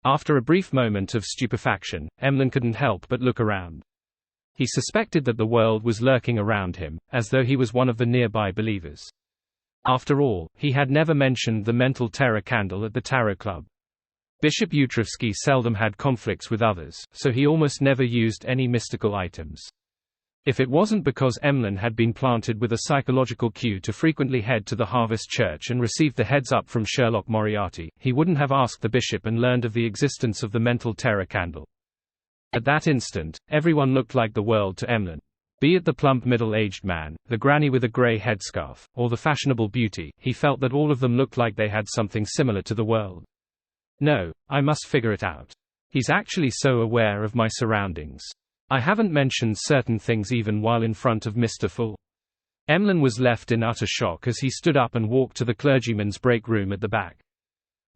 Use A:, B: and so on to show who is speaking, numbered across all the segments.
A: After a brief moment of stupefaction, Emlyn couldn't help but look around. He suspected that the world was lurking around him, as though he was one of the nearby believers. After all, he had never mentioned the mental terror candle at the Tarot Club. Bishop Utrovsky seldom had conflicts with others, so he almost never used any mystical items. If it wasn't because Emlyn had been planted with a psychological cue to frequently head to the Harvest Church and receive the heads-up from Sherlock Moriarty, he wouldn't have asked the bishop and learned of the existence of the mental terror candle. At that instant, everyone looked like the world to Emlyn. Be it the plump middle-aged man, the granny with a grey headscarf, or the fashionable beauty, he felt that all of them looked like they had something similar to the world. No, I must figure it out. He's actually so aware of my surroundings. I haven't mentioned certain things even while in front of Mr. Fool. Emlyn was left in utter shock as he stood up and walked to the clergyman's break room at the back.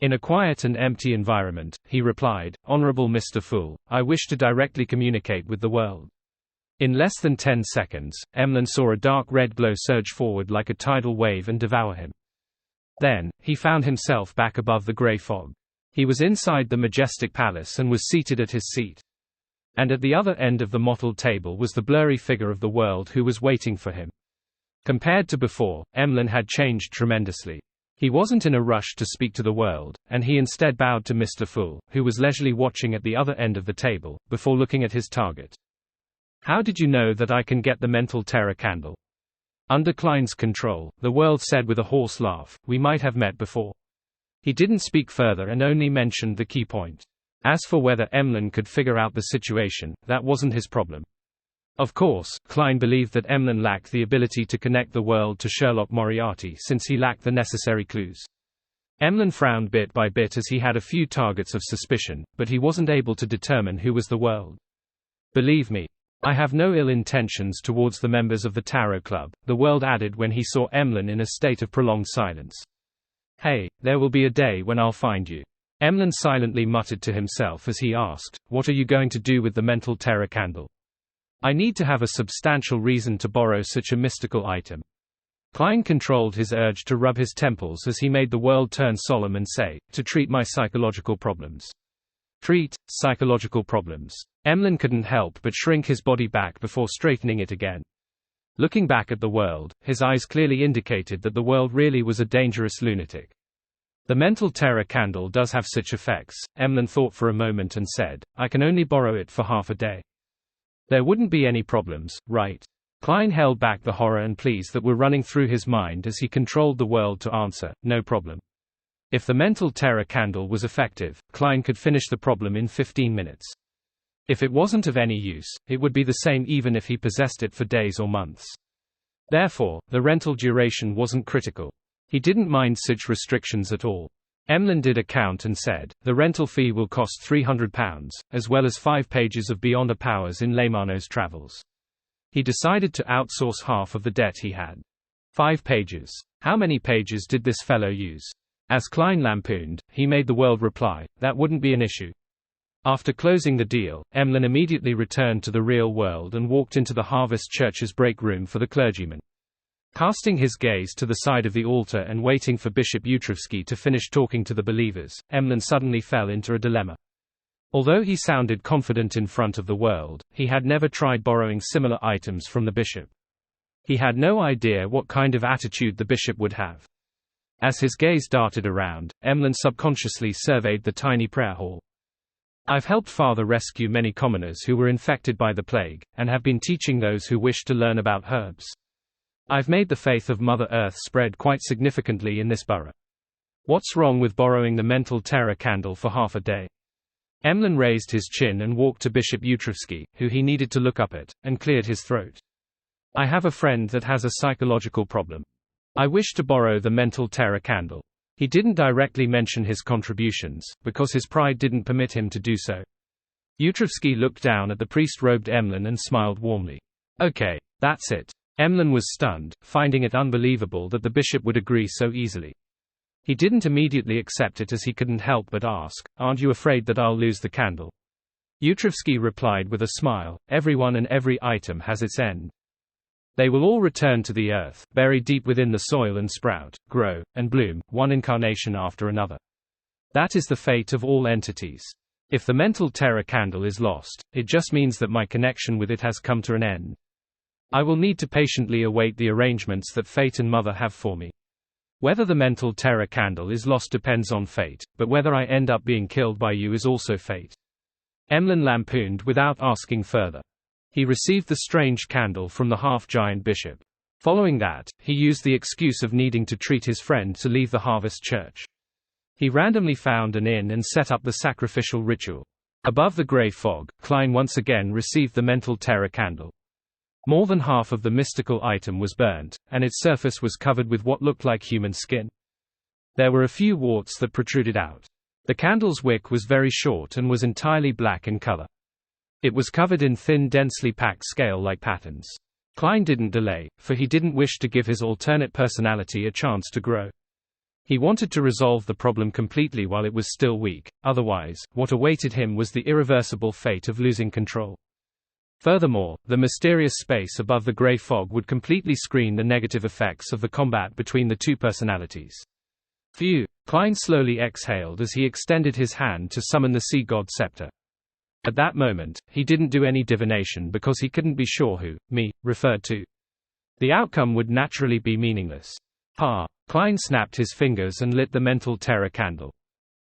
A: In a quiet and empty environment, he replied, "Honorable Mr. Fool, I wish to directly communicate with the world." In less than 10 seconds, Emlyn saw a dark red glow surge forward like a tidal wave and devour him. Then, he found himself back above the grey fog. He was inside the majestic palace and was seated at his seat. And at the other end of the mottled table was the blurry figure of the world who was waiting for him. Compared to before, Emlyn had changed tremendously. He wasn't in a rush to speak to the world, and he instead bowed to Mr. Fool, who was leisurely watching at the other end of the table, before looking at his target. "How did you know that I can get the mental terror candle?" "Under Klein's control," the world said with a hoarse laugh. "We might have met before." He didn't speak further and only mentioned the key point. As for whether Emlyn could figure out the situation, that wasn't his problem. Of course, Klein believed that Emlyn lacked the ability to connect the world to Sherlock Moriarty since he lacked the necessary clues. Emlyn frowned bit by bit as he had a few targets of suspicion, but he wasn't able to determine who was the world. "Believe me, I have no ill intentions towards the members of the Tarot Club," the world added when he saw Emlyn in a state of prolonged silence. "Hey, there will be a day when I'll find you." Emlyn silently muttered to himself as he asked, "What are you going to do with the mental terror candle?" "I need to have a substantial reason to borrow such a mystical item." Klein controlled his urge to rub his temples as he made the world turn solemn and say, "To treat my psychological problems." Treat psychological problems. Emlyn couldn't help but shrink his body back before straightening it again. Looking back at the world, his eyes clearly indicated that the world really was a dangerous lunatic. "The mental terror candle does have such effects," Emlyn thought for a moment and said, "I can only borrow it for half a day. There wouldn't be any problems, right?" Klein held back the horror and pleas that were running through his mind as he controlled the world to answer, "No problem." If the mental terror candle was effective, Klein could finish the problem in 15 minutes. If it wasn't of any use, it would be the same even if he possessed it for days or months. Therefore, the rental duration wasn't critical. He didn't mind such restrictions at all. Emlyn did a count and said, "The rental fee will cost £300, as well as 5 pages of Beyond a Powers in Leymano's Travels." He decided to outsource half of the debt he had. 5 pages. How many pages did this fellow use? As Klein lampooned, he made the world reply, "That wouldn't be an issue." After closing the deal, Emlyn immediately returned to the real world and walked into the Harvest Church's break room for the clergyman. Casting his gaze to the side of the altar and waiting for Bishop Utrovsky to finish talking to the believers, Emlyn suddenly fell into a dilemma. Although he sounded confident in front of the world, he had never tried borrowing similar items from the bishop. He had no idea what kind of attitude the bishop would have. As his gaze darted around, Emlyn subconsciously surveyed the tiny prayer hall. "I've helped Father rescue many commoners who were infected by the plague, and have been teaching those who wish to learn about herbs. I've made the faith of Mother Earth spread quite significantly in this borough. What's wrong with borrowing the mental terror candle for half a day?" Emlyn raised his chin and walked to Bishop Utrovsky, who he needed to look up at, and cleared his throat. "I have a friend that has a psychological problem. I wish to borrow the mental terror candle." He didn't directly mention his contributions, because his pride didn't permit him to do so. Utrovsky looked down at the priest-robed Emlyn and smiled warmly. "Okay, that's it." Emlyn was stunned, finding it unbelievable that the bishop would agree so easily. He didn't immediately accept it as he couldn't help but ask, "Aren't you afraid that I'll lose the candle?" Utrovsky replied with a smile, "Everyone and every item has its end. They will all return to the earth, bury deep within the soil and sprout, grow, and bloom, one incarnation after another. That is the fate of all entities. If the mental terror candle is lost, it just means that my connection with it has come to an end. I will need to patiently await the arrangements that fate and Mother have for me. Whether the mental terror candle is lost depends on fate, but whether I end up being killed by you is also fate. Emlyn lampooned without asking further. He received the strange candle from the half-giant bishop. Following that, he used the excuse of needing to treat his friend to leave the Harvest Church. He randomly found an inn and set up the sacrificial ritual. Above the grey fog, Klein once again received the mental terror candle. More than half of the mystical item was burnt, and its surface was covered with what looked like human skin. There were a few warts that protruded out. The candle's wick was very short and was entirely black in color. It was covered in thin, densely packed scale-like patterns. Klein didn't delay, for he didn't wish to give his alternate personality a chance to grow. He wanted to resolve the problem completely while it was still weak, otherwise, what awaited him was the irreversible fate of losing control. Furthermore, the mysterious space above the grey fog would completely screen the negative effects of the combat between the two personalities. Phew! Klein slowly exhaled as he extended his hand to summon the Sea God Scepter. At that moment, he didn't do any divination because he couldn't be sure who, me, referred to. The outcome would naturally be meaningless. Klein snapped his fingers and lit the mental terror candle.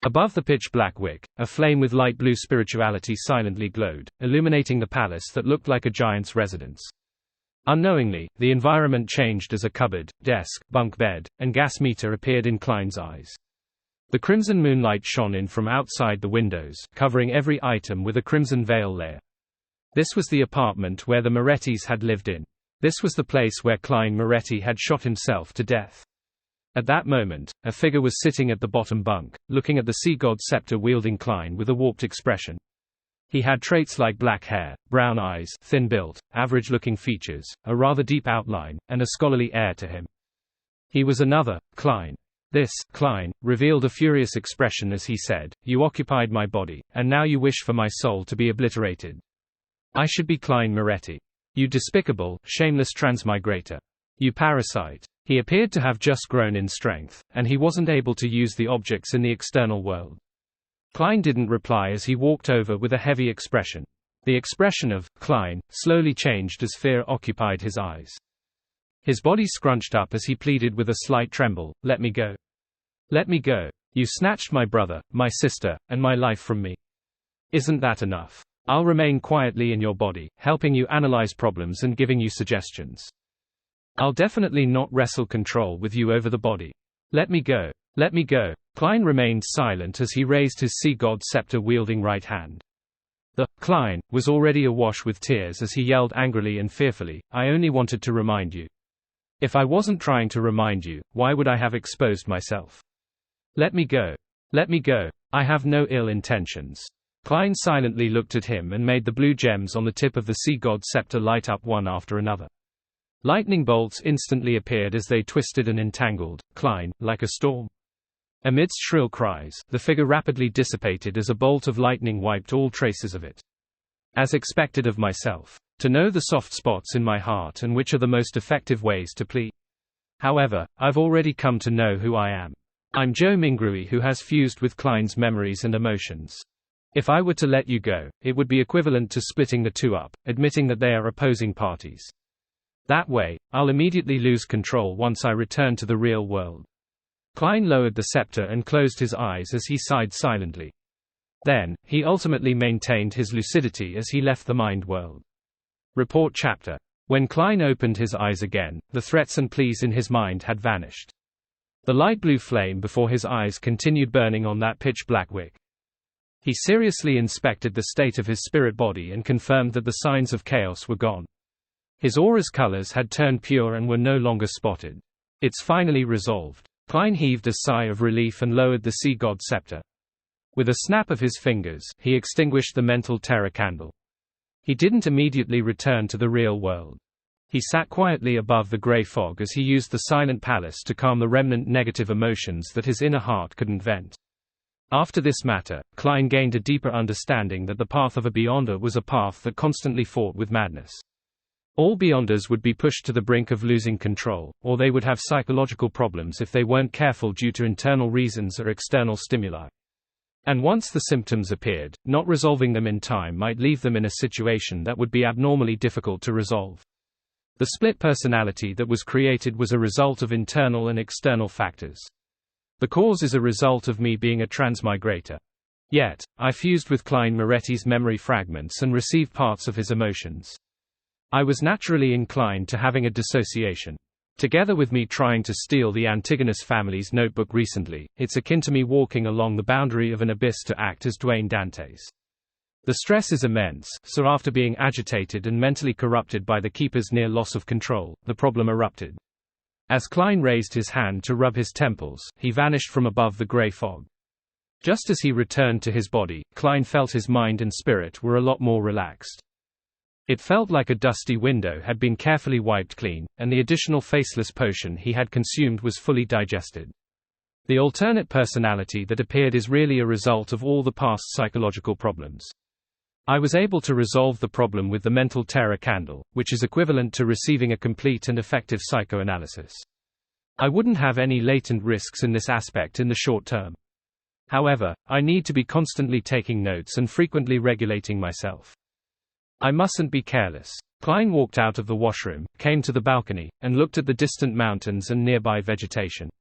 A: Above the pitch-black wick, a flame with light blue spirituality silently glowed, illuminating the palace that looked like a giant's residence. Unknowingly, the environment changed as a cupboard, desk, bunk bed, and gas meter appeared in Klein's eyes. The crimson moonlight shone in from outside the windows, covering every item with a crimson veil layer. This was the apartment where the Morettis had lived in. This was the place where Klein Moretti had shot himself to death. At that moment, a figure was sitting at the bottom bunk, looking at the Sea God Scepter-wielding Klein with a warped expression. He had traits like black hair, brown eyes, thin built, average-looking features, a rather deep outline, and a scholarly air to him. He was another, Klein. This, Klein, revealed a furious expression as he said, "You occupied my body, and now you wish for my soul to be obliterated. I should be Klein Moretti. You despicable, shameless transmigrator. You parasite." He appeared to have just grown in strength, and he wasn't able to use the objects in the external world. Klein didn't reply as he walked over with a heavy expression. The expression of Klein slowly changed as fear occupied his eyes. His body scrunched up as he pleaded with a slight tremble, "Let me go. Let me go. You snatched my brother, my sister, and my life from me. Isn't that enough? I'll remain quietly in your body, helping you analyze problems and giving you suggestions. I'll definitely not wrestle control with you over the body. Let me go. Let me go." Klein remained silent as he raised his Sea God Scepter-wielding right hand. The Klein was already awash with tears as he yelled angrily and fearfully, "I only wanted to remind you. If I wasn't trying to remind you, why would I have exposed myself? Let me go. Let me go. I have no ill intentions." Klein silently looked at him and made the blue gems on the tip of the Sea God Scepter light up one after another. Lightning bolts instantly appeared as they twisted and entangled Klein, like a storm. Amidst shrill cries, the figure rapidly dissipated as a bolt of lightning wiped all traces of it. As expected of myself. To know the soft spots in my heart and which are the most effective ways to plead. However, I've already come to know who I am. I'm Joe Mingrui, who has fused with Klein's memories and emotions. If I were to let you go, it would be equivalent to splitting the two up, admitting that they are opposing parties. That way, I'll immediately lose control once I return to the real world. Klein lowered the scepter and closed his eyes as he sighed silently. Then, he ultimately maintained his lucidity as he left the mind world. Report chapter. When Klein opened his eyes again, the threats and pleas in his mind had vanished. The light blue flame before his eyes continued burning on that pitch-black wick. He seriously inspected the state of his spirit body and confirmed that the signs of chaos were gone. His aura's colors had turned pure and were no longer spotted. It's finally resolved. Klein heaved a sigh of relief and lowered the Sea God Scepter. With a snap of his fingers, he extinguished the mental terror candle. He didn't immediately return to the real world. He sat quietly above the grey fog as he used the silent palace to calm the remnant negative emotions that his inner heart couldn't vent. After this matter, Klein gained a deeper understanding that the path of a Beyonder was a path that constantly fought with madness. All Beyonders would be pushed to the brink of losing control, or they would have psychological problems if they weren't careful due to internal reasons or external stimuli. And once the symptoms appeared, not resolving them in time might leave them in a situation that would be abnormally difficult to resolve. The split personality that was created was a result of internal and external factors. The cause is a result of me being a transmigrator. Yet, I fused with Klein Moretti's memory fragments and received parts of his emotions. I was naturally inclined to having a dissociation. Together with me trying to steal the Antigonus family's notebook recently, it's akin to me walking along the boundary of an abyss to act as Dwayne Dantes. The stress is immense, so after being agitated and mentally corrupted by the keeper's near loss of control, the problem erupted. As Klein raised his hand to rub his temples, he vanished from above the grey fog. Just as he returned to his body, Klein felt his mind and spirit were a lot more relaxed. It felt like a dusty window had been carefully wiped clean, and the additional faceless potion he had consumed was fully digested. The alternate personality that appeared is really a result of all the past psychological problems. I was able to resolve the problem with the mental terror candle, which is equivalent to receiving a complete and effective psychoanalysis. I wouldn't have any latent risks in this aspect in the short term. However, I need to be constantly taking notes and frequently regulating myself. I mustn't be careless. Klein walked out of the washroom, came to the balcony, and looked at the distant mountains and nearby vegetation.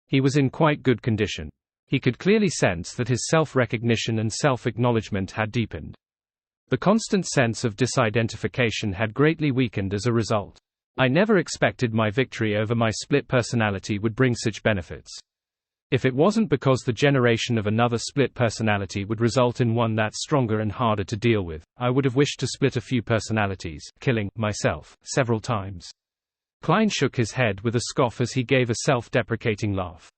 A: He was in quite good condition. He could clearly sense that his self-recognition and self-acknowledgement had deepened. The constant sense of disidentification had greatly weakened as a result. I never expected my victory over my split personality would bring such benefits. If it wasn't because the generation of another split personality would result in one that's stronger and harder to deal with, I would have wished to split a few personalities, killing myself several times. Klein shook his head with a scoff as he gave a self-deprecating laugh.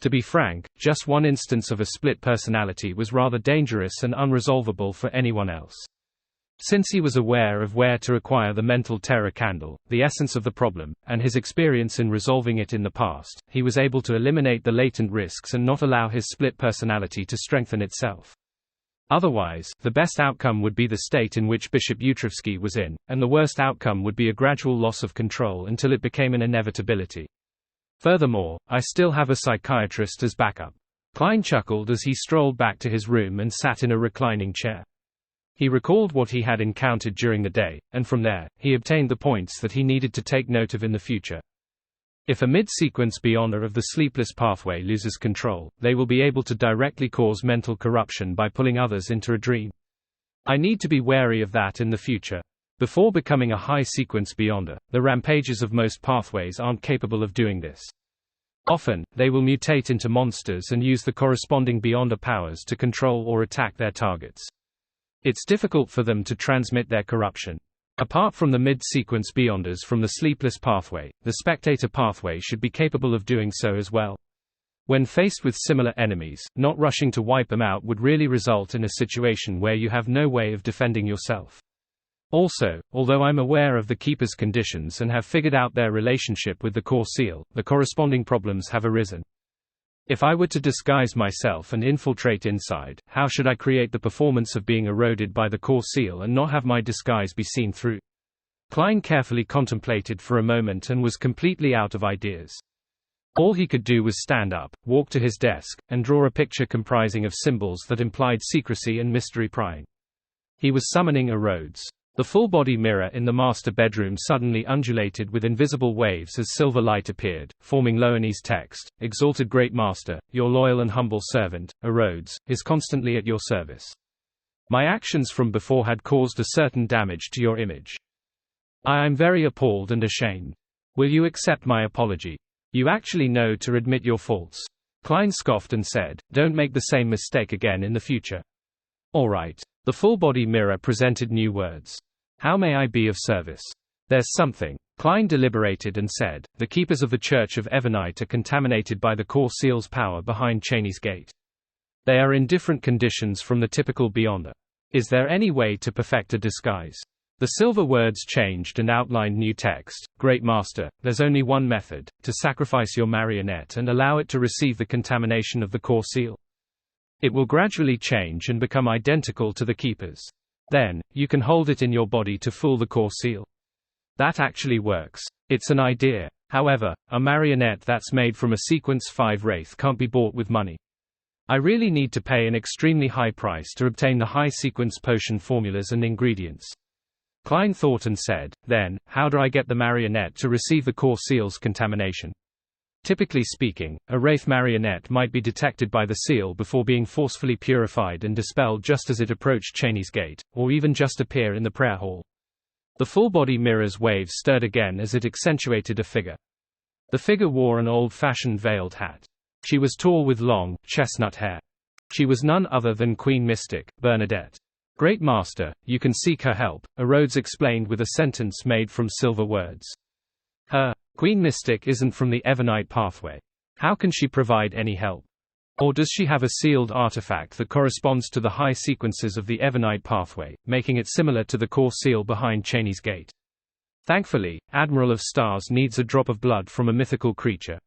A: To be frank, just one instance of a split personality was rather dangerous and unresolvable for anyone else. Since he was aware of where to acquire the mental terror candle, the essence of the problem, and his experience in resolving it in the past, he was able to eliminate the latent risks and not allow his split personality to strengthen itself. Otherwise, the best outcome would be the state in which Bishop Utrevsky was in, and the worst outcome would be a gradual loss of control until it became an inevitability. Furthermore, I still have a psychiatrist as backup. Klein chuckled as he strolled back to his room and sat in a reclining chair. He recalled what he had encountered during the day, and from there, he obtained the points that he needed to take note of in the future. If a mid-sequence beyonder of the sleepless pathway loses control, they will be able to directly cause mental corruption by pulling others into a dream. I need to be wary of that in the future. Before becoming a high-sequence beyonder, the rampages of most pathways aren't capable of doing this. Often, they will mutate into monsters and use the corresponding beyonder powers to control or attack their targets. It's difficult for them to transmit their corruption. Apart from the mid-sequence beyonders from the sleepless pathway, the spectator pathway should be capable of doing so as well. When faced with similar enemies, not rushing to wipe them out would really result in a situation where you have no way of defending yourself. Also, although I'm aware of the Keeper's conditions and have figured out their relationship with the Core Seal, the corresponding problems have arisen. If I were to disguise myself and infiltrate inside, how should I create the performance of being eroded by the Core Seal and not have my disguise be seen through? Klein carefully contemplated for a moment and was completely out of ideas. All he could do was stand up, walk to his desk, and draw a picture comprising of symbols that implied secrecy and mystery prying. He was summoning a Rhodes. The full-body mirror in the master bedroom suddenly undulated with invisible waves as silver light appeared, forming Loanese text: "Exalted Great Master, your loyal and humble servant, a Rhodes, is constantly at your service. My actions from before had caused a certain damage to your image. I am very appalled and ashamed. Will you accept my apology? You actually know to admit your faults." Klein scoffed and said, "Don't make the same mistake again in the future." "All right." The full-body mirror presented new words. "How may I be of service? There's something." Klein deliberated and said, "The keepers of the Church of Evernite are contaminated by the Core Seal's power behind Cheney's Gate. They are in different conditions from the typical Beyonder. Is there any way to perfect a disguise?" The silver words changed and outlined new text: "Great Master, there's only one method, to sacrifice your marionette and allow it to receive the contamination of the Core Seal. It will gradually change and become identical to the Keeper's. Then, you can hold it in your body to fool the Core Seal. That actually works. It's an idea. However, a marionette that's made from a Sequence 5 Wraith can't be bought with money. I really need to pay an extremely high price to obtain the high-sequence potion formulas and ingredients. Klein thought and said, then, how do I get the marionette to receive the core seal's contamination? Typically speaking, a Wraith marionette might be detected by the seal before being forcefully purified and dispelled just as it approached Cheney's gate, or even just appear in the prayer hall. The full-body mirror's waves stirred again as it accentuated a figure. The figure wore an old-fashioned veiled hat. She was tall with long, chestnut hair. She was none other than Queen Mystic, Bernadette. Great Master, you can seek her help, Rhodes explained with a sentence made from silver words. Queen Mystic isn't from the Evernite pathway. How can she provide any help? Or does she have a sealed artifact that corresponds to the high sequences of the Evernite pathway, making it similar to the core seal behind Cheney's gate? Thankfully, Admiral of Stars needs a drop of blood from a mythical creature.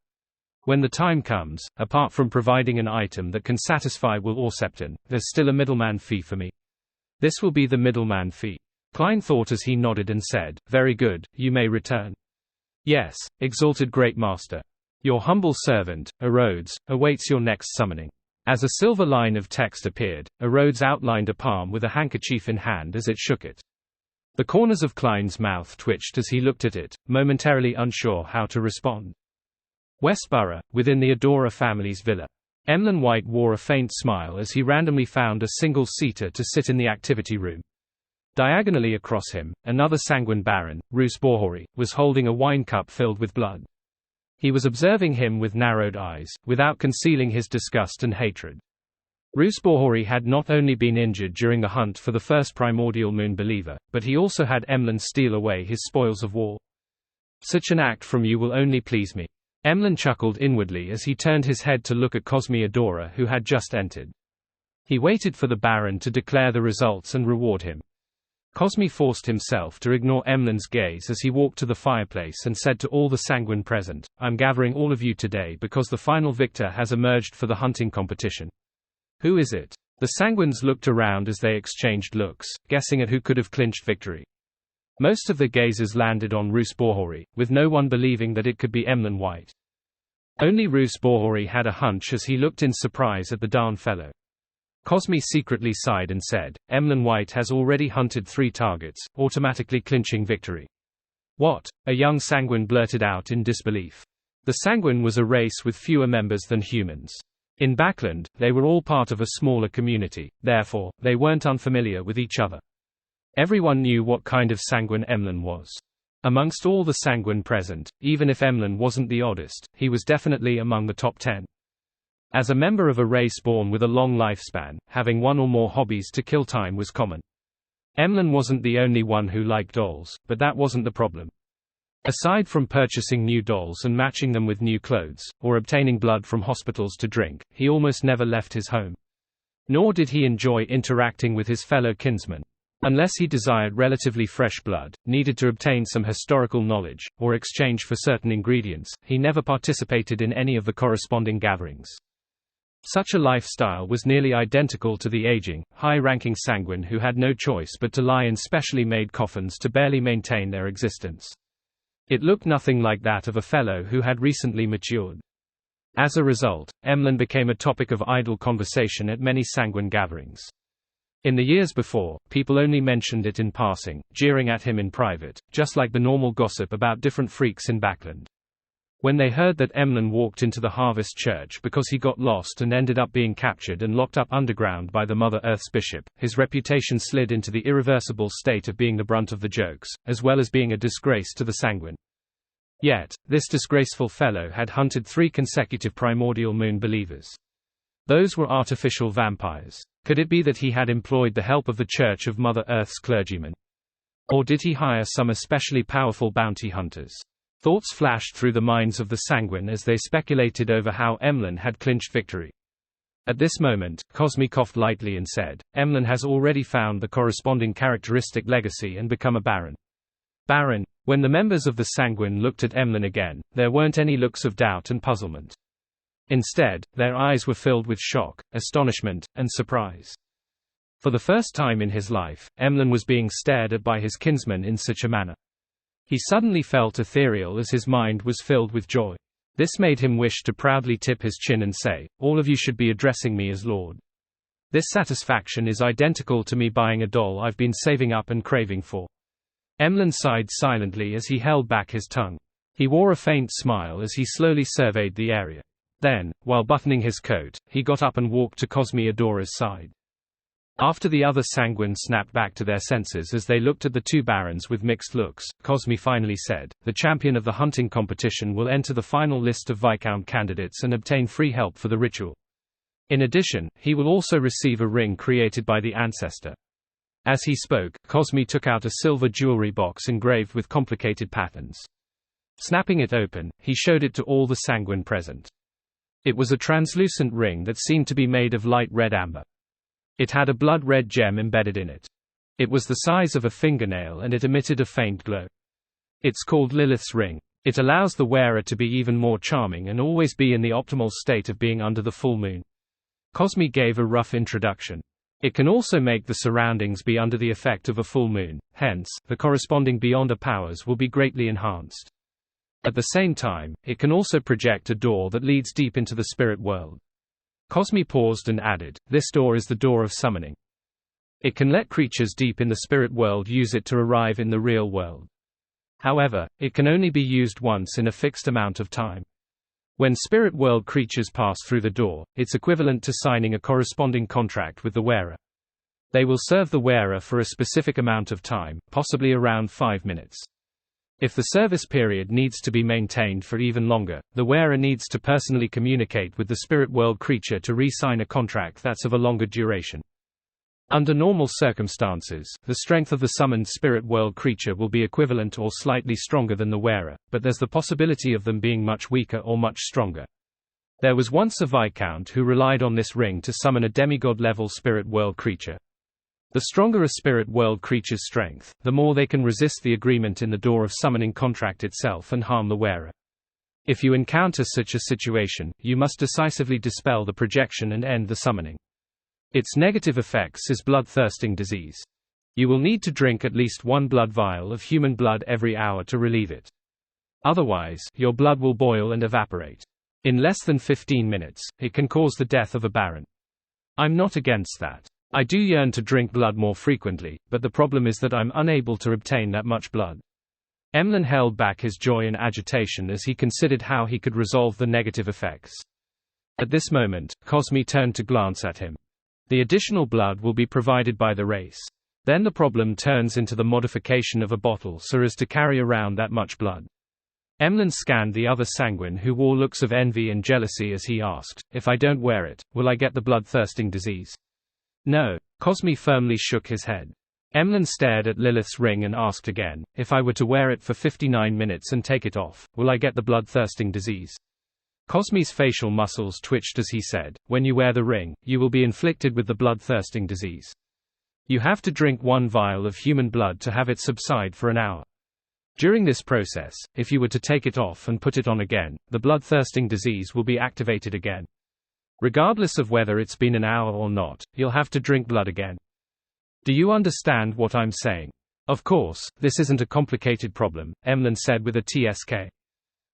A: When the time comes, apart from providing an item that can satisfy Will Orsepton, there's still a middleman fee for me. This will be the middleman fee. Klein thought as he nodded and said, very good, you may return. Yes, exalted Great Master. Your humble servant, Rhodes, awaits your next summoning. As a silver line of text appeared, Rhodes outlined a palm with a handkerchief in hand as it shook it. The corners of Klein's mouth twitched as he looked at it, momentarily unsure how to respond. Westborough, within the Adora family's villa. Emlyn White wore a faint smile as he randomly found a single-seater to sit in the activity room. Diagonally across him, another sanguine baron, Roose Bohori, was holding a wine cup filled with blood. He was observing him with narrowed eyes, without concealing his disgust and hatred. Roose Bohori had not only been injured during the hunt for the first primordial moon believer, but he also had Emlyn steal away his spoils of war. Such an act from you will only please me. Emlyn chuckled inwardly as he turned his head to look at Cosme Adora, who had just entered. He waited for the Baron to declare the results and reward him. Cosme forced himself to ignore Emlyn's gaze as he walked to the fireplace and said to all the sanguine present, I'm gathering all of you today because the final victor has emerged for the hunting competition. Who is it? The sanguines looked around as they exchanged looks, guessing at who could have clinched victory. Most of the gazes landed on Roose Bohori, with no one believing that it could be Emlyn White. Only Roose Bohori had a hunch as he looked in surprise at the darn fellow. Cosme secretly sighed and said, Emlyn White has already hunted 3 targets, automatically clinching victory. What? A young sanguine blurted out in disbelief. The sanguine was a race with fewer members than humans. In Backland, they were all part of a smaller community, therefore, they weren't unfamiliar with each other. Everyone knew what kind of sanguine Emlyn was. Amongst all the sanguine present, even if Emlyn wasn't the oddest, he was definitely among the top 10. As a member of a race born with a long lifespan, having one or more hobbies to kill time was common. Emlyn wasn't the only one who liked dolls, but that wasn't the problem. Aside from purchasing new dolls and matching them with new clothes, or obtaining blood from hospitals to drink, he almost never left his home. Nor did he enjoy interacting with his fellow kinsmen. Unless he desired relatively fresh blood, needed to obtain some historical knowledge, or exchange for certain ingredients, he never participated in any of the corresponding gatherings. Such a lifestyle was nearly identical to the aging, high-ranking sanguine who had no choice but to lie in specially made coffins to barely maintain their existence. It looked nothing like that of a fellow who had recently matured. As a result, Emlyn became a topic of idle conversation at many sanguine gatherings. In the years before, people only mentioned it in passing, jeering at him in private, just like the normal gossip about different freaks in Backland. When they heard that Emlyn walked into the Harvest Church because he got lost and ended up being captured and locked up underground by the Mother Earth's bishop, his reputation slid into the irreversible state of being the brunt of the jokes, as well as being a disgrace to the sanguine. Yet, this disgraceful fellow had hunted 3 consecutive primordial moon believers. Those were artificial vampires. Could it be that he had employed the help of the Church of Mother Earth's clergymen? Or did he hire some especially powerful bounty hunters? Thoughts flashed through the minds of the sanguine as they speculated over how Emlyn had clinched victory. At this moment, Cosme coughed lightly and said, Emlyn has already found the corresponding characteristic legacy and become a baron. Baron. When the members of the sanguine looked at Emlyn again, there weren't any looks of doubt and puzzlement. Instead, their eyes were filled with shock, astonishment, and surprise. For the first time in his life, Emlyn was being stared at by his kinsmen in such a manner. He suddenly felt ethereal as his mind was filled with joy. This made him wish to proudly tip his chin and say, "All of you should be addressing me as Lord. This satisfaction is identical to me buying a doll I've been saving up and craving for." Emlyn sighed silently as he held back his tongue. He wore a faint smile as he slowly surveyed the area. Then, while buttoning his coat, he got up and walked to Cosmi-Adora's side. After the other Sanguine snapped back to their senses as they looked at the two barons with mixed looks, Cosmi finally said, "The champion of the hunting competition will enter the final list of Viscount candidates and obtain free help for the ritual. In addition, he will also receive a ring created by the ancestor." As he spoke, Cosmi took out a silver jewelry box engraved with complicated patterns. Snapping it open, he showed it to all the Sanguine present. It was a translucent ring that seemed to be made of light red amber. It had a blood-red gem embedded in it. It was the size of a fingernail and it emitted a faint glow. It's called Lilith's ring. It allows the wearer to be even more charming and always be in the optimal state of being under the full moon. Cosmi gave a rough introduction. It can also make the surroundings be under the effect of a full moon, hence, the corresponding Beyonder powers will be greatly enhanced. At the same time, it can also project a door that leads deep into the spirit world. Cosmi paused and added, "This door is the door of summoning. It can let creatures deep in the spirit world use it to arrive in the real world. However, it can only be used once in a fixed amount of time. When spirit world creatures pass through the door, it's equivalent to signing a corresponding contract with the wearer. They will serve the wearer for a specific amount of time, possibly around 5 minutes. If the service period needs to be maintained for even longer, the wearer needs to personally communicate with the spirit world creature to re-sign a contract that's of a longer duration. Under normal circumstances, the strength of the summoned spirit world creature will be equivalent or slightly stronger than the wearer, but there's the possibility of them being much weaker or much stronger. There was once a Viscount who relied on this ring to summon a demigod-level spirit world creature. The stronger a spirit world creature's strength, the more they can resist the agreement in the door of summoning contract itself and harm the wearer. If you encounter such a situation, you must decisively dispel the projection and end the summoning. Its negative effects is bloodthirsting disease. You will need to drink at least 1 blood vial of human blood every hour to relieve it. Otherwise, your blood will boil and evaporate. In less than 15 minutes, it can cause the death of a baron. I'm not against that. I do yearn to drink blood more frequently, but the problem is that I'm unable to obtain that much blood. Emlyn held back his joy and agitation as he considered how he could resolve the negative effects. At this moment, Cosmi turned to glance at him. The additional blood will be provided by the race. Then the problem turns into the modification of a bottle so as to carry around that much blood. Emlyn scanned the other Sanguine who wore looks of envy and jealousy as he asked, "If I don't wear it, will I get the bloodthirsting disease?" "No." Cosmi firmly shook his head. Emlyn stared at Lilith's ring and asked again, "If I were to wear it for 59 minutes and take it off, will I get the bloodthirsting disease?" Cosmi's facial muscles twitched as he said, "When you wear the ring, you will be inflicted with the bloodthirsting disease. You have to drink 1 vial of human blood to have it subside for an hour. During this process, if you were to take it off and put it on again, the bloodthirsting disease will be activated again. Regardless of whether it's been an hour or not, you'll have to drink blood again. Do you understand what I'm saying?" "Of course, this isn't a complicated problem," Emlyn said with a tsk.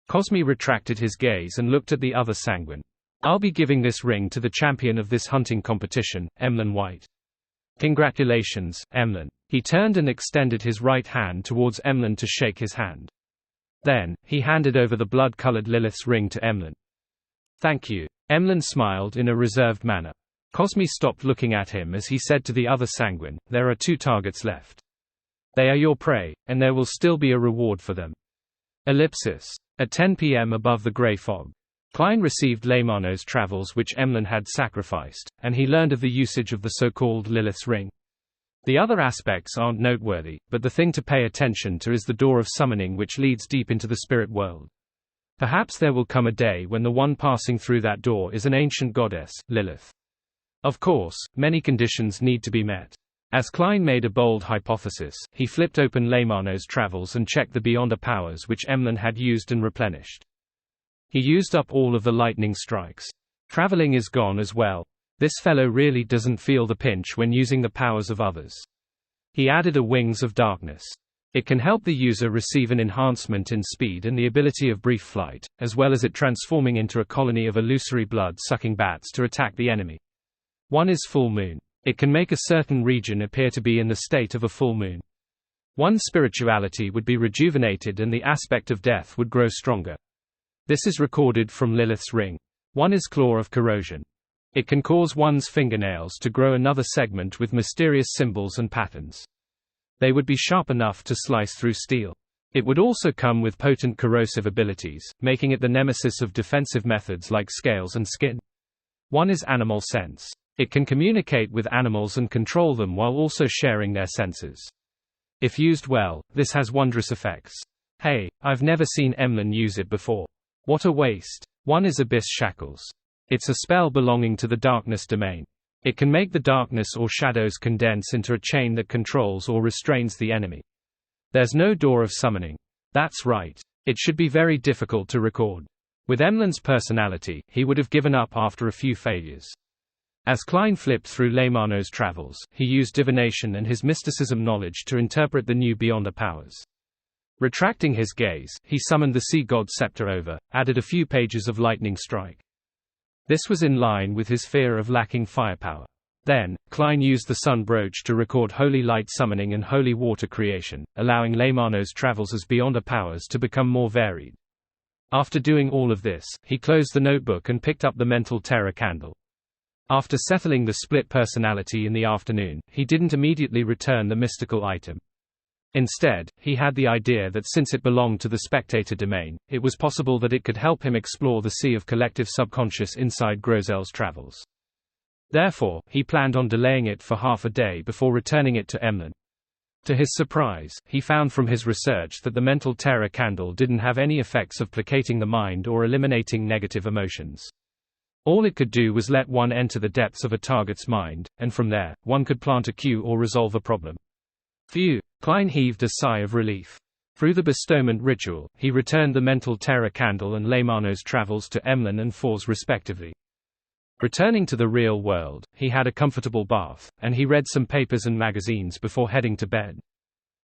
A: Cosmi retracted his gaze and looked at the other Sanguine. "I'll be giving this ring to the champion of this hunting competition, Emlyn White." "Congratulations, Emlyn." He turned and extended his right hand towards Emlyn to shake his hand. Then, he handed over the blood-colored Lilith's ring to Emlyn. "Thank you." Emlyn smiled in a reserved manner. Cosmi stopped looking at him as he said to the other Sanguine, "There are 2 targets left. They are your prey, and there will still be a reward for them." Ellipsis. At 10 p.m. above the grey fog. Klein received Leymano's travels which Emlyn had sacrificed, and he learned of the usage of the so-called Lilith's ring. The other aspects aren't noteworthy, but the thing to pay attention to is the door of summoning which leads deep into the spirit world. Perhaps there will come a day when the one passing through that door is an ancient goddess, Lilith. Of course, many conditions need to be met. As Klein made a bold hypothesis, he flipped open Leymano's travels and checked the Beyonder powers which Emlyn had used and replenished. He used up all of the lightning strikes. Traveling is gone as well. This fellow really doesn't feel the pinch when using the powers of others. He added a Wings of Darkness. It can help the user receive an enhancement in speed and the ability of brief flight, as well as it transforming into a colony of illusory blood-sucking bats to attack the enemy. 1 is full moon. It can make a certain region appear to be in the state of a full moon. 1's spirituality would be rejuvenated and the aspect of death would grow stronger. This is recorded from Lilith's ring. 1 is claw of corrosion. It can cause 1's fingernails to grow another segment with mysterious symbols and patterns. They would be sharp enough to slice through steel. It would also come with potent corrosive abilities, making it the nemesis of defensive methods like scales and skin. 1 is animal sense. It can communicate with animals and control them while also sharing their senses. If used well, this has wondrous effects. Hey, I've never seen Emlyn use it before. What a waste. 1 is Abyss Shackles. It's a spell belonging to the darkness domain. It can make the darkness or shadows condense into a chain that controls or restrains the enemy. There's no door of summoning. That's right. It should be very difficult to record. With Emlyn's personality, he would have given up after a few failures. As Klein flipped through Leymano's travels, he used divination and his mysticism knowledge to interpret the new Beyonder powers. Retracting his gaze, he summoned the sea god Scepter over, added a few pages of lightning strike. This was in line with his fear of lacking firepower. Then, Klein used the sun brooch to record holy light summoning and holy water creation, allowing Leymano's travels as Beyonder powers to become more varied. After doing all of this, he closed the notebook and picked up the mental terror candle. After settling the split personality in the afternoon, he didn't immediately return the mystical item. Instead, he had the idea that since it belonged to the spectator domain, it was possible that it could help him explore the sea of collective subconscious inside Grozel's travels. Therefore, he planned on delaying it for half a day before returning it to Emlyn. To his surprise, he found from his research that the mental terror candle didn't have any effects of placating the mind or eliminating negative emotions. All it could do was let 1 enter the depths of a target's mind, and from there, 1 could plant a cue or resolve a problem. Phew! Klein heaved a sigh of relief. Through the bestowment ritual, he returned the mental terror candle and Leymano's travels to Emlyn and Foz respectively. Returning to the real world, he had a comfortable bath, and he read some papers and magazines before heading to bed.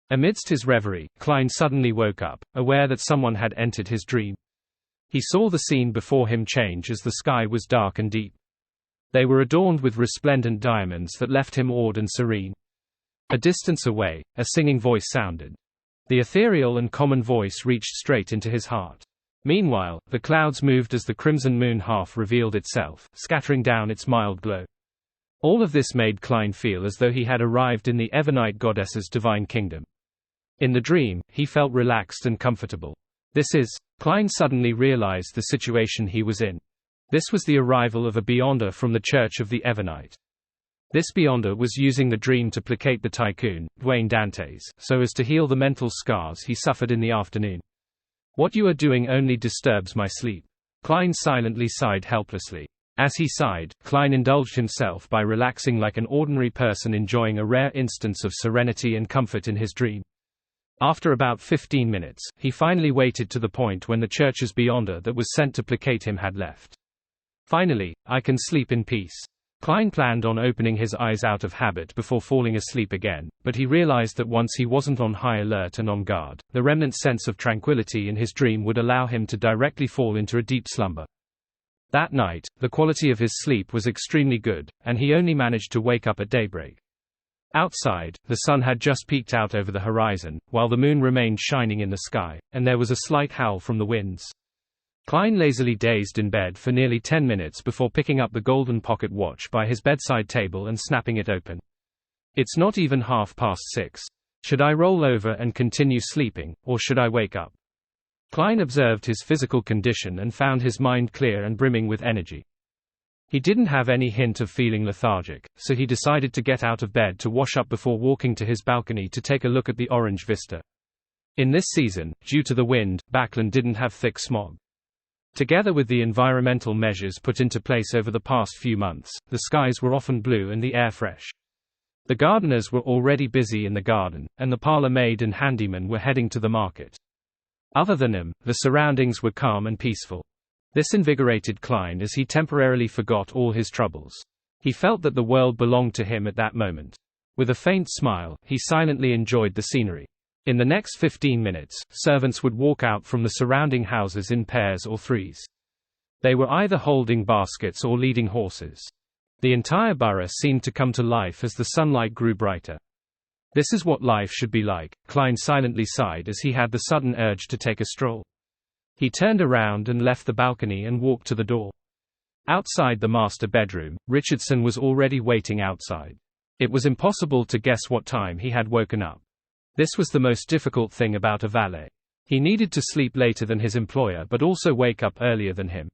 A: Amidst his reverie, Klein suddenly woke up, aware that someone had entered his dream. He saw the scene before him change as the sky was dark and deep. They were adorned with resplendent diamonds that left him awed and serene. A distance away, a singing voice sounded. The ethereal and common voice reached straight into his heart. Meanwhile, the clouds moved as the crimson moon half revealed itself, scattering down its mild glow. All of this made Klein feel as though he had arrived in the Evernite goddess's divine kingdom. In the dream, he felt relaxed and comfortable. Klein suddenly realized the situation he was in. This was the arrival of a Beyonder from the Church of the Evernite. This Beyonder was using the dream to placate the tycoon, Dwayne Dantes, so as to heal the mental scars he suffered in the afternoon. What you are doing only disturbs my sleep. Klein silently sighed helplessly. As he sighed, Klein indulged himself by relaxing like an ordinary person enjoying a rare instance of serenity and comfort in his dream. After about 15 minutes, he finally waited to the point when the church's Beyonder that was sent to placate him had left. Finally, I can sleep in peace. Klein planned on opening his eyes out of habit before falling asleep again, but he realized that once he wasn't on high alert and on guard, the remnant sense of tranquility in his dream would allow him to directly fall into a deep slumber. That night, the quality of his sleep was extremely good, and he only managed to wake up at daybreak. Outside, the sun had just peeked out over the horizon, while the moon remained shining in the sky, and there was a slight howl from the winds. Klein lazily dazed in bed for nearly 10 minutes before picking up the golden pocket watch by his bedside table and snapping it open. It's not even 6:30. Should I roll over and continue sleeping, or should I wake up? Klein observed his physical condition and found his mind clear and brimming with energy. He didn't have any hint of feeling lethargic, so he decided to get out of bed to wash up before walking to his balcony to take a look at the orange vista. In this season, due to the wind, Backland didn't have thick smog. Together with the environmental measures put into place over the past few months, the skies were often blue and the air fresh. The gardeners were already busy in the garden, and the parlor maid and handyman were heading to the market. Other than him, the surroundings were calm and peaceful. This invigorated Klein as he temporarily forgot all his troubles. He felt that the world belonged to him at that moment. With a faint smile, he silently enjoyed the scenery. In the next 15 minutes, servants would walk out from the surrounding houses in pairs or threes. They were either holding baskets or leading horses. The entire borough seemed to come to life as the sunlight grew brighter. This is what life should be like, Klein silently sighed as he had the sudden urge to take a stroll. He turned around and left the balcony and walked to the door. Outside the master bedroom, Richardson was already waiting outside. It was impossible to guess what time he had woken up. This was the most difficult thing about a valet. He needed to sleep later than his employer but also wake up earlier than him.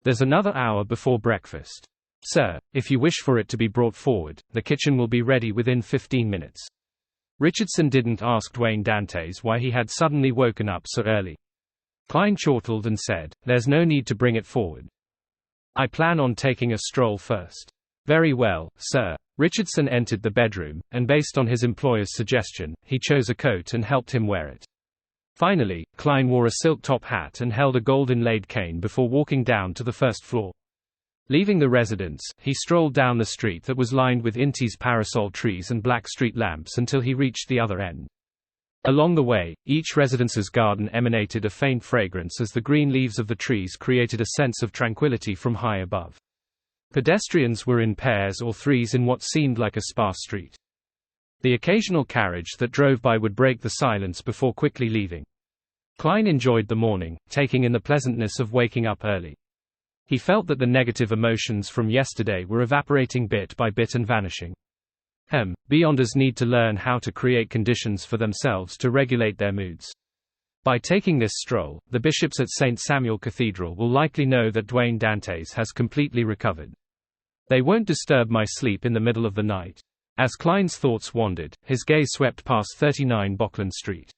A: There's another hour before breakfast. Sir, if you wish for it to be brought forward, the kitchen will be ready within 15 minutes. Richardson didn't ask Dwayne Dantes why he had suddenly woken up so early. Klein chortled and said, "There's no need to bring it forward. I plan on taking a stroll first." "Very well, sir." Richardson entered the bedroom, and based on his employer's suggestion, he chose a coat and helped him wear it. Finally, Klein wore a silk top hat and held a gold-inlaid cane before walking down to the first floor. Leaving the residence, he strolled down the street that was lined with Inti's parasol trees and black street lamps until he reached the other end. Along the way, each residence's garden emanated a faint fragrance as the green leaves of the trees created a sense of tranquility from high above. Pedestrians were in pairs or threes in what seemed like a sparse street. The occasional carriage that drove by would break the silence before quickly leaving. Klein enjoyed the morning, taking in the pleasantness of waking up early. He felt that the negative emotions from yesterday were evaporating bit by bit and vanishing. Beyonders need to learn how to create conditions for themselves to regulate their moods. By taking this stroll, the bishops at St. Samuel Cathedral will likely know that Dwayne Dantes has completely recovered. They won't disturb my sleep in the middle of the night. As Klein's thoughts wandered, his gaze swept past 39 Bockland Street.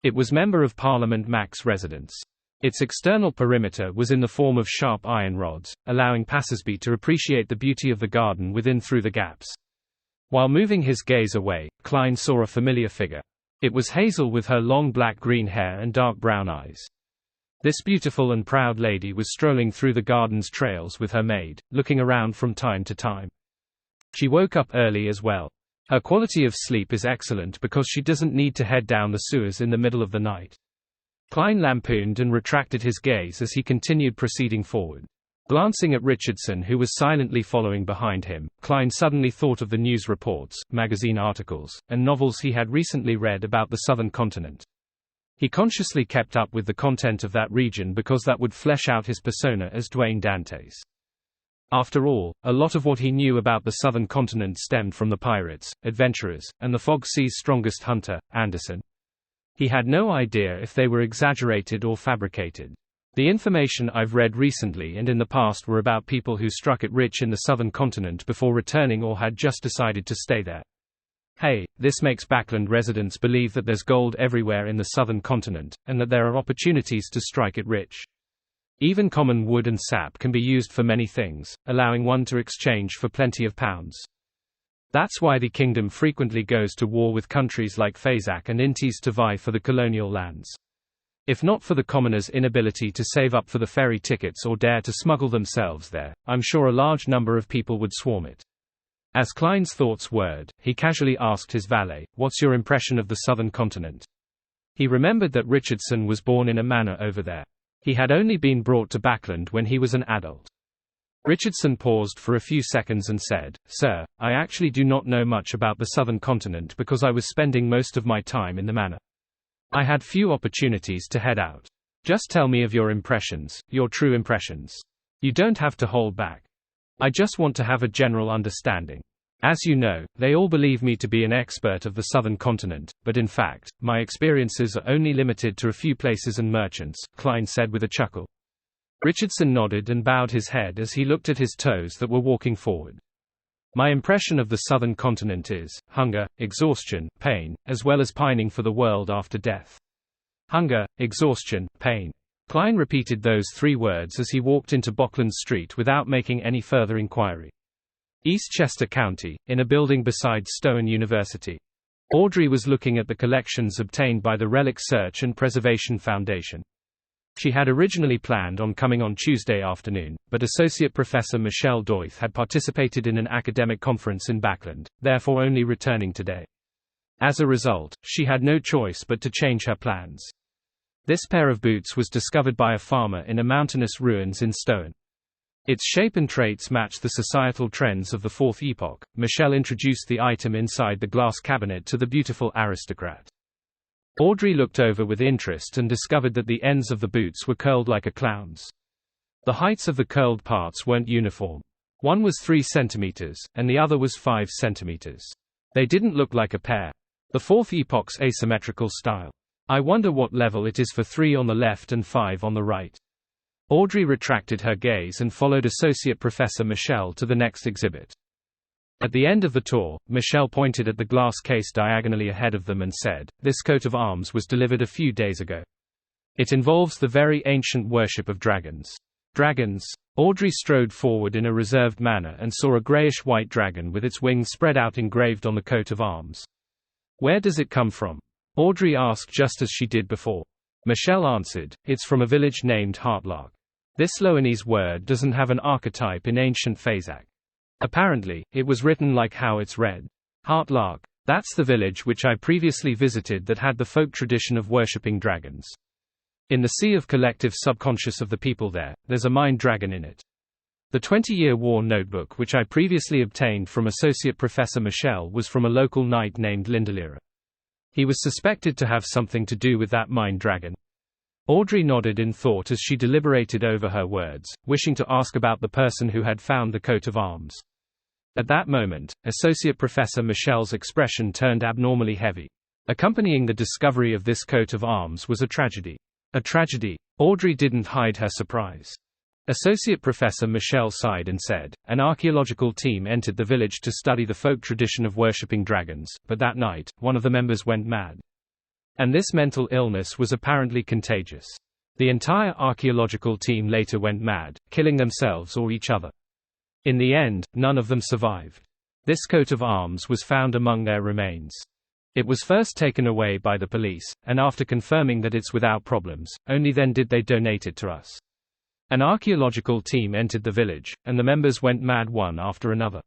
A: It was Member of Parliament Mac's residence. Its external perimeter was in the form of sharp iron rods, allowing passersby to appreciate the beauty of the garden within through the gaps. While moving his gaze away, Klein saw a familiar figure. It was Hazel with her long black-green hair and dark brown eyes. This beautiful and proud lady was strolling through the garden's trails with her maid, looking around from time to time. She woke up early as well. Her quality of sleep is excellent because she doesn't need to head down the sewers in the middle of the night. Klein lampooned and retracted his gaze as he continued proceeding forward. Glancing at Richardson, who was silently following behind him, Klein suddenly thought of the news reports, magazine articles, and novels he had recently read about the southern continent. He consciously kept up with the content of that region because that would flesh out his persona as Dwayne Dantes. After all, a lot of what he knew about the southern continent stemmed from the pirates, adventurers, and the Fog Sea's strongest hunter, Anderson. He had no idea if they were exaggerated or fabricated. The information I've read recently and in the past were about people who struck it rich in the southern continent before returning or had just decided to stay there. Hey, this makes Backland residents believe that there's gold everywhere in the southern continent, and that there are opportunities to strike it rich. Even common wood and sap can be used for many things, allowing one to exchange for plenty of pounds. That's why the kingdom frequently goes to war with countries like Fazak and Intis to vie for the colonial lands. If not for the commoners' inability to save up for the ferry tickets or dare to smuggle themselves there, I'm sure a large number of people would swarm it. As Klein's thoughts whirred, he casually asked his valet, "What's your impression of the southern continent?" He remembered that Richardson was born in a manor over there. He had only been brought to Backland when he was an adult. Richardson paused for a few seconds and said, "Sir, I actually do not know much about the southern continent because I was spending most of my time in the manor. I had few opportunities to head out. Just tell me of your impressions, your true impressions. You don't have to hold back. I just want to have a general understanding. As you know, they all believe me to be an expert of the southern continent, but in fact, my experiences are only limited to a few places and merchants," Klein said with a chuckle. Richardson nodded and bowed his head as he looked at his toes that were walking forward. "My impression of the southern continent is hunger, exhaustion, pain, as well as pining for the world after death." Hunger, exhaustion, pain. Klein repeated those three words as he walked into Bockland Street without making any further inquiry. Eastchester County, in a building beside Stone University. Audrey was looking at the collections obtained by the Relic Search and Preservation Foundation. She had originally planned on coming on Tuesday afternoon, but Associate Professor Michelle Doyth had participated in an academic conference in Backland, therefore only returning today. As a result, she had no choice but to change her plans. This pair of boots was discovered by a farmer in a mountainous ruins in Stone. Its shape and traits matched the societal trends of the Fourth Epoch. Michelle introduced the item inside the glass cabinet to the beautiful aristocrat. Audrey looked over with interest and discovered that the ends of the boots were curled like a clown's. The heights of the curled parts weren't uniform. One was 3 centimeters, and the other was 5 centimeters. They didn't look like a pair. The Fourth Epoch's asymmetrical style. I wonder what level it is for 3 on the left and 5 on the right. Audrey retracted her gaze and followed Associate Professor Michelle to the next exhibit. At the end of the tour, Michelle pointed at the glass case diagonally ahead of them and said, "This coat of arms was delivered a few days ago. It involves the very ancient worship of dragons." Dragons? Audrey strode forward in a reserved manner and saw a grayish-white dragon with its wings spread out engraved on the coat of arms. "Where does it come from?" Audrey asked just as she did before. Michelle answered, "It's from a village named Heartlark. This Loanese word doesn't have an archetype in ancient Phasak. Apparently, it was written like how it's read. Heartlark. That's the village which I previously visited that had the folk tradition of worshipping dragons. In the sea of collective subconscious of the people there, there's a mind dragon in it." The 20-Year War notebook which I previously obtained from Associate Professor Michelle was from a local knight named Lindalira. He was suspected to have something to do with that mind dragon. Audrey nodded in thought as she deliberated over her words, wishing to ask about the person who had found the coat of arms. At that moment, Associate Professor Michelle's expression turned abnormally heavy. Accompanying the discovery of this coat of arms was a tragedy. A tragedy. Audrey didn't hide her surprise. Associate Professor Michelle sighed and said, "An archaeological team entered the village to study the folk tradition of worshipping dragons, but that night, one of the members went mad. And this mental illness was apparently contagious. The entire archaeological team later went mad, killing themselves or each other. In the end, none of them survived. This coat of arms was found among their remains. It was first taken away by the police, and after confirming that it's without problems, only then did they donate it to us. An archaeological team entered the village, and the members went mad one after another."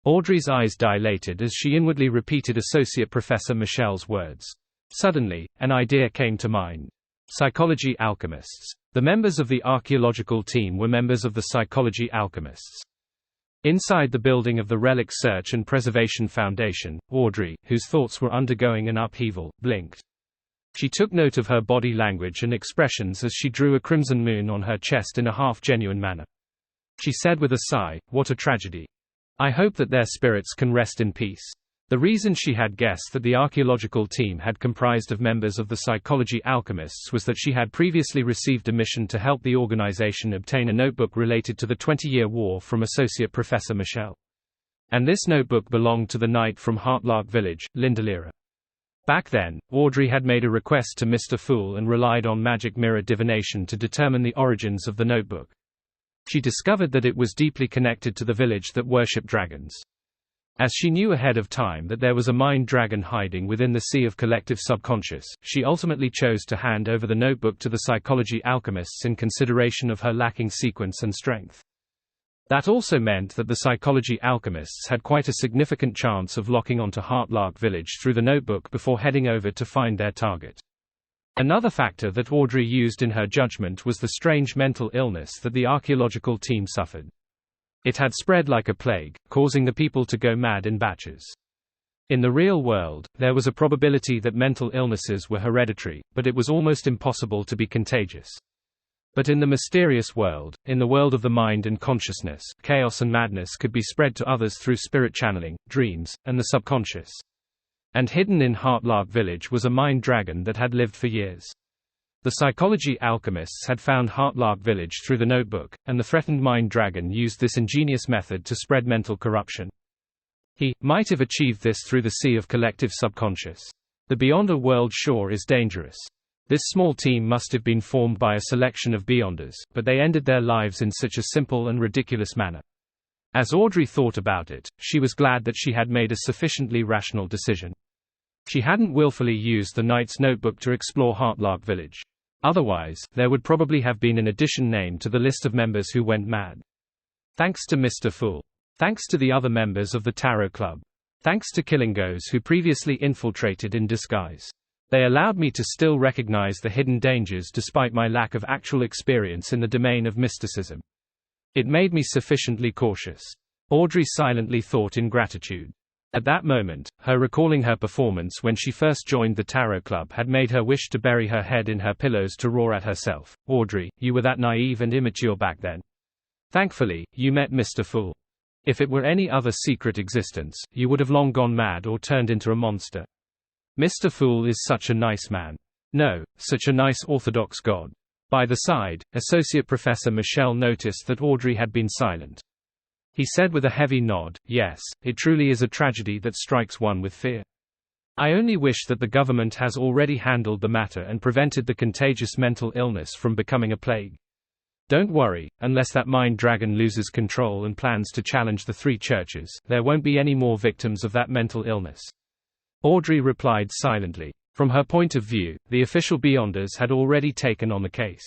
A: Audrey's eyes dilated as she inwardly repeated Associate Professor Michelle's words. Suddenly, an idea came to mind. Psychology alchemists. The members of the archaeological team were members of the psychology alchemists. Inside the building of the Relic Search and Preservation Foundation, Audrey, whose thoughts were undergoing an upheaval, blinked. She took note of her body language and expressions as she drew a crimson moon on her chest in a half-genuine manner. She said with a sigh, "What a tragedy. I hope that their spirits can rest in peace." The reason she had guessed that the archaeological team had comprised of members of the psychology alchemists was that she had previously received a mission to help the organization obtain a notebook related to the 20-Year War from Associate Professor Michelle. And this notebook belonged to the knight from Heartlark Village, Lindalira. Back then, Audrey had made a request to Mr. Fool and relied on magic mirror divination to determine the origins of the notebook. She discovered that it was deeply connected to the village that worshipped dragons. As she knew ahead of time that there was a mind dragon hiding within the sea of collective subconscious, she ultimately chose to hand over the notebook to the psychology alchemists in consideration of her lacking sequence and strength. That also meant that the psychology alchemists had quite a significant chance of locking onto Heartlark Village through the notebook before heading over to find their target. Another factor that Audrey used in her judgment was the strange mental illness that the archaeological team suffered. It had spread like a plague, causing the people to go mad in batches. In the real world, there was a probability that mental illnesses were hereditary, but it was almost impossible to be contagious. But in the mysterious world, in the world of the mind and consciousness, chaos and madness could be spread to others through spirit channeling, dreams, and the subconscious. And hidden in Heartlark Village was a mind dragon that had lived for years. The psychology alchemists had found Heartlark Village through the notebook, and the threatened mind dragon used this ingenious method to spread mental corruption. He might have achieved this through the sea of collective subconscious. The beyond a world shore is dangerous. This small team must have been formed by a selection of beyonders, but they ended their lives in such a simple and ridiculous manner. As Audrey thought about it, she was glad that she had made a sufficiently rational decision. She hadn't willfully used the knight's notebook to explore Heartlark Village. Otherwise, there would probably have been an addition named to the list of members who went mad. Thanks to Mr. Fool. Thanks to the other members of the Tarot Club. Thanks to Killingos who previously infiltrated in disguise. They allowed me to still recognize the hidden dangers despite my lack of actual experience in the domain of mysticism. It made me sufficiently cautious. Audrey silently thought in gratitude. At that moment, her recalling her performance when she first joined the Tarot Club had made her wish to bury her head in her pillows to roar at herself. Audrey, you were that naive and immature back then. Thankfully, you met Mr. Fool. If it were any other secret existence, you would have long gone mad or turned into a monster. Mr. Fool is such a nice man. No, such a nice orthodox god. By the side, Associate Professor Michel noticed that Audrey had been silent. He said with a heavy nod, yes, it truly is a tragedy that strikes one with fear. I only wish that the government has already handled the matter and prevented the contagious mental illness from becoming a plague. Don't worry, unless that mind dragon loses control and plans to challenge the three churches, there won't be any more victims of that mental illness. Audrey replied silently. From her point of view, the official Beyonders had already taken on the case.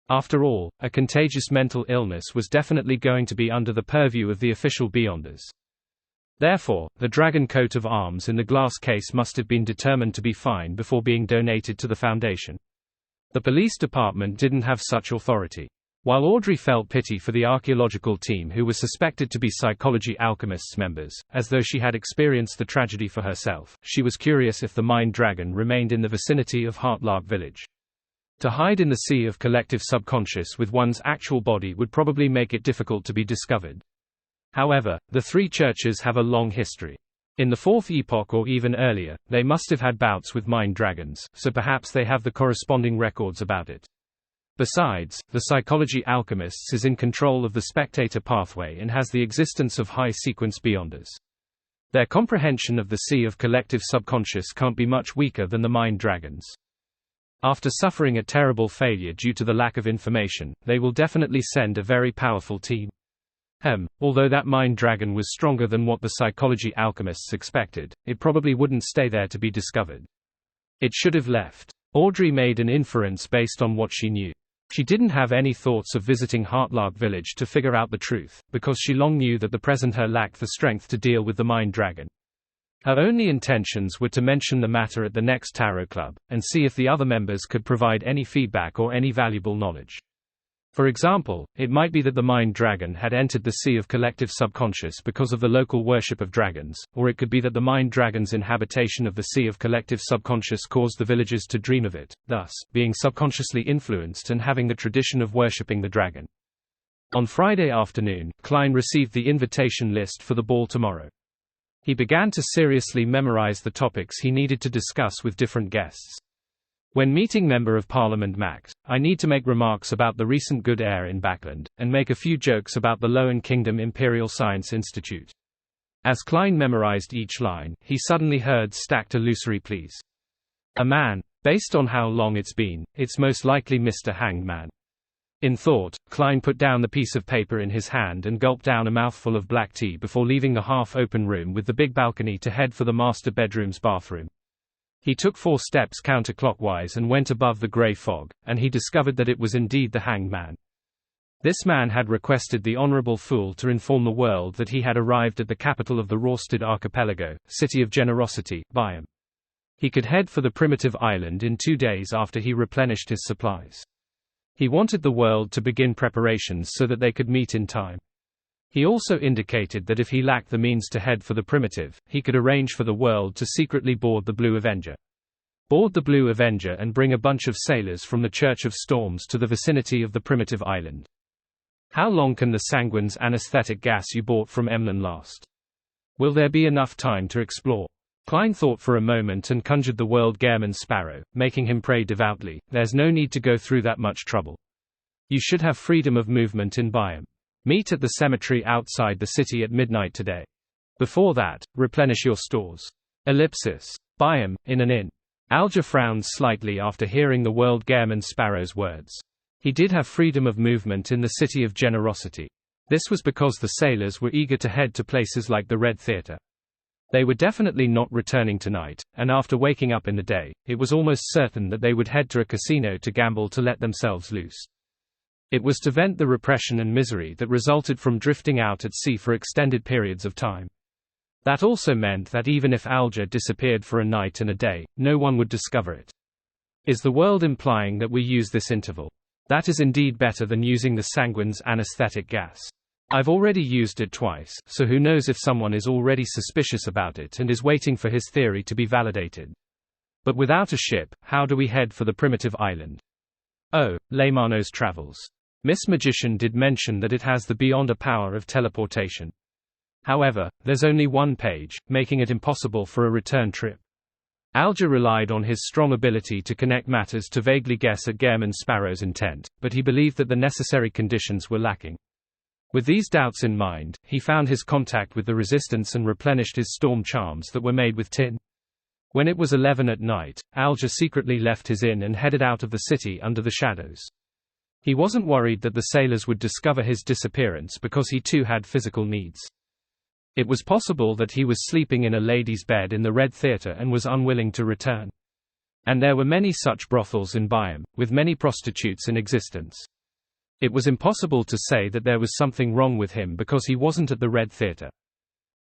A: After all, a contagious mental illness was definitely going to be under the purview of the official Beyonders. Therefore, the dragon coat of arms in the glass case must have been determined to be fine before being donated to the Foundation. The police department didn't have such authority. While Audrey felt pity for the archaeological team who was suspected to be Psychology Alchemists members, as though she had experienced the tragedy for herself, she was curious if the mind dragon remained in the vicinity of Heartlark Village. To hide in the sea of collective subconscious with one's actual body would probably make it difficult to be discovered. However, the three churches have a long history. In the Fourth Epoch or even earlier, they must have had bouts with mind dragons, so perhaps they have the corresponding records about it. Besides, the Psychology Alchemists is in control of the spectator pathway and has the existence of high-sequence Beyonders. Their comprehension of the sea of collective subconscious can't be much weaker than the mind dragons. After suffering a terrible failure due to the lack of information, they will definitely send a very powerful team. Although that mind dragon was stronger than what the Psychology Alchemists expected, it probably wouldn't stay there to be discovered. It should have left. Audrey made an inference based on what she knew. She didn't have any thoughts of visiting Heartlark Village to figure out the truth, because she long knew that the present her lacked the strength to deal with the mind dragon. Her only intentions were to mention the matter at the next Tarot Club, and see if the other members could provide any feedback or any valuable knowledge. For example, it might be that the mind dragon had entered the sea of collective subconscious because of the local worship of dragons, or it could be that the mind dragon's inhabitation of the sea of collective subconscious caused the villagers to dream of it, thus, being subconsciously influenced and having the tradition of worshipping the dragon. On Friday afternoon, Klein received the invitation list for the ball tomorrow. He began to seriously memorize the topics he needed to discuss with different guests. When meeting Member of Parliament Max, I need to make remarks about the recent good air in Backland, and make a few jokes about the Lowen Kingdom Imperial Science Institute. As Klein memorized each line, he suddenly heard stacked illusory pleas. A man. Based on how long it's been, it's most likely Mr. Hanged Man. In thought, Klein put down the piece of paper in his hand and gulped down a mouthful of black tea before leaving the half-open room with the big balcony to head for the master bedroom's bathroom. He took 4 steps counterclockwise and went above the grey fog, and he discovered that it was indeed the Hanged Man. This man had requested the Honourable Fool to inform the world that he had arrived at the capital of the Rorstad Archipelago, City of Generosity, Byam. He could head for the primitive island in 2 days after he replenished his supplies. He wanted the world to begin preparations so that they could meet in time. He also indicated that if he lacked the means to head for the primitive, he could arrange for the world to secretly board the Blue Avenger. Board the Blue Avenger and bring a bunch of sailors from the Church of Storms to the vicinity of the primitive island. How long can the Sanguine's anesthetic gas you bought from Emlyn last? Will there be enough time to explore? Klein thought for a moment and conjured the world Gehrman Sparrow, making him pray devoutly, there's no need to go through that much trouble. You should have freedom of movement in Byam. Meet at the cemetery outside the city at midnight today. Before that, replenish your stores. Byam, in an inn. Alger frowned slightly after hearing the world Gehrman Sparrow's words. He did have freedom of movement in the City of Generosity. This was because the sailors were eager to head to places like the Red Theatre. They were definitely not returning tonight, and after waking up in the day, it was almost certain that they would head to a casino to gamble to let themselves loose. It was to vent the repression and misery that resulted from drifting out at sea for extended periods of time. That also meant that even if Alger disappeared for a night and a day, no one would discover it. Is the world implying that we use this interval? That is indeed better than using the sanguine's anesthetic gas. I've already used it twice, so who knows if someone is already suspicious about it and is waiting for his theory to be validated. But without a ship, how do we head for the primitive island? Oh, Leymano's travels. Miss Magician did mention that it has the beyond a power of teleportation. However, there's only one page, making it impossible for a return trip. Alger relied on his strong ability to connect matters to vaguely guess at Gehrman Sparrow's intent, but he believed that the necessary conditions were lacking. With these doubts in mind, he found his contact with the Resistance and replenished his storm charms that were made with tin. When it was 11 at night, Alger secretly left his inn and headed out of the city under the shadows. He wasn't worried that the sailors would discover his disappearance because he too had physical needs. It was possible that he was sleeping in a lady's bed in the Red Theatre and was unwilling to return. And there were many such brothels in Byam, with many prostitutes in existence. It was impossible to say that there was something wrong with him because he wasn't at the Red Theatre.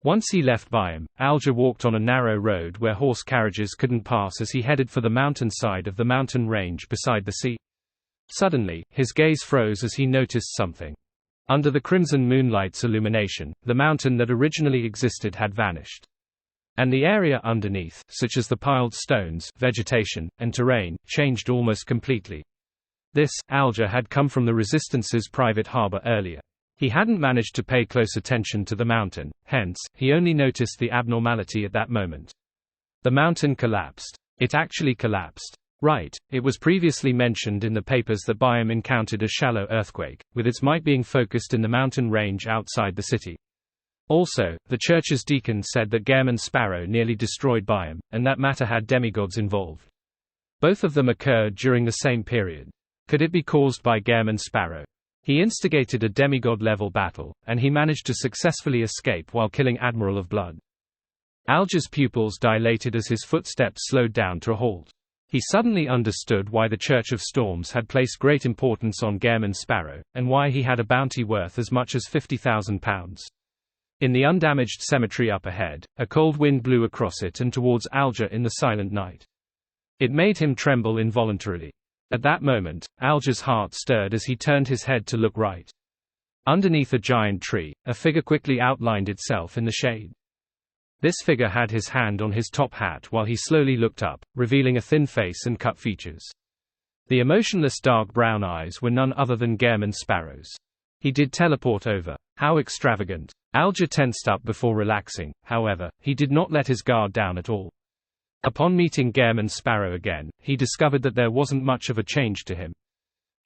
A: Once he left Byam, Alger walked on a narrow road where horse carriages couldn't pass as he headed for the mountain side of the mountain range beside the sea. Suddenly, his gaze froze as he noticed something. Under the crimson moonlight's illumination, the mountain that originally existed had vanished. And the area underneath, such as the piled stones, vegetation, and terrain, changed almost completely. This, Alger had come from the Resistance's private harbor earlier. He hadn't managed to pay close attention to the mountain, hence, he only noticed the abnormality at that moment. The mountain collapsed. It actually collapsed. Right, it was previously mentioned in the papers that Byam encountered a shallow earthquake, with its might being focused in the mountain range outside the city. Also, the church's deacon said that Gehrman Sparrow nearly destroyed Byam, and that matter had demigods involved. Both of them occurred during the same period. Could it be caused by Gehrman Sparrow? He instigated a demigod-level battle, and he managed to successfully escape while killing Admiral of Blood. Alger's pupils dilated as his footsteps slowed down to a halt. He suddenly understood why the Church of Storms had placed great importance on Gehrman Sparrow, and why he had a bounty worth as much as £50,000. In the undamaged cemetery up ahead, a cold wind blew across it and towards Alger in the silent night. It made him tremble involuntarily. At that moment, Alger's heart stirred as he turned his head to look right. Underneath a giant tree, a figure quickly outlined itself in the shade. This figure had his hand on his top hat while he slowly looked up, revealing a thin face and cut features. The emotionless dark brown eyes were none other than Gehrman Sparrow's. He did teleport over. How extravagant. Alger tensed up before relaxing, however, he did not let his guard down at all. Upon meeting Gehrman Sparrow again, he discovered that there wasn't much of a change to him.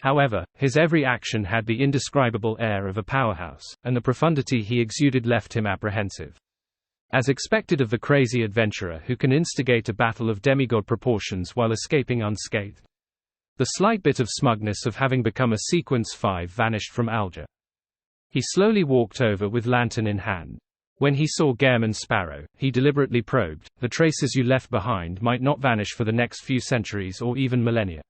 A: However, his every action had the indescribable air of a powerhouse, and the profundity he exuded left him apprehensive. As expected of the crazy adventurer who can instigate a battle of demigod proportions while escaping unscathed. The slight bit of smugness of having become a Sequence 5 vanished from Alger. He slowly walked over with lantern in hand. When he saw Gehrman Sparrow, he deliberately probed, the traces you left behind might not vanish for the next few centuries or even millennia.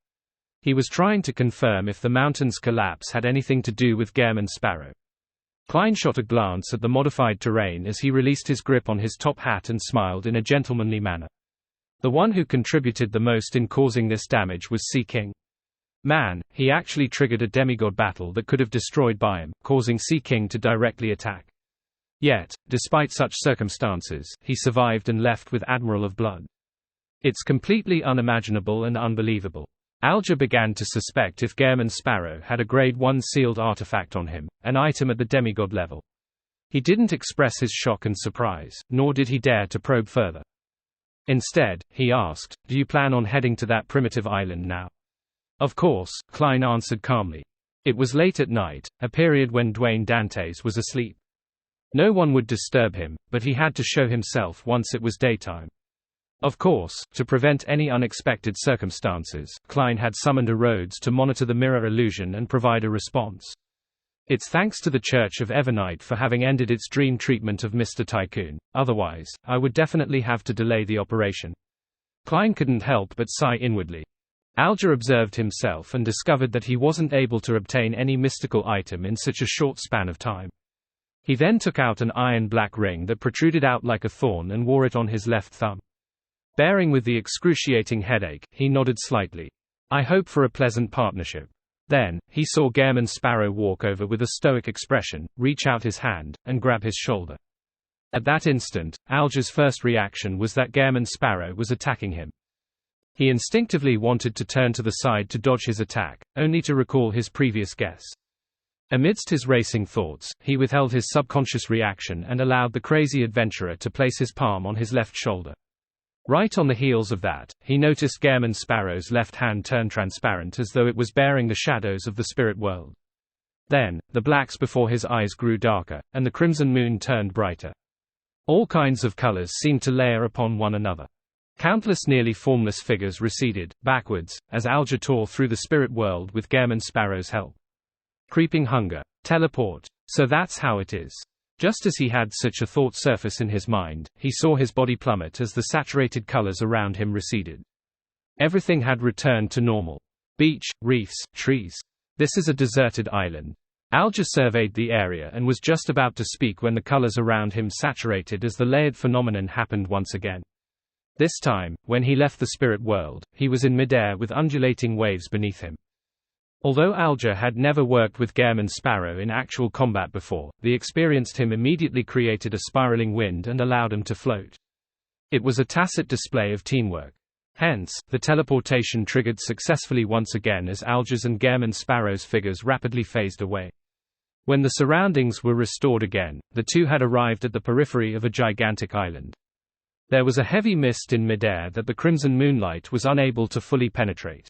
A: He was trying to confirm if the mountain's collapse had anything to do with Gehrman Sparrow. Klein shot a glance at the modified terrain as he released his grip on his top hat and smiled in a gentlemanly manner. The one who contributed the most in causing this damage was Sea King. Man, he actually triggered a demigod battle that could have destroyed Byam, causing Sea King to directly attack. Yet, despite such circumstances, he survived and left with Admiral of Blood. It's completely unimaginable and unbelievable. Alger began to suspect if Gehrman Sparrow had a Grade 1 sealed artifact on him, an item at the demigod level. He didn't express his shock and surprise, nor did he dare to probe further. Instead, he asked, "Do you plan on heading to that primitive island now?" "Of course," Klein answered calmly. It was late at night, a period when Dwayne Dantes was asleep. No one would disturb him, but he had to show himself once it was daytime. Of course, to prevent any unexpected circumstances, Klein had summoned a Rhodes to monitor the mirror illusion and provide a response. It's thanks to the Church of Evernight for having ended its dream treatment of Mr. Tycoon, otherwise, I would definitely have to delay the operation. Klein couldn't help but sigh inwardly. Alger observed himself and discovered that he wasn't able to obtain any mystical item in such a short span of time. He then took out an iron-black ring that protruded out like a thorn and wore it on his left thumb. Bearing with the excruciating headache, he nodded slightly. "I hope for a pleasant partnership." Then, he saw Gairman Sparrow walk over with a stoic expression, reach out his hand, and grab his shoulder. At that instant, Alger's first reaction was that Gairman Sparrow was attacking him. He instinctively wanted to turn to the side to dodge his attack, only to recall his previous guess. Amidst his racing thoughts, he withheld his subconscious reaction and allowed the crazy adventurer to place his palm on his left shoulder. Right on the heels of that, he noticed Gairman Sparrow's left hand turn transparent as though it was bearing the shadows of the spirit world. Then, the blacks before his eyes grew darker, and the crimson moon turned brighter. All kinds of colors seemed to layer upon one another. Countless nearly formless figures receded, backwards, as Alger tore through the spirit world with Gairman Sparrow's help. Creeping hunger. Teleport. So that's how it is. Just as he had such a thought surface in his mind, he saw his body plummet as the saturated colors around him receded. Everything had returned to normal. Beach, reefs, trees. This is a deserted island. Alger surveyed the area and was just about to speak when the colors around him saturated as the layered phenomenon happened once again. This time, when he left the spirit world, he was in midair with undulating waves beneath him. Although Alger had never worked with Gairman Sparrow in actual combat before, the experienced him immediately created a spiraling wind and allowed him to float. It was a tacit display of teamwork. Hence, the teleportation triggered successfully once again as Alger's and Gairman Sparrow's figures rapidly phased away. When the surroundings were restored again, the two had arrived at the periphery of a gigantic island. There was a heavy mist in midair that the crimson moonlight was unable to fully penetrate.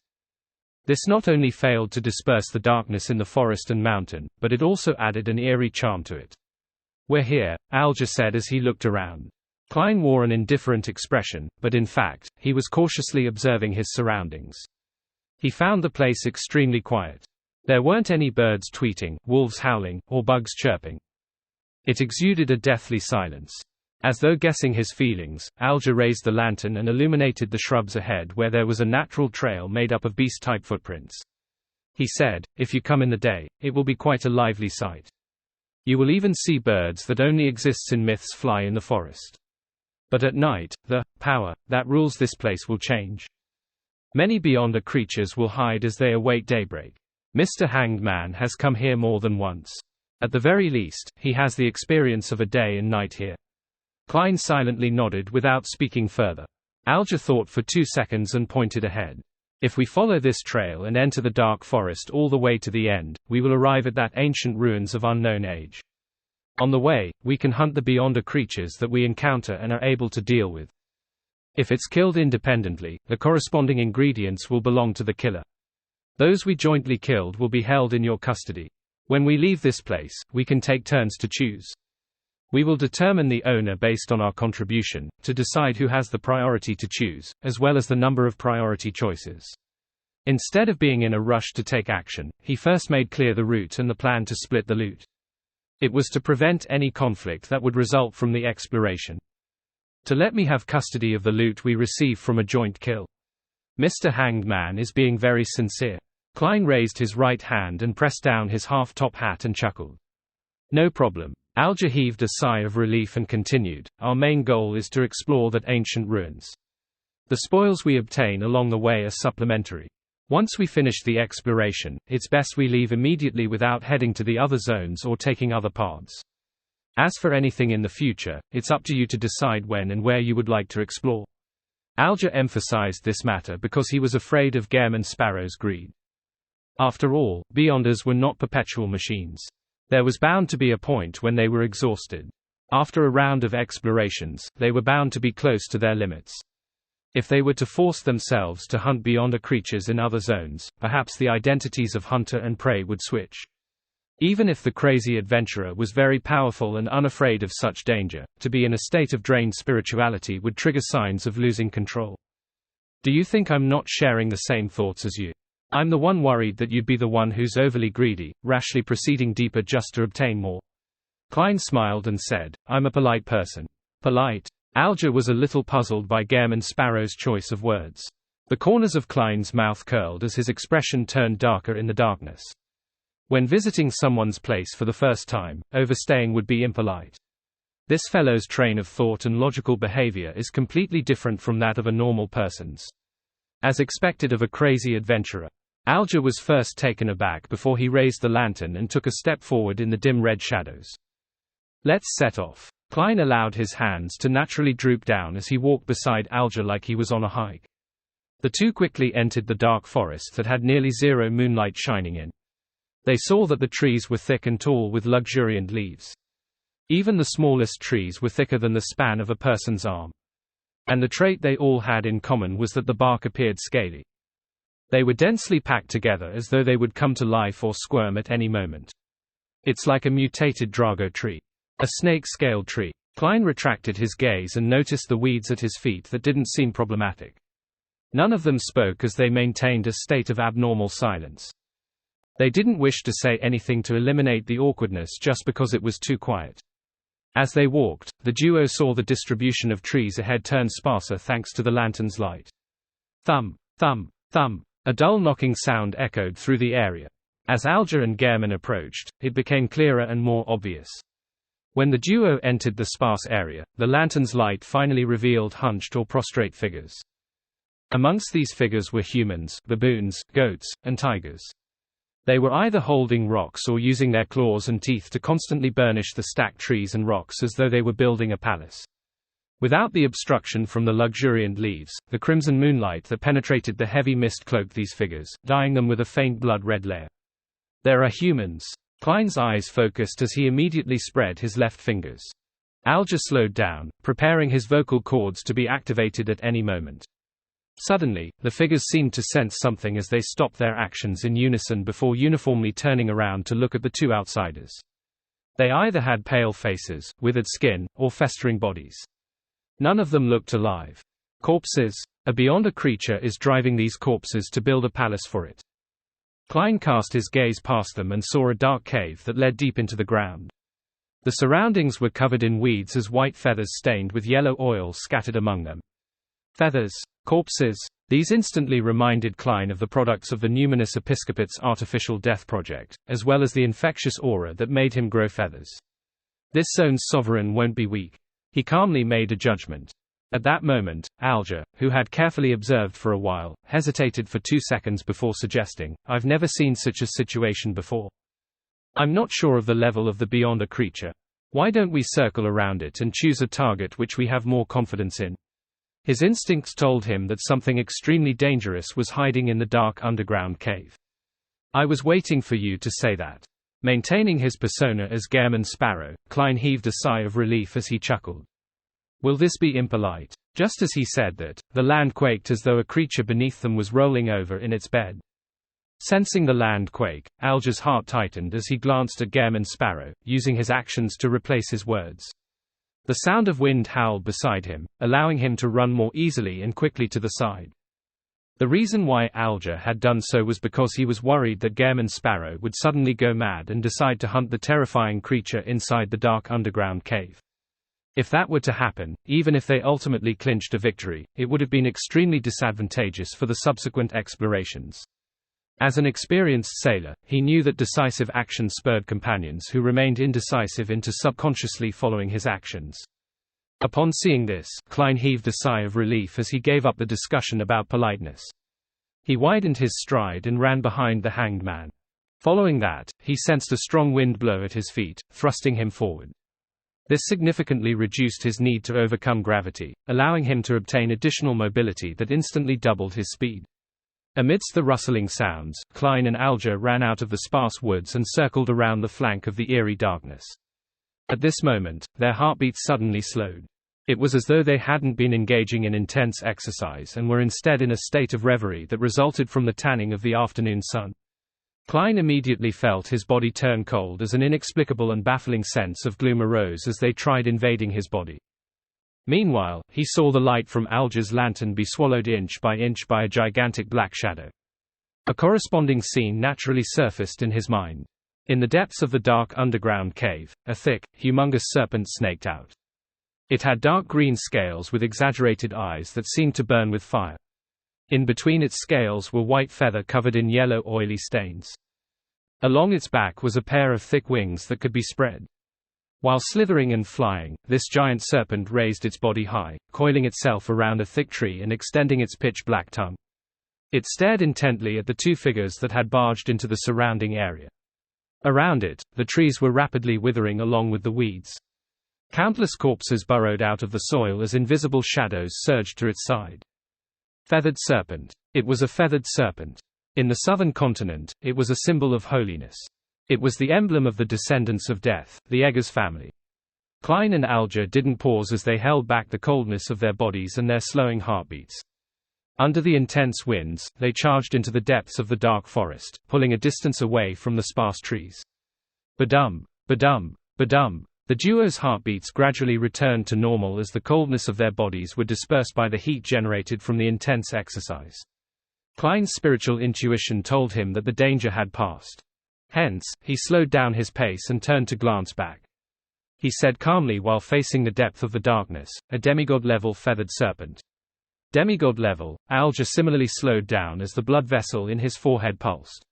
A: This not only failed to disperse the darkness in the forest and mountain, but it also added an eerie charm to it. "We're here," Alger said as he looked around. Klein wore an indifferent expression, but in fact, he was cautiously observing his surroundings. He found the place extremely quiet. There weren't any birds tweeting, wolves howling, or bugs chirping. It exuded a deathly silence. As though guessing his feelings, Alger raised the lantern and illuminated the shrubs ahead where there was a natural trail made up of beast-type footprints. He said, "If you come in the day, it will be quite a lively sight. You will even see birds that only exists in myths fly in the forest. But at night, the power that rules this place will change. Many Beyonder creatures will hide as they await daybreak. Mr. Hanged Man has come here more than once. At the very least, he has the experience of a day and night here." Klein silently nodded without speaking further. Alger thought for 2 seconds and pointed ahead. "If we follow this trail and enter the dark forest all the way to the end, we will arrive at that ancient ruins of unknown age. On the way, we can hunt the Beyonder creatures that we encounter and are able to deal with. If it's killed independently, the corresponding ingredients will belong to the killer. Those we jointly killed will be held in your custody. When we leave this place, we can take turns to choose. We will determine the owner based on our contribution, to decide who has the priority to choose, as well as the number of priority choices." Instead of being in a rush to take action, he first made clear the route and the plan to split the loot. It was to prevent any conflict that would result from the exploration. "To let me have custody of the loot we receive from a joint kill. Mr. Hanged Man is being very sincere." Klein raised his right hand and pressed down his half-top hat and chuckled. "No problem." Alger heaved a sigh of relief and continued, "Our main goal is to explore that ancient ruins. The spoils we obtain along the way are supplementary. Once we finish the exploration, it's best we leave immediately without heading to the other zones or taking other paths. As for anything in the future, it's up to you to decide when and where you would like to explore." Alger emphasized this matter because he was afraid of Gairman Sparrow's greed. After all, Beyonders were not perpetual machines. There was bound to be a point when they were exhausted. After a round of explorations, they were bound to be close to their limits. If they were to force themselves to hunt Beyonder creatures in other zones, perhaps the identities of hunter and prey would switch. Even if the crazy adventurer was very powerful and unafraid of such danger, to be in a state of drained spirituality would trigger signs of losing control. "Do you think I'm not sharing the same thoughts as you? I'm the one worried that you'd be the one who's overly greedy, rashly proceeding deeper just to obtain more." Klein smiled and said, "I'm a polite person." "Polite?" Alger was a little puzzled by Gairman Sparrow's choice of words. The corners of Klein's mouth curled as his expression turned darker in the darkness. When visiting someone's place for the first time, overstaying would be impolite. This fellow's train of thought and logical behavior is completely different from that of a normal person's. As expected of a crazy adventurer, Alger was first taken aback before he raised the lantern and took a step forward in the dim red shadows. "Let's set off." Klein allowed his hands to naturally droop down as he walked beside Alger like he was on a hike. The two quickly entered the dark forest that had nearly zero moonlight shining in. They saw that the trees were thick and tall with luxuriant leaves. Even the smallest trees were thicker than the span of a person's arm. And the trait they all had in common was that the bark appeared scaly. They were densely packed together as though they would come to life or squirm at any moment. "It's like a mutated Drago tree. A snake-scaled tree." Klein retracted his gaze and noticed the weeds at his feet that didn't seem problematic. None of them spoke as they maintained a state of abnormal silence. They didn't wish to say anything to eliminate the awkwardness just because it was too quiet. As they walked, the duo saw the distribution of trees ahead turn sparser thanks to the lantern's light. Thump, thump, thump. A dull knocking sound echoed through the area. As Alger and Gehrman approached, it became clearer and more obvious. When the duo entered the sparse area, the lantern's light finally revealed hunched or prostrate figures. Amongst these figures were humans, baboons, goats, and tigers. They were either holding rocks or using their claws and teeth to constantly burnish the stacked trees and rocks as though they were building a palace. Without the obstruction from the luxuriant leaves, the crimson moonlight that penetrated the heavy mist cloaked these figures, dyeing them with a faint blood-red layer. "There are humans." Klein's eyes focused as he immediately spread his left fingers. Alger slowed down, preparing his vocal cords to be activated at any moment. Suddenly, the figures seemed to sense something as they stopped their actions in unison before uniformly turning around to look at the two outsiders. They either had pale faces, withered skin, or festering bodies. None of them looked alive. Corpses? A Beyonder creature is driving these corpses to build a palace for it. Klein cast his gaze past them and saw a dark cave that led deep into the ground. The surroundings were covered in weeds as white feathers stained with yellow oil scattered among them. Feathers. Corpses. These instantly reminded Klein of the products of the Numinous Episcopate's artificial death project, as well as the infectious aura that made him grow feathers. This zone's sovereign won't be weak. He calmly made a judgment. At that moment, Alger, who had carefully observed for a while, hesitated for 2 seconds before suggesting, "I've never seen such a situation before. I'm not sure of the level of the Beyonder creature. Why don't we circle around it and choose a target which we have more confidence in?" His instincts told him that something extremely dangerous was hiding in the dark underground cave. "I was waiting for you to say that." Maintaining his persona as Gehrman Sparrow, Klein heaved a sigh of relief as he chuckled. "Will this be impolite?" Just as he said that, the land quaked as though a creature beneath them was rolling over in its bed. Sensing the land quake, Alger's heart tightened as he glanced at Gehrman Sparrow, using his actions to replace his words. The sound of wind howled beside him, allowing him to run more easily and quickly to the side. The reason why Alger had done so was because he was worried that Gehrman Sparrow would suddenly go mad and decide to hunt the terrifying creature inside the dark underground cave. If that were to happen, even if they ultimately clinched a victory, it would have been extremely disadvantageous for the subsequent explorations. As an experienced sailor, he knew that decisive action spurred companions who remained indecisive into subconsciously following his actions. Upon seeing this, Klein heaved a sigh of relief as he gave up the discussion about politeness. He widened his stride and ran behind the hanged man. Following that, he sensed a strong wind blow at his feet, thrusting him forward. This significantly reduced his need to overcome gravity, allowing him to obtain additional mobility that instantly doubled his speed. Amidst the rustling sounds, Klein and Alger ran out of the sparse woods and circled around the flank of the eerie darkness. At this moment, their heartbeats suddenly slowed. It was as though they hadn't been engaging in intense exercise and were instead in a state of reverie that resulted from the tanning of the afternoon sun. Klein immediately felt his body turn cold as an inexplicable and baffling sense of gloom arose as they tried invading his body. Meanwhile, he saw the light from Alger's lantern be swallowed inch by a gigantic black shadow. A corresponding scene naturally surfaced in his mind. In the depths of the dark underground cave, a thick, humongous serpent snaked out. It had dark green scales with exaggerated eyes that seemed to burn with fire. In between its scales were white feather covered in yellow oily stains. Along its back was a pair of thick wings that could be spread. While slithering and flying, this giant serpent raised its body high, coiling itself around a thick tree and extending its pitch-black tongue. It stared intently at the two figures that had barged into the surrounding area. Around it, the trees were rapidly withering along with the weeds. Countless corpses burrowed out of the soil as invisible shadows surged to its side. Feathered serpent. It was a feathered serpent. In the southern continent, it was a symbol of holiness. It was the emblem of the descendants of death, the Eggers family. Klein and Alger didn't pause as they held back the coldness of their bodies and their slowing heartbeats. Under the intense winds, they charged into the depths of the dark forest, pulling a distance away from the sparse trees. Badum, badum, badum. The duo's heartbeats gradually returned to normal as the coldness of their bodies were dispersed by the heat generated from the intense exercise. Klein's spiritual intuition told him that the danger had passed. Hence, he slowed down his pace and turned to glance back. He said calmly while facing the depth of the darkness, "A demigod-level feathered serpent." Demigod level. Alger similarly slowed down as the blood vessel in his forehead pulsed.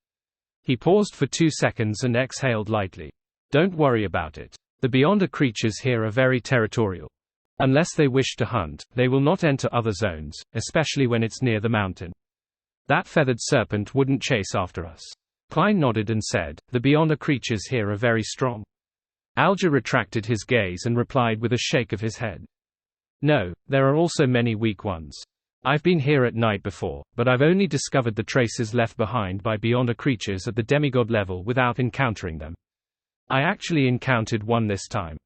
A: He paused for 2 seconds and exhaled lightly. "Don't worry about it. The Beyonder creatures here are very territorial. Unless they wish to hunt, they will not enter other zones, especially when it's near the mountain. That feathered serpent wouldn't chase after us." Klein nodded and said, "The Beyonder creatures here are very strong." Alger retracted his gaze and replied with a shake of his head. "No, there are also many weak ones. I've been here at night before, but I've only discovered the traces left behind by Beyonder creatures at the demigod level without encountering them. I actually encountered one this time.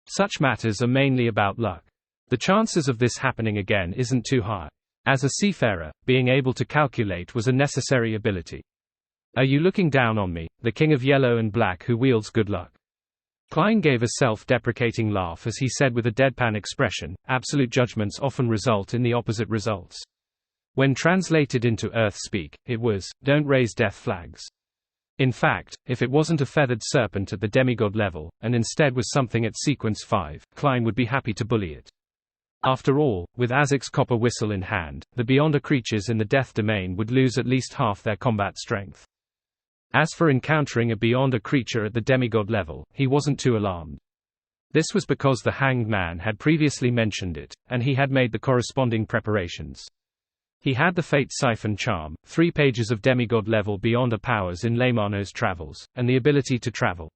A: Such matters are mainly about luck. The chances of this happening again isn't too high. As a seafarer, being able to calculate was a necessary ability." "Are you looking down on me, the king of yellow and black who wields good luck?" Klein gave a self-deprecating laugh as he said with a deadpan expression, "Absolute judgments often result in the opposite results." When translated into Earth speak, it was, "Don't raise death flags." In fact, if it wasn't a feathered serpent at the demigod level, and instead was something at sequence 5, Klein would be happy to bully it. After all, with Azek's copper whistle in hand, the Beyonder creatures in the death domain would lose at least half their combat strength. As for encountering a Beyonder creature at the demigod level, he wasn't too alarmed. This was because the Hanged Man had previously mentioned it, and he had made the corresponding preparations. He had the Fate Siphon Charm, 3 pages of demigod-level Beyonder powers in Leymano's travels, and the ability to travel.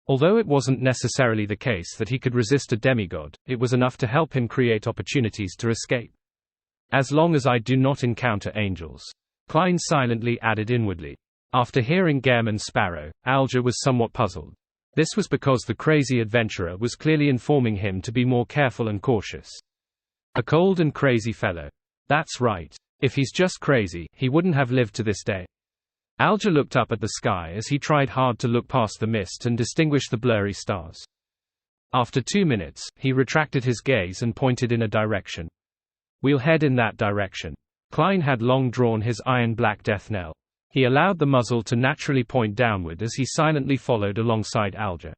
A: Although it wasn't necessarily the case that he could resist a demigod, it was enough to help him create opportunities to escape. "As long as I do not encounter angels," Klein silently added inwardly. After hearing Gehrman Sparrow, Alger was somewhat puzzled. This was because the crazy adventurer was clearly informing him to be more careful and cautious. A cold and crazy fellow. That's right. If he's just crazy, he wouldn't have lived to this day. Alger looked up at the sky as he tried hard to look past the mist and distinguish the blurry stars. After 2 minutes, he retracted his gaze and pointed in a direction. "We'll head in that direction." Klein had long drawn his iron-black death knell. He allowed the muzzle to naturally point downward as he silently followed alongside Alger.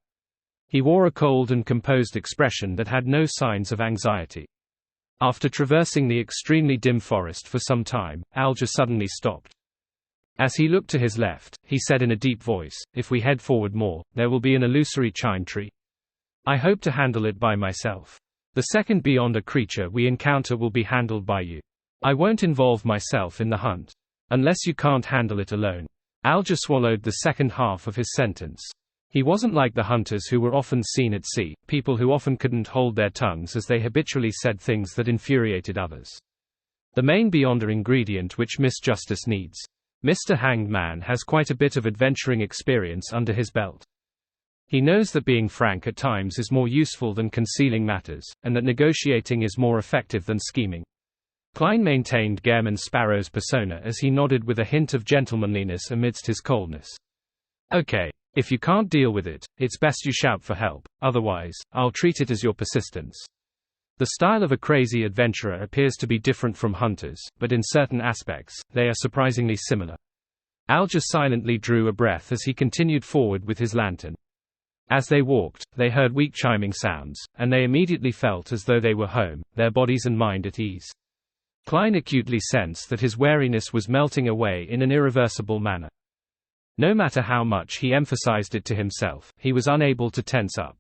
A: He wore a cold and composed expression that had no signs of anxiety. After traversing the extremely dim forest for some time, Alger suddenly stopped. As he looked to his left, he said in a deep voice, "If we head forward more, there will be an illusory chime tree. I hope to handle it by myself. The second Beyonder creature we encounter will be handled by you. I won't involve myself in the hunt. Unless you can't handle it alone." Alger swallowed the second half of his sentence. He wasn't like the hunters who were often seen at sea, people who often couldn't hold their tongues as they habitually said things that infuriated others. The main Beyonder ingredient which Miss Justice needs. Mr. Hanged Man has quite a bit of adventuring experience under his belt. He knows that being frank at times is more useful than concealing matters, and that negotiating is more effective than scheming. Klein maintained Gehrman Sparrow's persona as he nodded with a hint of gentlemanliness amidst his coldness. "Okay. If you can't deal with it, it's best you shout for help, otherwise, I'll treat it as your persistence." The style of a crazy adventurer appears to be different from hunters, but in certain aspects, they are surprisingly similar. Alger silently drew a breath as he continued forward with his lantern. As they walked, they heard weak chiming sounds, and they immediately felt as though they were home, their bodies and mind at ease. Klein acutely sensed that his wariness was melting away in an irreversible manner. No matter how much he emphasized it to himself, he was unable to tense up.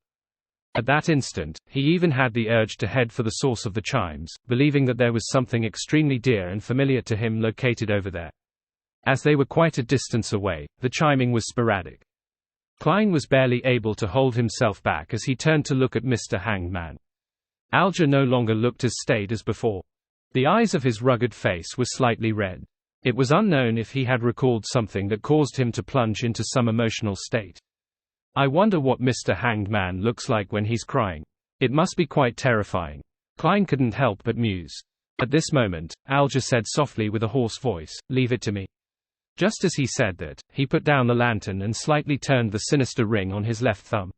A: At that instant, he even had the urge to head for the source of the chimes, believing that there was something extremely dear and familiar to him located over there. As they were quite a distance away, the chiming was sporadic. Klein was barely able to hold himself back as he turned to look at Mr. Hanged Man. Alger no longer looked as staid as before. The eyes of his rugged face were slightly red. It was unknown if he had recalled something that caused him to plunge into some emotional state. I wonder what Mr. Hanged Man looks like when he's crying. It must be quite terrifying. Klein couldn't help but muse. At this moment, Alger said softly with a hoarse voice, "Leave it to me." Just as he said that, he put down the lantern and slightly turned the sinister ring on his left thumb.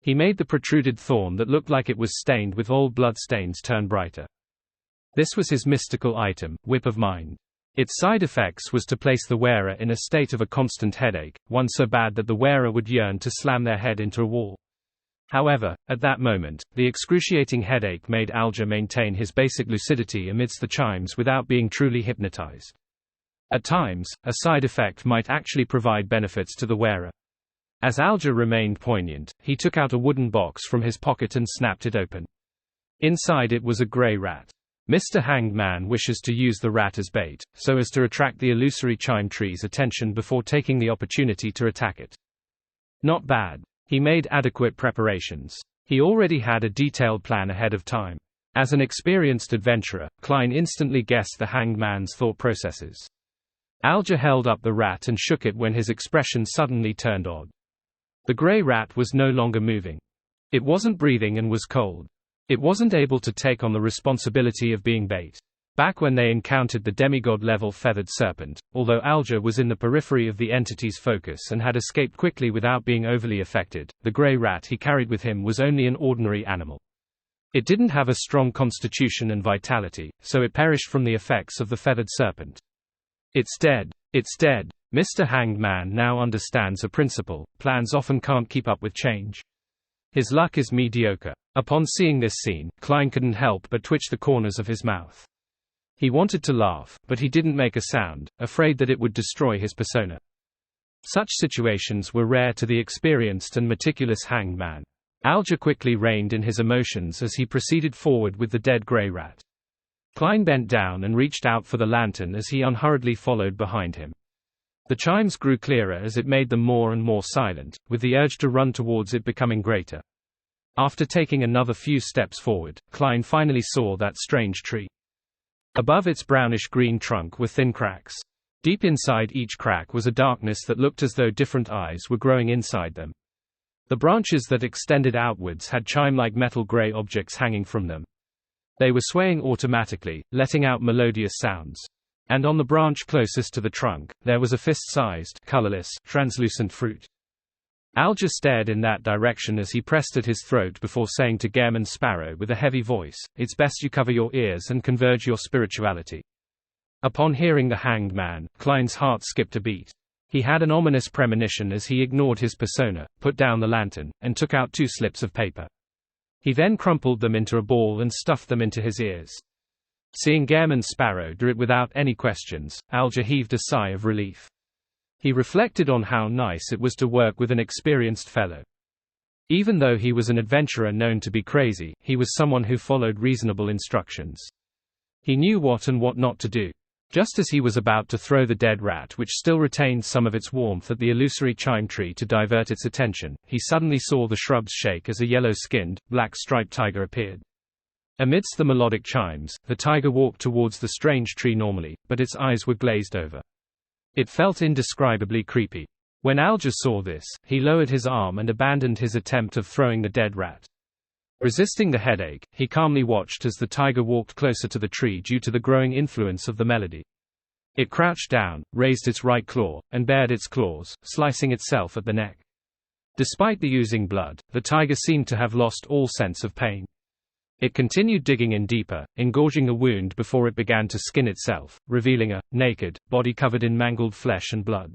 A: He made the protruded thorn that looked like it was stained with old blood stains turn brighter. This was his mystical item, Whip of Mind. Its side effects was to place the wearer in a state of a constant headache, one so bad that the wearer would yearn to slam their head into a wall. However, at that moment, the excruciating headache made Alger maintain his basic lucidity amidst the chimes without being truly hypnotized. At times, a side effect might actually provide benefits to the wearer. As Alger remained poignant, he took out a wooden box from his pocket and snapped it open. Inside it was a grey rat. Mr. Hanged Man wishes to use the rat as bait, so as to attract the illusory chime tree's attention before taking the opportunity to attack it. Not bad. He made adequate preparations. He already had a detailed plan ahead of time. As an experienced adventurer, Klein instantly guessed the Hanged Man's thought processes. Alger held up the rat and shook it when his expression suddenly turned odd. The grey rat was no longer moving. It wasn't breathing and was cold. It wasn't able to take on the responsibility of being bait. Back when they encountered the demigod-level feathered serpent, although Alger was in the periphery of the entity's focus and had escaped quickly without being overly affected, the grey rat he carried with him was only an ordinary animal. It didn't have a strong constitution and vitality, so it perished from the effects of the feathered serpent. It's dead. It's dead. Mr. Hanged Man now understands a principle: plans often can't keep up with change. His luck is mediocre. Upon seeing this scene, Klein couldn't help but twitch the corners of his mouth. He wanted to laugh, but he didn't make a sound, afraid that it would destroy his persona. Such situations were rare to the experienced and meticulous Hanged Man. Alger quickly reined in his emotions as he proceeded forward with the dead grey rat. Klein bent down and reached out for the lantern as he unhurriedly followed behind him. The chimes grew clearer as it made them more and more silent, with the urge to run towards it becoming greater. After taking another few steps forward, Klein finally saw that strange tree. Above its brownish-green trunk were thin cracks. Deep inside each crack was a darkness that looked as though different eyes were growing inside them. The branches that extended outwards had chime-like metal gray objects hanging from them. They were swaying automatically, letting out melodious sounds. And on the branch closest to the trunk, there was a fist-sized, colorless, translucent fruit. Alger stared in that direction as he pressed at his throat before saying to Gairman Sparrow with a heavy voice, "It's best you cover your ears and converge your spirituality." Upon hearing the Hanged Man, Klein's heart skipped a beat. He had an ominous premonition as he ignored his persona, put down the lantern, and took out 2 slips of paper. He then crumpled them into a ball and stuffed them into his ears. Seeing Gairman Sparrow do it without any questions, Alger heaved a sigh of relief. He reflected on how nice it was to work with an experienced fellow. Even though he was an adventurer known to be crazy, he was someone who followed reasonable instructions. He knew what and what not to do. Just as he was about to throw the dead rat, which still retained some of its warmth, at the illusory chime tree to divert its attention, he suddenly saw the shrubs shake as a yellow-skinned, black-striped tiger appeared. Amidst the melodic chimes, the tiger walked towards the strange tree normally, but its eyes were glazed over. It felt indescribably creepy. When Alger saw this, he lowered his arm and abandoned his attempt of throwing the dead rat. Resisting the headache, he calmly watched as the tiger walked closer to the tree due to the growing influence of the melody. It crouched down, raised its right claw, and bared its claws, slicing itself at the neck. Despite the oozing blood, the tiger seemed to have lost all sense of pain. It continued digging in deeper, engorging the wound before it began to skin itself, revealing a naked body covered in mangled flesh and blood.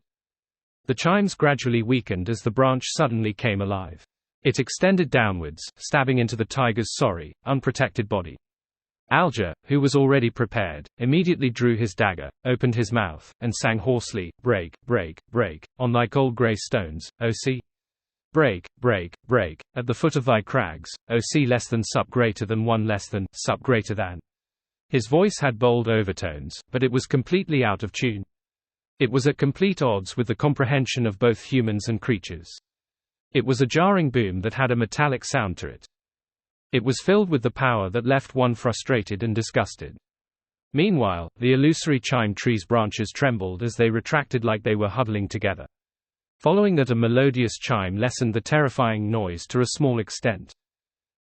A: The chimes gradually weakened as the branch suddenly came alive. It extended downwards, stabbing into the tiger's sorry, unprotected body. Alger, who was already prepared, immediately drew his dagger, opened his mouth, and sang hoarsely, "Break, break, break, on thy cold grey stones, O sea. Break, break, break, at the foot of thy crags, O sea less than sup greater than one less than, sup greater than." His voice had bold overtones, but it was completely out of tune. It was at complete odds with the comprehension of both humans and creatures. It was a jarring boom that had a metallic sound to it. It was filled with the power that left one frustrated and disgusted. Meanwhile, the illusory chime tree's branches trembled as they retracted like they were huddling together. Following that, a melodious chime lessened the terrifying noise to a small extent.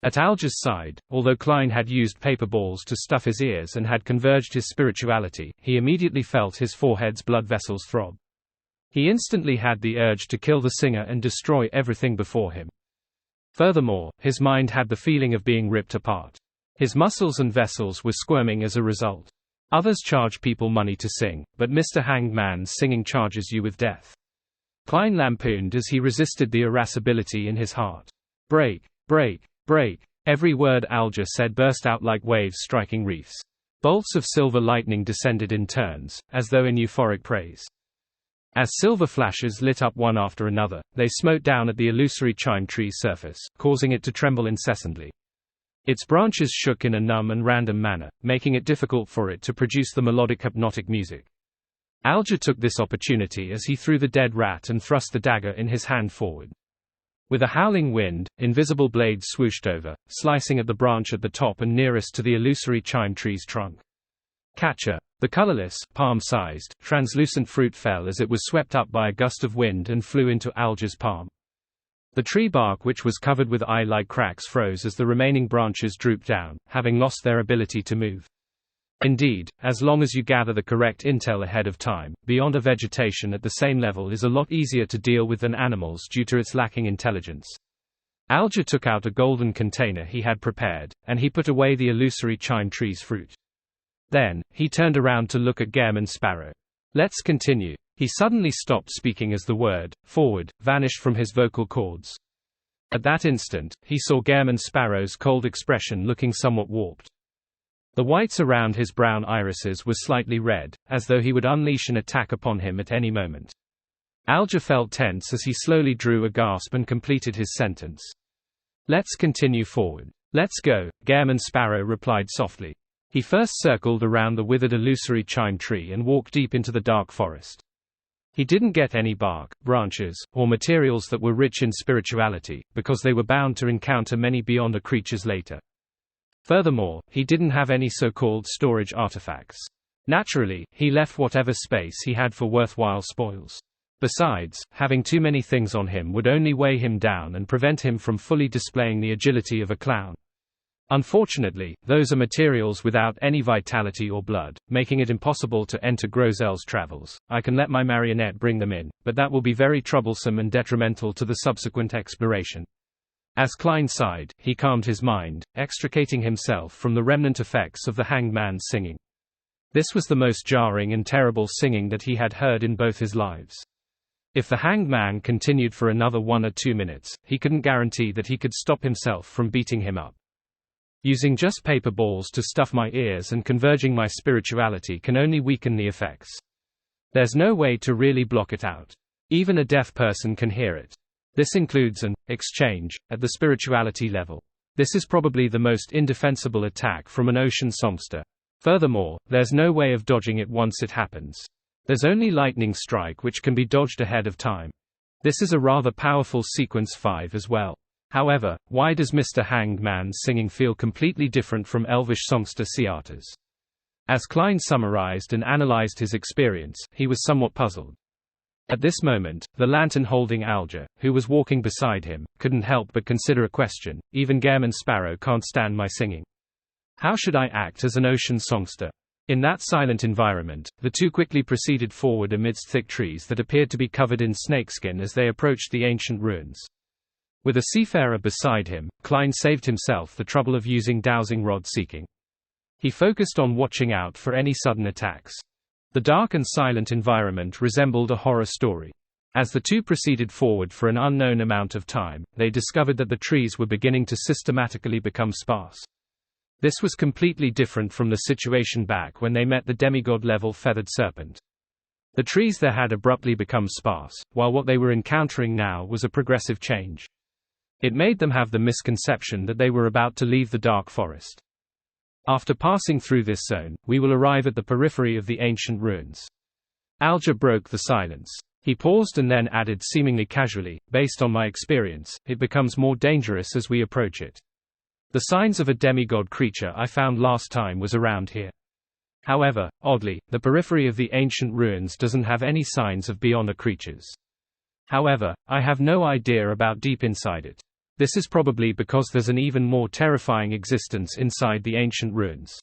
A: At Alger's side, although Klein had used paper balls to stuff his ears and had converged his spirituality, he immediately felt his forehead's blood vessels throb. He instantly had the urge to kill the singer and destroy everything before him. Furthermore, his mind had the feeling of being ripped apart. His muscles and vessels were squirming as a result. Others charge people money to sing, but Mr. Hanged Man's singing charges you with death. Klein lampooned as he resisted the irascibility in his heart. Break, break, break. Every word Alger said burst out like waves striking reefs. Bolts of silver lightning descended in turns, as though in euphoric praise. As silver flashes lit up one after another, they smote down at the illusory chime tree's surface, causing it to tremble incessantly. Its branches shook in a numb and random manner, making it difficult for it to produce the melodic hypnotic music. Alger took this opportunity as he threw the dead rat and thrust the dagger in his hand forward. With a howling wind, invisible blades swooshed over, slicing at the branch at the top and nearest to the illusory chime tree's trunk. Catcher. The colorless, palm-sized, translucent fruit fell as it was swept up by a gust of wind and flew into Alger's palm. The tree bark, which was covered with eye-like cracks, froze as the remaining branches drooped down, having lost their ability to move. Indeed, as long as you gather the correct intel ahead of time, beyond a vegetation at the same level is a lot easier to deal with than animals due to its lacking intelligence. Alger took out a golden container he had prepared, and he put away the illusory chime tree's fruit. Then, he turned around to look at Gehrman Sparrow. "Let's continue." He suddenly stopped speaking as the word, "forward," vanished from his vocal cords. At that instant, he saw Gehrman Sparrow's cold expression looking somewhat warped. The whites around his brown irises were slightly red, as though he would unleash an attack upon him at any moment. Alger felt tense as he slowly drew a gasp and completed his sentence. "Let's continue forward." "Let's go," Gehrman Sparrow replied softly. He first circled around the withered illusory chime tree and walked deep into the dark forest. He didn't get any bark, branches, or materials that were rich in spirituality, because they were bound to encounter many beyond creatures later. Furthermore, he didn't have any so-called storage artifacts. Naturally, he left whatever space he had for worthwhile spoils. Besides, having too many things on him would only weigh him down and prevent him from fully displaying the agility of a clown. Unfortunately, those are materials without any vitality or blood, making it impossible to enter Grozel's travels. I can let my marionette bring them in, but that will be very troublesome and detrimental to the subsequent exploration. As Klein sighed, he calmed his mind, extricating himself from the remnant effects of the Hanged Man's singing. This was the most jarring and terrible singing that he had heard in both his lives. If the Hanged Man continued for another 1 or 2 minutes, he couldn't guarantee that he could stop himself from beating him up. Using just paper balls to stuff my ears and converging my spirituality can only weaken the effects. There's no way to really block it out. Even a deaf person can hear it. This includes an exchange at the spirituality level. This is probably the most indefensible attack from an ocean songster. Furthermore, there's no way of dodging it once it happens. There's only lightning strike which can be dodged ahead of time. This is a rather powerful sequence 5 as well. However, why does Mr. Hanged Man's singing feel completely different from elvish songster Siata's? As Klein summarized and analyzed his experience, he was somewhat puzzled. At this moment, the lantern holding Alger, who was walking beside him, couldn't help but consider a question. Even Gehrman Sparrow can't stand my singing. How should I act as an ocean songster? In that silent environment, the two quickly proceeded forward amidst thick trees that appeared to be covered in snakeskin as they approached the ancient ruins. With a seafarer beside him, Klein saved himself the trouble of using dowsing rod seeking. He focused on watching out for any sudden attacks. The dark and silent environment resembled a horror story. As the two proceeded forward for an unknown amount of time, they discovered that the trees were beginning to systematically become sparse. This was completely different from the situation back when they met the demigod-level feathered serpent. The trees there had abruptly become sparse, while what they were encountering now was a progressive change. It made them have the misconception that they were about to leave the dark forest. After passing through this zone, we will arrive at the periphery of the ancient ruins. Alger broke the silence. He paused and then added seemingly casually, based on my experience, it becomes more dangerous as we approach it. The signs of a demigod creature I found last time was around here. However, oddly, the periphery of the ancient ruins doesn't have any signs of beyonder creatures. However, I have no idea about deep inside it. This is probably because there's an even more terrifying existence inside the ancient ruins.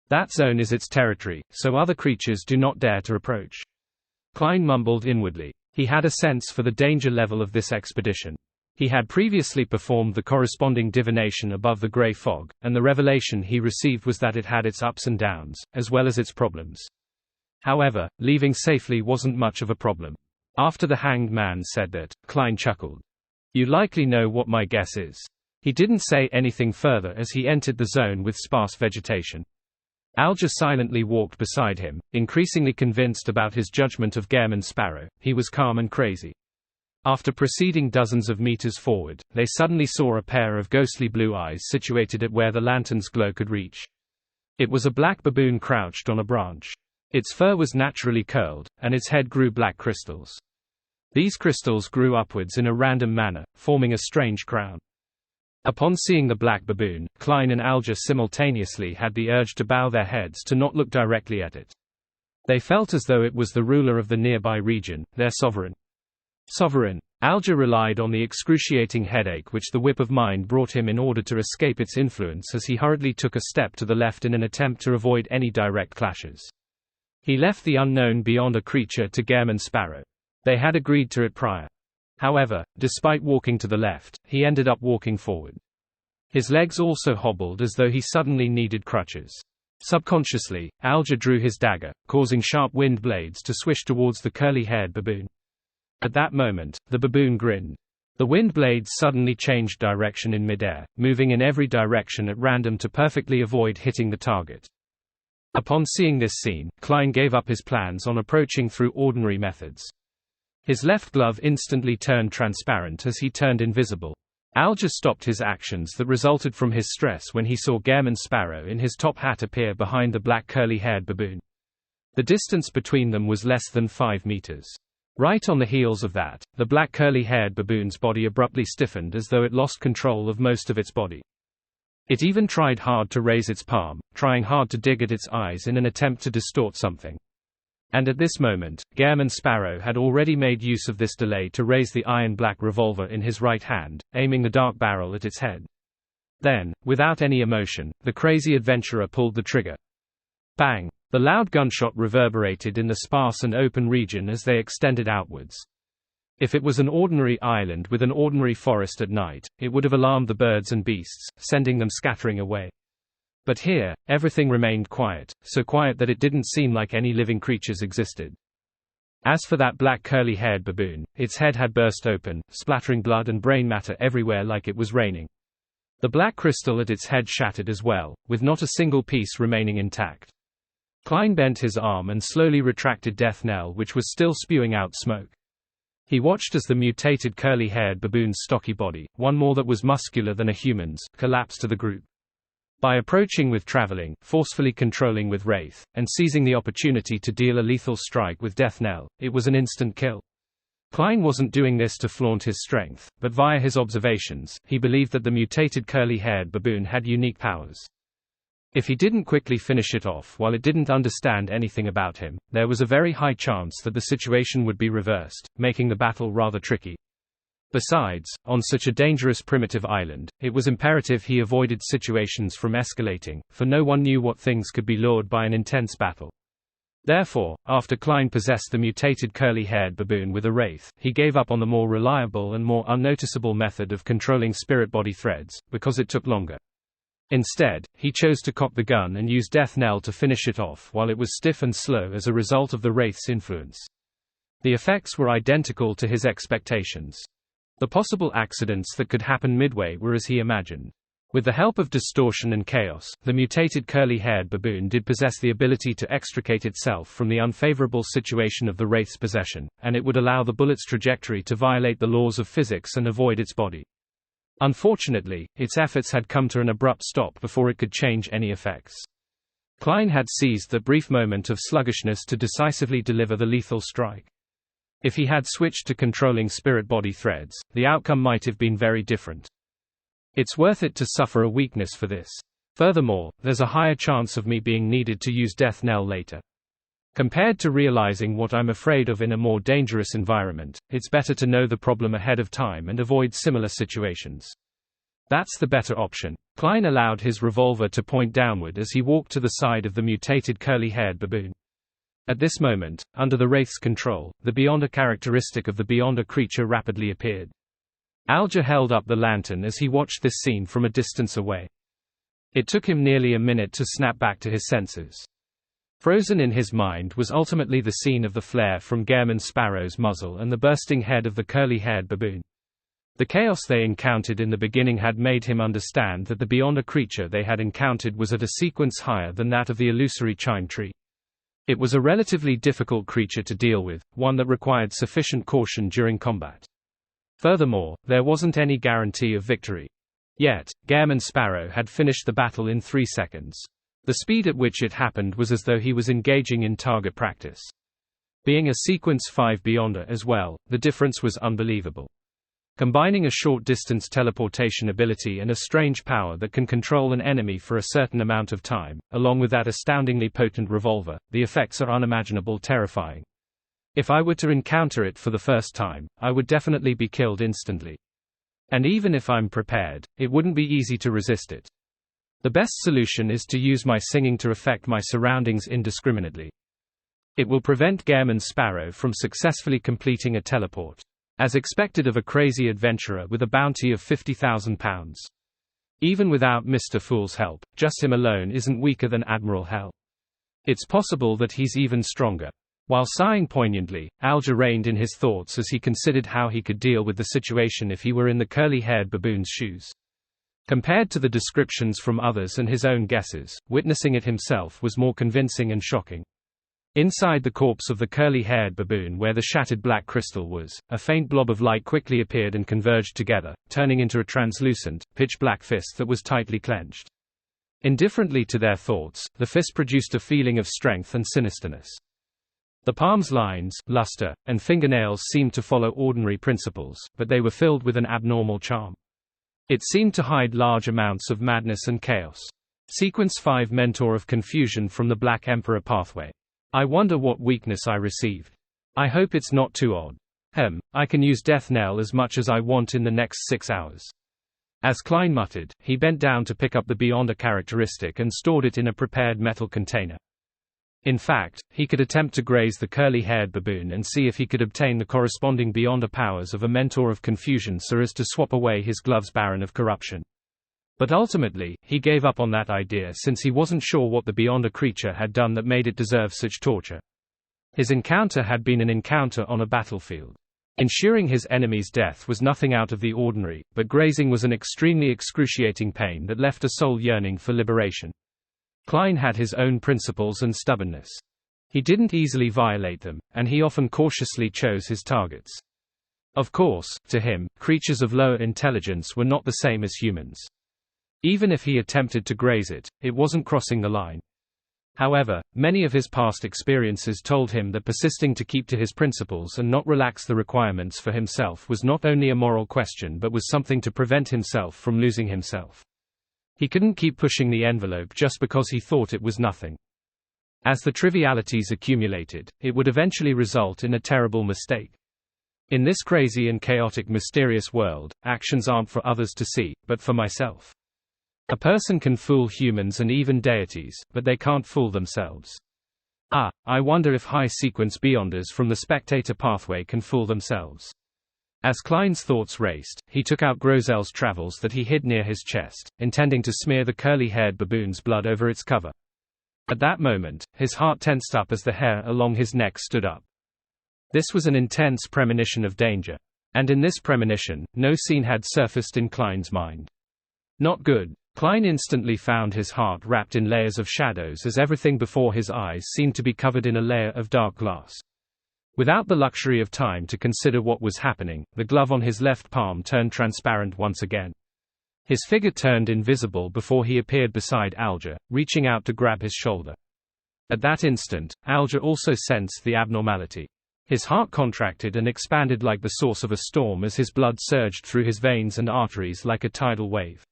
A: That zone is its territory, so other creatures do not dare to approach. Klein mumbled inwardly. He had a sense for the danger level of this expedition. He had previously performed the corresponding divination above the grey fog, and the revelation he received was that it had its ups and downs, as well as its problems. However, leaving safely wasn't much of a problem. After the hanged man said that, Klein chuckled. You likely know what my guess is. He didn't say anything further as he entered the zone with sparse vegetation. Alger silently walked beside him, increasingly convinced about his judgment of Gehrman Sparrow. He was calm and crazy. After proceeding dozens of meters forward, they suddenly saw a pair of ghostly blue eyes situated at where the lantern's glow could reach. It was a black baboon crouched on a branch. Its fur was naturally curled, and its head grew black crystals. These crystals grew upwards in a random manner, forming a strange crown. Upon seeing the black baboon, Klein and Alger simultaneously had the urge to bow their heads to not look directly at it. They felt as though it was the ruler of the nearby region, their sovereign. Alger relied on the excruciating headache which the whip of mind brought him in order to escape its influence as he hurriedly took a step to the left in an attempt to avoid any direct clashes. He left the unknown beyonder creature to Gehrman Sparrow. They had agreed to it prior. However, despite walking to the left, he ended up walking forward. His legs also hobbled as though he suddenly needed crutches. Subconsciously, Alger drew his dagger, causing sharp wind blades to swish towards the curly-haired baboon. At that moment, the baboon grinned. The wind blades suddenly changed direction in midair, moving in every direction at random to perfectly avoid hitting the target. Upon seeing this scene, Klein gave up his plans on approaching through ordinary methods. His left glove instantly turned transparent as he turned invisible. Alger stopped his actions that resulted from his stress when he saw Gehrman Sparrow in his top hat appear behind the black curly-haired baboon. The distance between them was less than 5 meters. Right on the heels of that, the black curly-haired baboon's body abruptly stiffened as though it lost control of most of its body. It even tried hard to raise its palm, trying hard to dig at its eyes in an attempt to distort something. And at this moment, Gehrman Sparrow had already made use of this delay to raise the iron-black revolver in his right hand, aiming the dark barrel at its head. Then, without any emotion, the crazy adventurer pulled the trigger. Bang! The loud gunshot reverberated in the sparse and open region as they extended outwards. If it was an ordinary island with an ordinary forest at night, it would have alarmed the birds and beasts, sending them scattering away. But here, everything remained quiet, so quiet that it didn't seem like any living creatures existed. As for that black curly-haired baboon, its head had burst open, splattering blood and brain matter everywhere like it was raining. The black crystal at its head shattered as well, with not a single piece remaining intact. Klein bent his arm and slowly retracted Death Knell, which was still spewing out smoke. He watched as the mutated curly-haired baboon's stocky body, one more that was muscular than a human's, collapsed to the group. By approaching with traveling, forcefully controlling with Wraith, and seizing the opportunity to deal a lethal strike with Death Knell, it was an instant kill. Klein wasn't doing this to flaunt his strength, but via his observations, he believed that the mutated curly-haired baboon had unique powers. If he didn't quickly finish it off while it didn't understand anything about him, there was a very high chance that the situation would be reversed, making the battle rather tricky. Besides, on such a dangerous primitive island, it was imperative he avoided situations from escalating, for no one knew what things could be lured by an intense battle. Therefore, after Klein possessed the mutated curly-haired baboon with a Wraith, he gave up on the more reliable and more unnoticeable method of controlling spirit body threads, because it took longer. Instead, he chose to cock the gun and use Death Knell to finish it off while it was stiff and slow as a result of the Wraith's influence. The effects were identical to his expectations. The possible accidents that could happen midway were as he imagined. With the help of distortion and chaos, the mutated curly-haired baboon did possess the ability to extricate itself from the unfavorable situation of the wraith's possession, and it would allow the bullet's trajectory to violate the laws of physics and avoid its body. Unfortunately, its efforts had come to an abrupt stop before it could change any effects. Klein had seized the brief moment of sluggishness to decisively deliver the lethal strike. If he had switched to controlling spirit-body threads, the outcome might have been very different. It's worth it to suffer a weakness for this. Furthermore, there's a higher chance of me being needed to use Death Knell later. Compared to realizing what I'm afraid of in a more dangerous environment, it's better to know the problem ahead of time and avoid similar situations. That's the better option. Klein allowed his revolver to point downward as he walked to the side of the mutated curly-haired baboon. At this moment, under the Wraith's control, the Beyonder characteristic of the Beyonder creature rapidly appeared. Alger held up the lantern as he watched this scene from a distance away. It took him nearly a minute to snap back to his senses. Frozen in his mind was ultimately the scene of the flare from Gehrman Sparrow's muzzle and the bursting head of the curly-haired baboon. The chaos they encountered in the beginning had made him understand that the Beyonder creature they had encountered was at a sequence higher than that of the illusory chime tree. It was a relatively difficult creature to deal with, one that required sufficient caution during combat. Furthermore, there wasn't any guarantee of victory. Yet, Gehrman Sparrow had finished the battle in 3 seconds. The speed at which it happened was as though he was engaging in target practice. Being a Sequence 5 Beyonder as well, the difference was unbelievable. Combining a short-distance teleportation ability and a strange power that can control an enemy for a certain amount of time, along with that astoundingly potent revolver, the effects are unimaginable, terrifying. If I were to encounter it for the first time, I would definitely be killed instantly. And even if I'm prepared, it wouldn't be easy to resist it. The best solution is to use my singing to affect my surroundings indiscriminately. It will prevent Gehrman Sparrow from successfully completing a teleport, as expected of a crazy adventurer with a bounty of £50,000. Even without Mr. Fool's help, just him alone isn't weaker than Admiral Hell. It's possible that he's even stronger. While sighing poignantly, Alger reined in his thoughts as he considered how he could deal with the situation if he were in the curly-haired baboon's shoes. Compared to the descriptions from others and his own guesses, witnessing it himself was more convincing and shocking. Inside the corpse of the curly-haired baboon where the shattered black crystal was, a faint blob of light quickly appeared and converged together, turning into a translucent, pitch-black fist that was tightly clenched. Indifferently to their thoughts, the fist produced a feeling of strength and sinisterness. The palm's lines, luster, and fingernails seemed to follow ordinary principles, but they were filled with an abnormal charm. It seemed to hide large amounts of madness and chaos. Sequence 5 Mentor of Confusion from the Black Emperor pathway. I wonder what weakness I received. I hope it's not too odd. I can use Death Knell as much as I want in the next 6 hours. As Klein muttered, he bent down to pick up the Beyonder characteristic and stored it in a prepared metal container. In fact, he could attempt to graze the curly-haired baboon and see if he could obtain the corresponding Beyonder powers of a Mentor of Confusion so as to swap away his gloves Baron of Corruption. But ultimately, he gave up on that idea since he wasn't sure what the Beyonder creature had done that made it deserve such torture. His encounter had been an encounter on a battlefield. Ensuring his enemy's death was nothing out of the ordinary, but grazing was an extremely excruciating pain that left a soul yearning for liberation. Klein had his own principles and stubbornness. He didn't easily violate them, and he often cautiously chose his targets. Of course, to him, creatures of lower intelligence were not the same as humans. Even if he attempted to graze it, it wasn't crossing the line. However, many of his past experiences told him that persisting to keep to his principles and not relax the requirements for himself was not only a moral question but was something to prevent himself from losing himself. He couldn't keep pushing the envelope just because he thought it was nothing. As the trivialities accumulated, it would eventually result in a terrible mistake. In this crazy and chaotic mysterious world, actions aren't for others to see, but for myself. A person can fool humans and even deities, but they can't fool themselves. I wonder if high-sequence Beyonders from the spectator pathway can fool themselves. As Klein's thoughts raced, he took out Grozel's travels that he hid near his chest, intending to smear the curly-haired baboon's blood over its cover. At that moment, his heart tensed up as the hair along his neck stood up. This was an intense premonition of danger. And in this premonition, no scene had surfaced in Klein's mind. Not good. Klein instantly found his heart wrapped in layers of shadows as everything before his eyes seemed to be covered in a layer of dark glass. Without the luxury of time to consider what was happening, the glove on his left palm turned transparent once again. His figure turned invisible before he appeared beside Alger, reaching out to grab his shoulder. At that instant, Alger also sensed the abnormality. His heart contracted and expanded like the source of a storm as his blood surged through his veins and arteries like a tidal wave.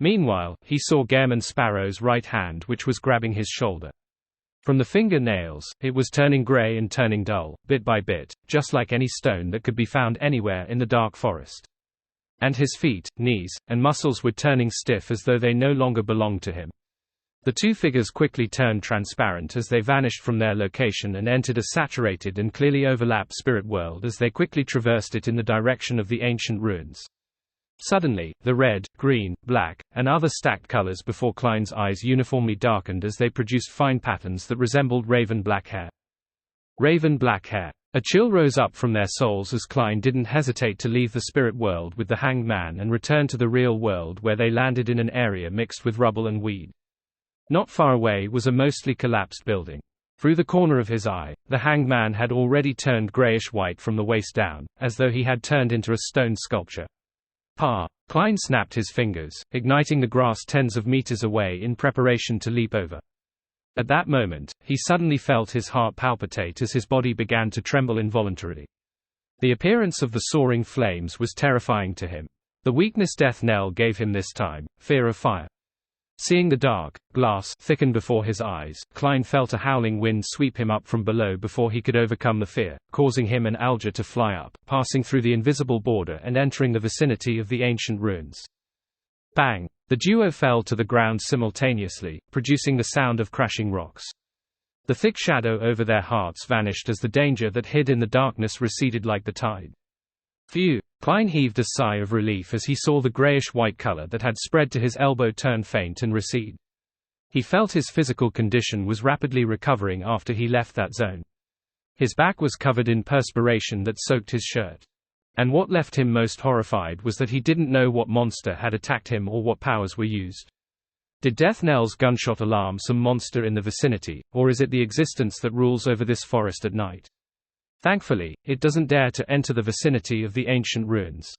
A: Meanwhile, he saw Gehrman Sparrow's right hand, which was grabbing his shoulder. From the fingernails, it was turning gray and turning dull, bit by bit, just like any stone that could be found anywhere in the dark forest. And his feet, knees, and muscles were turning stiff as though they no longer belonged to him. The two figures quickly turned transparent as they vanished from their location and entered a saturated and clearly overlapped spirit world as they quickly traversed it in the direction of the ancient ruins. Suddenly, the red, green, black, and other stacked colors before Klein's eyes uniformly darkened as they produced fine patterns that resembled raven black hair. Raven black hair. A chill rose up from their souls as Klein didn't hesitate to leave the spirit world with the hanged man and return to the real world, where they landed in an area mixed with rubble and weed. Not far away was a mostly collapsed building. Through the corner of his eye, the hanged man had already turned grayish-white from the waist down, as though he had turned into a stone sculpture. Klein snapped his fingers, igniting the grass tens of meters away in preparation to leap over. At that moment, he suddenly felt his heart palpitate as his body began to tremble involuntarily. The appearance of the soaring flames was terrifying to him. The weakness death knell gave him this time, fear of fire. Seeing the dark glass thicken before his eyes, Klein felt a howling wind sweep him up from below before he could overcome the fear, causing him and Alger to fly up, passing through the invisible border and entering the vicinity of the ancient ruins. Bang! The duo fell to the ground simultaneously, producing the sound of crashing rocks. The thick shadow over their hearts vanished as the danger that hid in the darkness receded like the tide. Phew! Klein heaved a sigh of relief as he saw the grayish-white color that had spread to his elbow turn faint and recede. He felt his physical condition was rapidly recovering after he left that zone. His back was covered in perspiration that soaked his shirt. And what left him most horrified was that he didn't know what monster had attacked him or what powers were used. Did Death Knell's gunshot alarm some monster in the vicinity, or is it the existence that rules over this forest at night? Thankfully, it doesn't dare to enter the vicinity of the ancient ruins.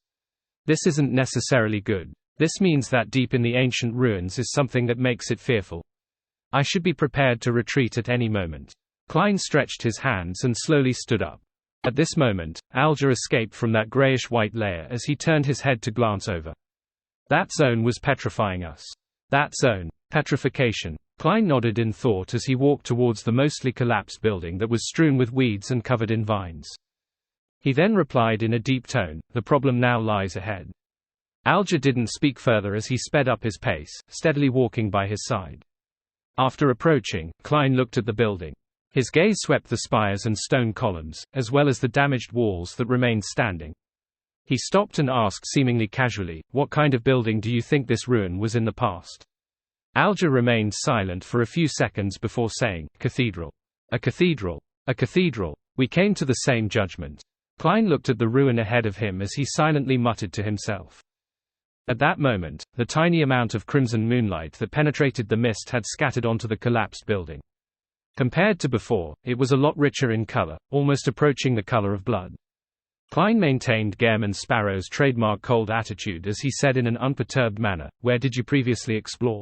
A: This isn't necessarily good. This means that deep in the ancient ruins is something that makes it fearful. I should be prepared to retreat at any moment. Klein stretched his hands and slowly stood up. At this moment, Alger escaped from that grayish-white layer as he turned his head to glance over. That zone was petrifying us. That zone. Petrification. Klein nodded in thought as he walked towards the mostly collapsed building that was strewn with weeds and covered in vines. He then replied in a deep tone, "The problem now lies ahead." Alger didn't speak further as he sped up his pace, steadily walking by his side. After approaching, Klein looked at the building. His gaze swept the spires and stone columns, as well as the damaged walls that remained standing. He stopped and asked seemingly casually, "What kind of building do you think this ruin was in the past?" Alger remained silent for a few seconds before saying, "Cathedral. A cathedral. A cathedral. We came to the same judgment." Klein looked at the ruin ahead of him as he silently muttered to himself. At that moment, the tiny amount of crimson moonlight that penetrated the mist had scattered onto the collapsed building. Compared to before, it was a lot richer in color, almost approaching the color of blood. Klein maintained Gehrman Sparrow's trademark cold attitude as he said in an unperturbed manner, "Where did you previously explore?"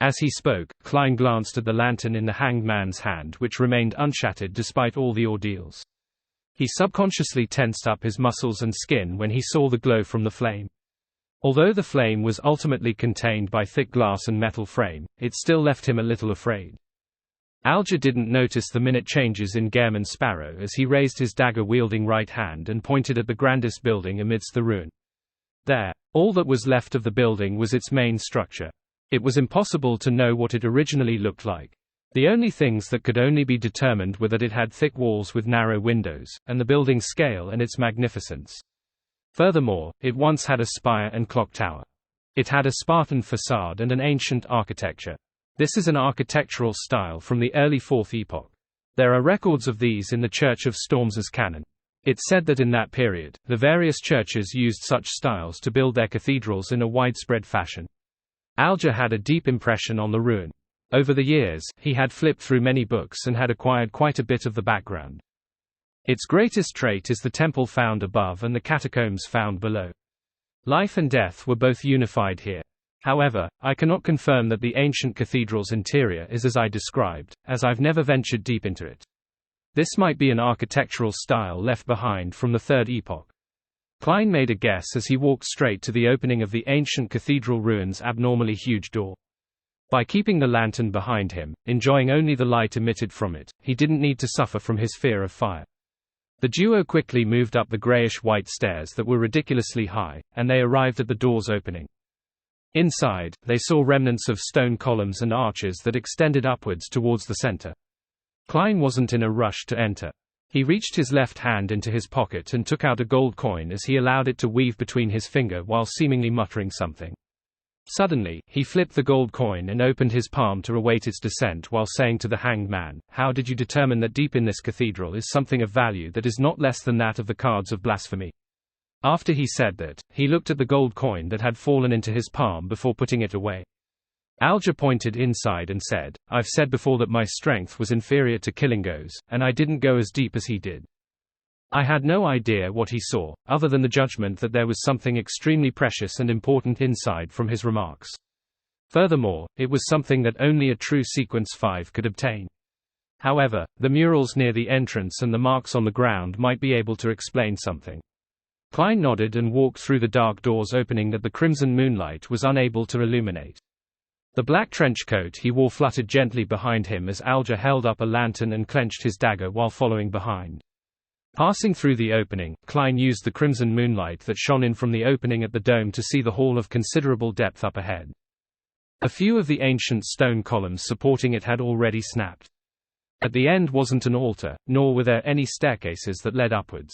A: As he spoke, Klein glanced at the lantern in the hanged man's hand, which remained unshattered despite all the ordeals. He subconsciously tensed up his muscles and skin when he saw the glow from the flame. Although the flame was ultimately contained by thick glass and metal frame, it still left him a little afraid. Alger didn't notice the minute changes in Gehrman Sparrow as he raised his dagger-wielding right hand and pointed at the grandest building amidst the ruin. There. All that was left of the building was its main structure. It was impossible to know what it originally looked like. The only things that could only be determined were that it had thick walls with narrow windows, and the building's scale and its magnificence. Furthermore, it once had a spire and clock tower. It had a Spartan facade and an ancient architecture. This is an architectural style from the early 4th epoch. There are records of these in the Church of Storms as canon. It's said that in that period, the various churches used such styles to build their cathedrals in a widespread fashion. Alger had a deep impression on the ruin. Over the years, he had flipped through many books and had acquired quite a bit of the background. Its greatest trait is the temple found above and the catacombs found below. Life and death were both unified here. However, I cannot confirm that the ancient cathedral's interior is as I described, as I've never ventured deep into it. This might be an architectural style left behind from the Third Epoch. Klein made a guess as he walked straight to the opening of the ancient cathedral ruins' abnormally huge door. By keeping the lantern behind him, enjoying only the light emitted from it, he didn't need to suffer from his fear of fire. The duo quickly moved up the grayish-white stairs that were ridiculously high, and they arrived at the door's opening. Inside, they saw remnants of stone columns and arches that extended upwards towards the center. Klein wasn't in a rush to enter. He reached his left hand into his pocket and took out a gold coin as he allowed it to weave between his finger while seemingly muttering something. Suddenly, he flipped the gold coin and opened his palm to await its descent while saying to the hanged man, "How did you determine that deep in this cathedral is something of value that is not less than that of the cards of blasphemy?" After he said that, he looked at the gold coin that had fallen into his palm before putting it away. Alger pointed inside and said, "I've said before that my strength was inferior to Killingo's, and I didn't go as deep as he did." I had no idea what he saw, other than the judgment that there was something extremely precious and important inside from his remarks. Furthermore, it was something that only a true Sequence 5 could obtain. However, the murals near the entrance and the marks on the ground might be able to explain something. Klein nodded and walked through the dark door's opening that the crimson moonlight was unable to illuminate. The black trench coat he wore fluttered gently behind him as Alger held up a lantern and clenched his dagger while following behind. Passing through the opening, Klein used the crimson moonlight that shone in from the opening at the dome to see the hall of considerable depth up ahead. A few of the ancient stone columns supporting it had already snapped. At the end wasn't an altar, nor were there any staircases that led upwards.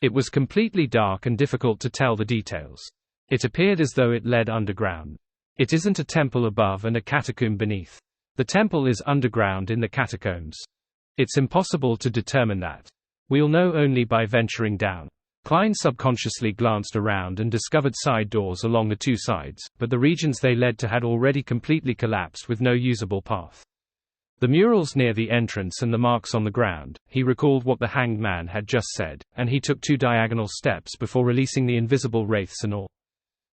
A: It was completely dark and difficult to tell the details. It appeared as though it led underground. It isn't a temple above and a catacomb beneath. The temple is underground in the catacombs. It's impossible to determine that. We'll know only by venturing down. Klein subconsciously glanced around and discovered side doors along the two sides, but the regions they led to had already completely collapsed with no usable path. The murals near the entrance and the marks on the ground, he recalled what the hanged man had just said, and he took 2 diagonal steps before releasing the invisible wraiths and all.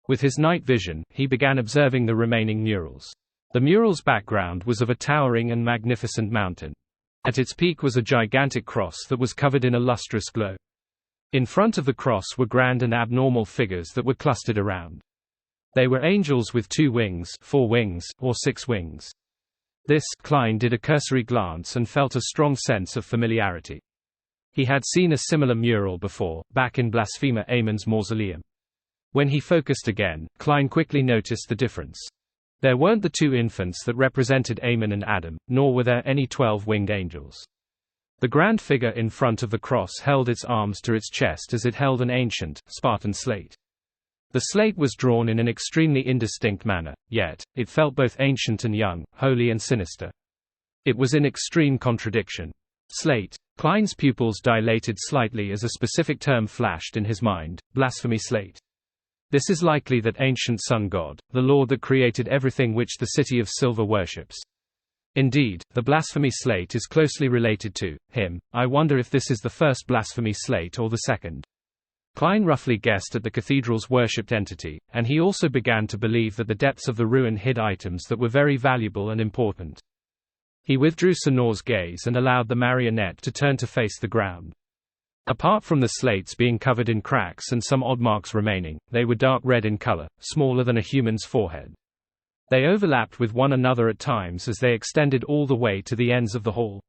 A: With his night vision, he began observing the remaining murals. The mural's background was of a towering and magnificent mountain. At its peak was a gigantic cross that was covered in a lustrous glow. In front of the cross were grand and abnormal figures that were clustered around. They were angels with 2 wings, 4 wings, or 6 wings. This, Klein did a cursory glance and felt a strong sense of familiarity. He had seen a similar mural before, back in blasphemer Amon's mausoleum. When he focused again, Klein quickly noticed the difference. There weren't the 2 infants that represented Amon and Adam, nor were there any 12-winged angels. The grand figure in front of the cross held its arms to its chest as it held an ancient, Spartan slate. The slate was drawn in an extremely indistinct manner, yet, it felt both ancient and young, holy and sinister. It was in extreme contradiction. Slate. Klein's pupils dilated slightly as a specific term flashed in his mind: blasphemy slate. This is likely that ancient sun god, the Lord that created everything which the City of Silver worships. Indeed, the blasphemy slate is closely related to him. I wonder if this is the first blasphemy slate or the second. Klein roughly guessed at the cathedral's worshipped entity, and he also began to believe that the depths of the ruin hid items that were very valuable and important. He withdrew Sonor's gaze and allowed the marionette to turn to face the ground. Apart from the slates being covered in cracks and some odd marks remaining, they were dark red in color, smaller than a human's forehead. They overlapped with one another at times as they extended all the way to the ends of the hall.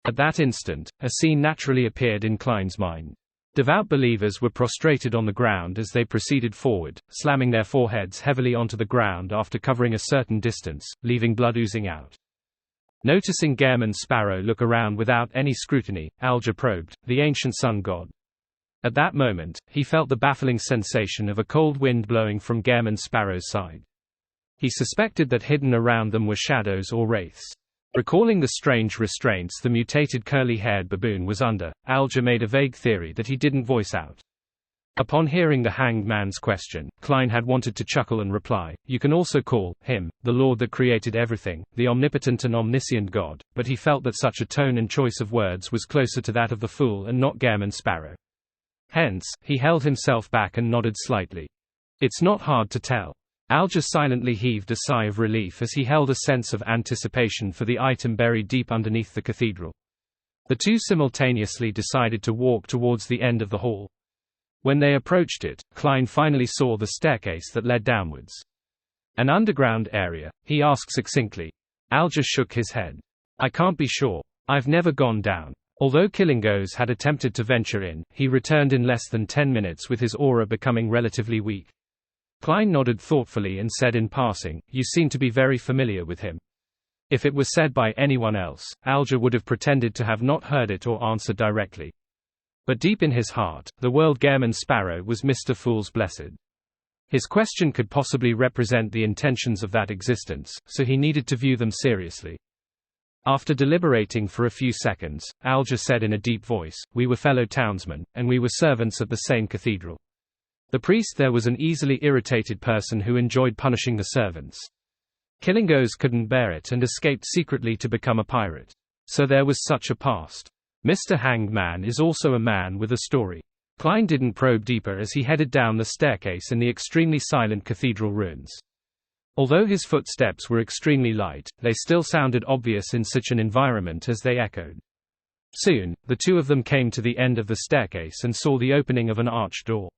A: At that instant, a scene naturally appeared in Klein's mind. Devout believers were prostrated on the ground as they proceeded forward, slamming their foreheads heavily onto the ground after covering a certain distance, leaving blood oozing out. Noticing Gehrman Sparrow look around without any scrutiny, Alger probed the ancient sun god. At that moment, he felt the baffling sensation of a cold wind blowing from Gehrman Sparrow's side. He suspected that hidden around them were shadows or wraiths. Recalling the strange restraints the mutated curly-haired baboon was under, Alger made a vague theory that he didn't voice out. Upon hearing the hanged man's question, Klein had wanted to chuckle and reply, "You can also call him the Lord that created everything, the omnipotent and omniscient God," but he felt that such a tone and choice of words was closer to that of the fool and not Gairman Sparrow. Hence, he held himself back and nodded slightly. "It's not hard to tell." Alger silently heaved a sigh of relief as he held a sense of anticipation for the item buried deep underneath the cathedral. The two simultaneously decided to walk towards the end of the hall. When they approached it, Klein finally saw the staircase that led downwards. "An underground area?" he asked succinctly. Alger shook his head. "I can't be sure. I've never gone down." Although Killingos had attempted to venture in, he returned in less than 10 minutes with his aura becoming relatively weak. Klein nodded thoughtfully and said in passing, "You seem to be very familiar with him." If it was said by anyone else, Alger would have pretended to have not heard it or answered directly. But deep in his heart, the world Gairman Sparrow was Mr. Fool's blessed. His question could possibly represent the intentions of that existence, so he needed to view them seriously. After deliberating for a few seconds, Alger said in a deep voice, "We were fellow townsmen, and we were servants at the same cathedral. The priest there was an easily irritated person who enjoyed punishing the servants. Killingos couldn't bear it and escaped secretly to become a pirate. So there was such a past. Mr. Hanged Man is also a man with a story." Klein didn't probe deeper as he headed down the staircase in the extremely silent cathedral ruins. Although his footsteps were extremely light, they still sounded obvious in such an environment as they echoed. Soon, the two of them came to the end of the staircase and saw the opening of an arched door.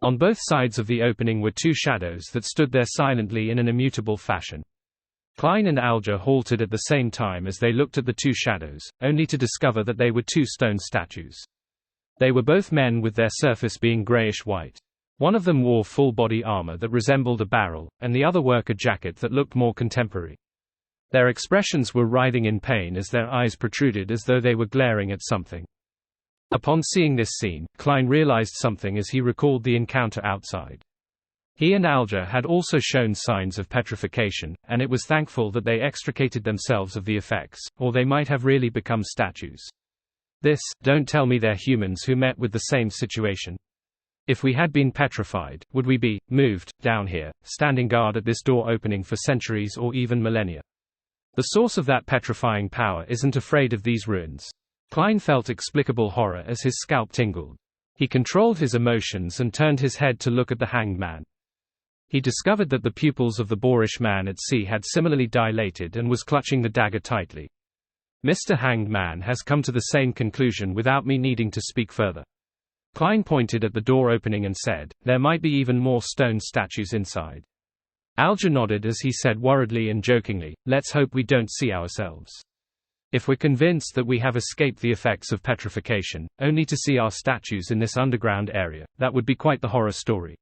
A: On both sides of the opening were two shadows that stood there silently in an immutable fashion. Klein and Alger halted at the same time as they looked at the two shadows, only to discover that they were two stone statues. They were both men with their surface being grayish-white. One of them wore full-body armor that resembled a barrel, and the other worker jacket that looked more contemporary. Their expressions were writhing in pain as their eyes protruded as though they were glaring at something. Upon seeing this scene, Klein realized something as he recalled the encounter outside. He and Alger had also shown signs of petrification, and it was thankful that they extricated themselves of the effects, or they might have really become statues. Don't tell me they're humans who met with the same situation. If we had been petrified, would we be moved down here, standing guard at this door opening for centuries or even millennia? The source of that petrifying power isn't afraid of these ruins. Klein felt explicable horror as his scalp tingled. He controlled his emotions and turned his head to look at the hanged man. He discovered that the pupils of the boorish man at sea had similarly dilated and was clutching the dagger tightly. "Mr. Hanged Man has come to the same conclusion without me needing to speak further." Klein pointed at the door opening and said, "There might be even more stone statues inside." Alger nodded as he said worriedly and jokingly, "Let's hope we don't see ourselves. If we're convinced that we have escaped the effects of petrification, only to see our statues in this underground area, that would be quite the horror story."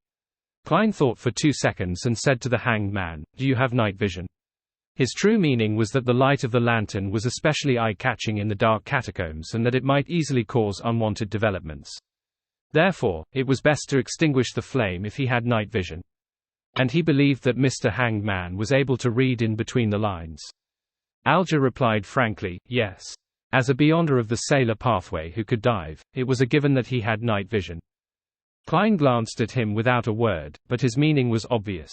A: Klein thought for 2 seconds and said to the hanged man, "Do you have night vision?" His true meaning was that the light of the lantern was especially eye-catching in the dark catacombs and that it might easily cause unwanted developments. Therefore, it was best to extinguish the flame if he had night vision. And he believed that Mr. Hanged Man was able to read in between the lines. Alger replied frankly, yes. As a beyonder of the sailor pathway who could dive, it was a given that he had night vision. Klein glanced at him without a word, but his meaning was obvious.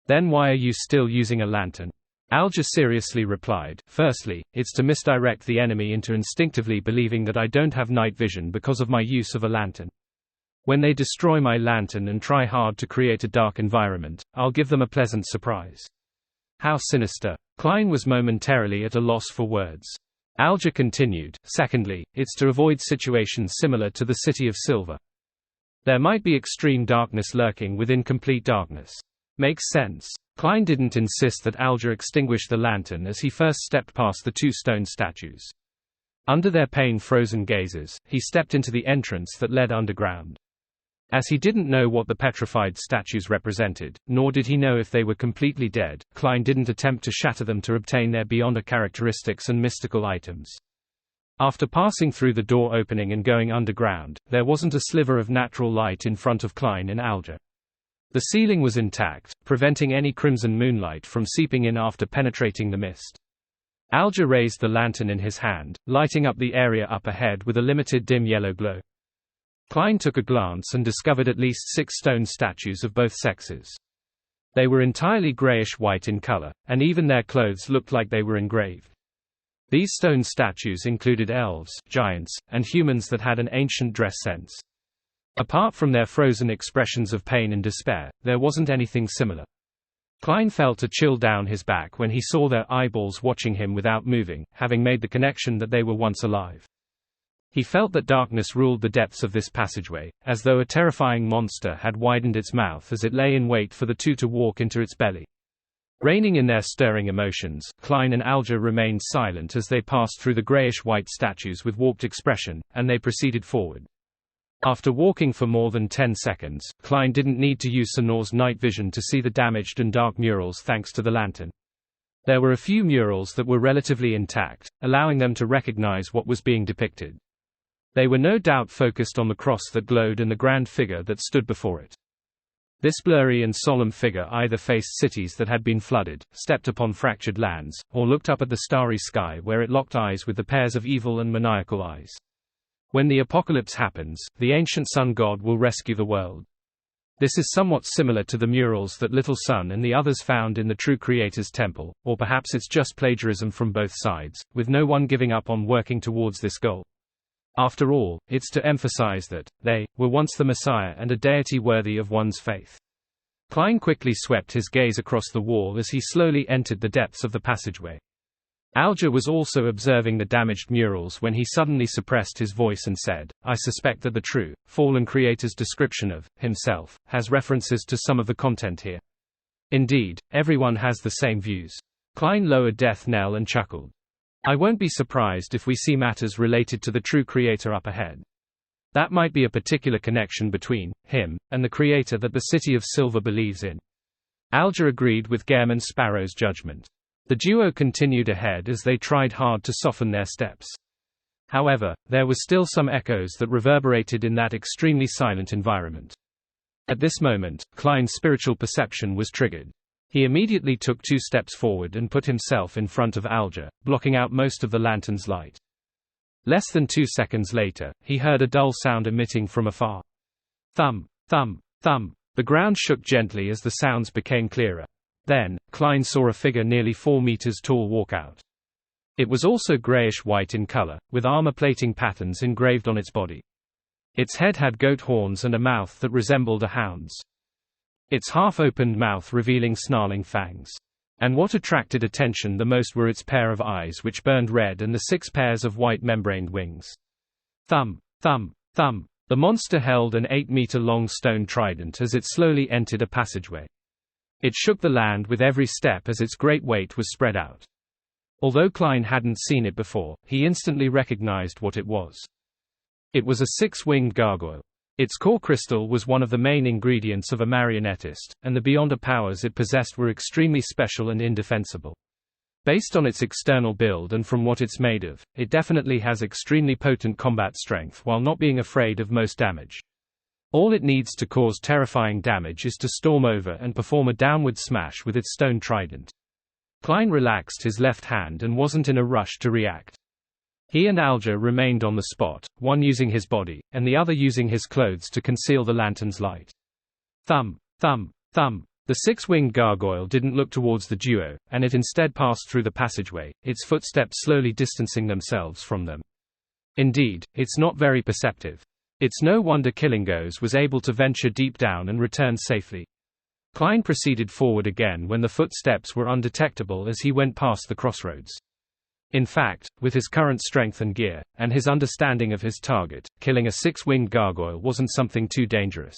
A: "Then why are you still using a lantern?" Alger seriously replied, "Firstly, it's to misdirect the enemy into instinctively believing that I don't have night vision because of my use of a lantern. When they destroy my lantern and try hard to create a dark environment, I'll give them a pleasant surprise." How sinister. Klein was momentarily at a loss for words. Alger continued, "Secondly, it's to avoid situations similar to the City of Silver. There might be extreme darkness lurking within complete darkness." Makes sense. Klein didn't insist that Alger extinguish the lantern as he first stepped past the two stone statues. Under their pain-frozen gazes, he stepped into the entrance that led underground. As he didn't know what the petrified statues represented, nor did he know if they were completely dead, Klein didn't attempt to shatter them to obtain their beyonder characteristics and mystical items. After passing through the door opening and going underground, there wasn't a sliver of natural light in front of Klein and Alger. The ceiling was intact, preventing any crimson moonlight from seeping in after penetrating the mist. Alger raised the lantern in his hand, lighting up the area up ahead with a limited dim yellow glow. Klein took a glance and discovered at least 6 stone statues of both sexes. They were entirely grayish-white in color, and even their clothes looked like they were engraved. These stone statues included elves, giants, and humans that had an ancient dress sense. Apart from their frozen expressions of pain and despair, there wasn't anything similar. Klein felt a chill down his back when he saw their eyeballs watching him without moving, having made the connection that they were once alive. He felt that darkness ruled the depths of this passageway, as though a terrifying monster had widened its mouth as it lay in wait for the two to walk into its belly. Reining in their stirring emotions, Klein and Alger remained silent as they passed through the grayish-white statues with warped expression, and they proceeded forward. After walking for more than 10 seconds, Klein didn't need to use Sonor's night vision to see the damaged and dark murals thanks to the lantern. There were a few murals that were relatively intact, allowing them to recognize what was being depicted. They were no doubt focused on the cross that glowed and the grand figure that stood before it. This blurry and solemn figure either faced cities that had been flooded, stepped upon fractured lands, or looked up at the starry sky where it locked eyes with the pairs of evil and maniacal eyes. When the apocalypse happens, the ancient sun god will rescue the world. This is somewhat similar to the murals that Little Sun and the others found in the True Creator's temple, or perhaps it's just plagiarism from both sides, with no one giving up on working towards this goal. After all, it's to emphasize that they were once the Messiah and a deity worthy of one's faith. Klein quickly swept his gaze across the wall as he slowly entered the depths of the passageway. Alger was also observing the damaged murals when he suddenly suppressed his voice and said, "I suspect that the true, fallen creator's description of himself has references to some of the content here. Indeed, everyone has the same views." Klein lowered death knell and chuckled. "I won't be surprised if we see matters related to the true creator up ahead. That might be a particular connection between him and the creator that the City of Silver believes in." Alger agreed with Gehrman Sparrow's judgment. The duo continued ahead as they tried hard to soften their steps. However, there was still some echoes that reverberated in that extremely silent environment. At this moment, Klein's spiritual perception was triggered. He immediately took 2 steps forward and put himself in front of Alger, blocking out most of the lantern's light. Less than 2 seconds later, he heard a dull sound emitting from afar. Thump, thump, thump. The ground shook gently as the sounds became clearer. Then, Klein saw a figure nearly 4 meters tall walk out. It was also grayish-white in color, with armor-plating patterns engraved on its body. Its head had goat horns and a mouth that resembled a hound's. Its half-opened mouth revealing snarling fangs. And what attracted attention the most were its pair of eyes which burned red and the 6 pairs of white membraned wings. Thump, thump, thump. The monster held an 8-meter-long stone trident as it slowly entered a passageway. It shook the land with every step as its great weight was spread out. Although Klein hadn't seen it before, he instantly recognized what it was. It was a 6-winged gargoyle. Its core crystal was one of the main ingredients of a marionettist, and the beyonder powers it possessed were extremely special and indefensible. Based on its external build and from what it's made of, it definitely has extremely potent combat strength while not being afraid of most damage. All it needs to cause terrifying damage is to storm over and perform a downward smash with its stone trident. Klein relaxed his left hand and wasn't in a rush to react. He and Alger remained on the spot, one using his body, and the other using his clothes to conceal the lantern's light. Thump, thump, thump. The 6-winged gargoyle didn't look towards the duo, and it instead passed through the passageway, its footsteps slowly distancing themselves from them. Indeed, it's not very perceptive. It's no wonder Killingos was able to venture deep down and return safely. Klein proceeded forward again when the footsteps were undetectable as he went past the crossroads. In fact, with his current strength and gear, and his understanding of his target, killing a 6-winged gargoyle wasn't something too dangerous.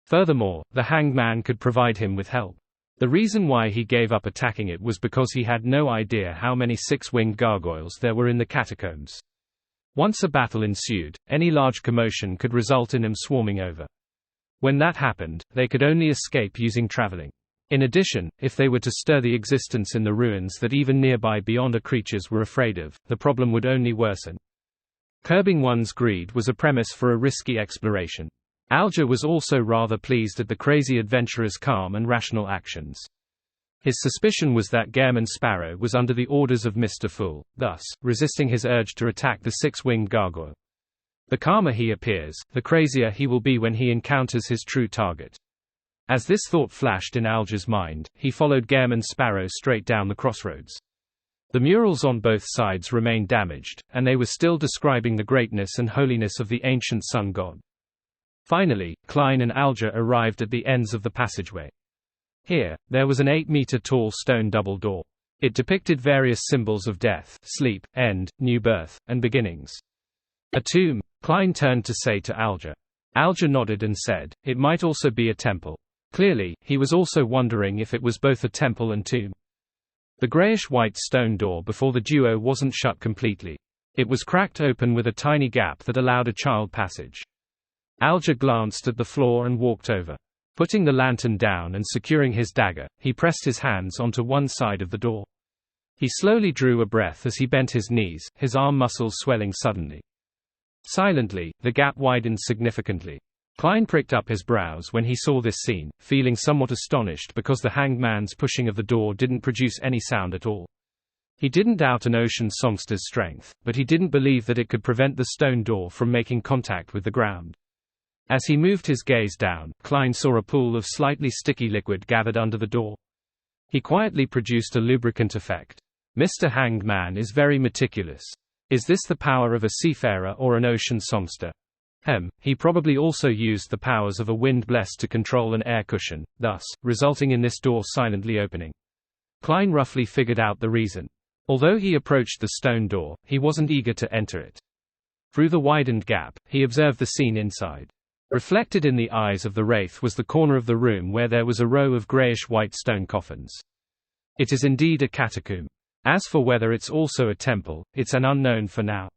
A: Furthermore, the Hanged Man could provide him with help. The reason why he gave up attacking it was because he had no idea how many 6-winged gargoyles there were in the catacombs. Once a battle ensued, any large commotion could result in them swarming over. When that happened, they could only escape using traveling. In addition, if they were to stir the existence in the ruins that even nearby beyonder creatures were afraid of, the problem would only worsen. Curbing one's greed was a premise for a risky exploration. Alger was also rather pleased at the crazy adventurer's calm and rational actions. His suspicion was that Gehrman Sparrow was under the orders of Mr. Fool, thus, resisting his urge to attack the six-winged gargoyle. The calmer he appears, the crazier he will be when he encounters his true target. As this thought flashed in Alger's mind, he followed Gehrman Sparrow straight down the crossroads. The murals on both sides remained damaged, and they were still describing the greatness and holiness of the ancient sun god. Finally, Klein and Alger arrived at the ends of the passageway. Here, there was an 8-meter-tall stone double door. It depicted various symbols of death, sleep, end, new birth, and beginnings. A tomb, Klein turned to say to Alger. Alger nodded and said, it might also be a temple. Clearly, he was also wondering if it was both a temple and tomb. The grayish-white stone door before the duo wasn't shut completely. It was cracked open with a tiny gap that allowed a child passage. Alger glanced at the floor and walked over. Putting the lantern down and securing his dagger, he pressed his hands onto one side of the door. He slowly drew a breath as he bent his knees, his arm muscles swelling suddenly. Silently, the gap widened significantly. Klein pricked up his brows when he saw this scene, feeling somewhat astonished because the hanged man's pushing of the door didn't produce any sound at all. He didn't doubt an ocean songster's strength, but he didn't believe that it could prevent the stone door from making contact with the ground. As he moved his gaze down, Klein saw a pool of slightly sticky liquid gathered under the door. He quietly produced a lubricant effect. Mr. Hanged Man is very meticulous. Is this the power of a seafarer or an ocean songster? He probably also used the powers of a wind blessed to control an air cushion, thus, resulting in this door silently opening. Klein roughly figured out the reason. Although he approached the stone door, he wasn't eager to enter it. Through the widened gap, he observed the scene inside. Reflected in the eyes of the wraith was the corner of the room where there was a row of grayish-white stone coffins. It is indeed a catacomb. As for whether it's also a temple, it's an unknown for now.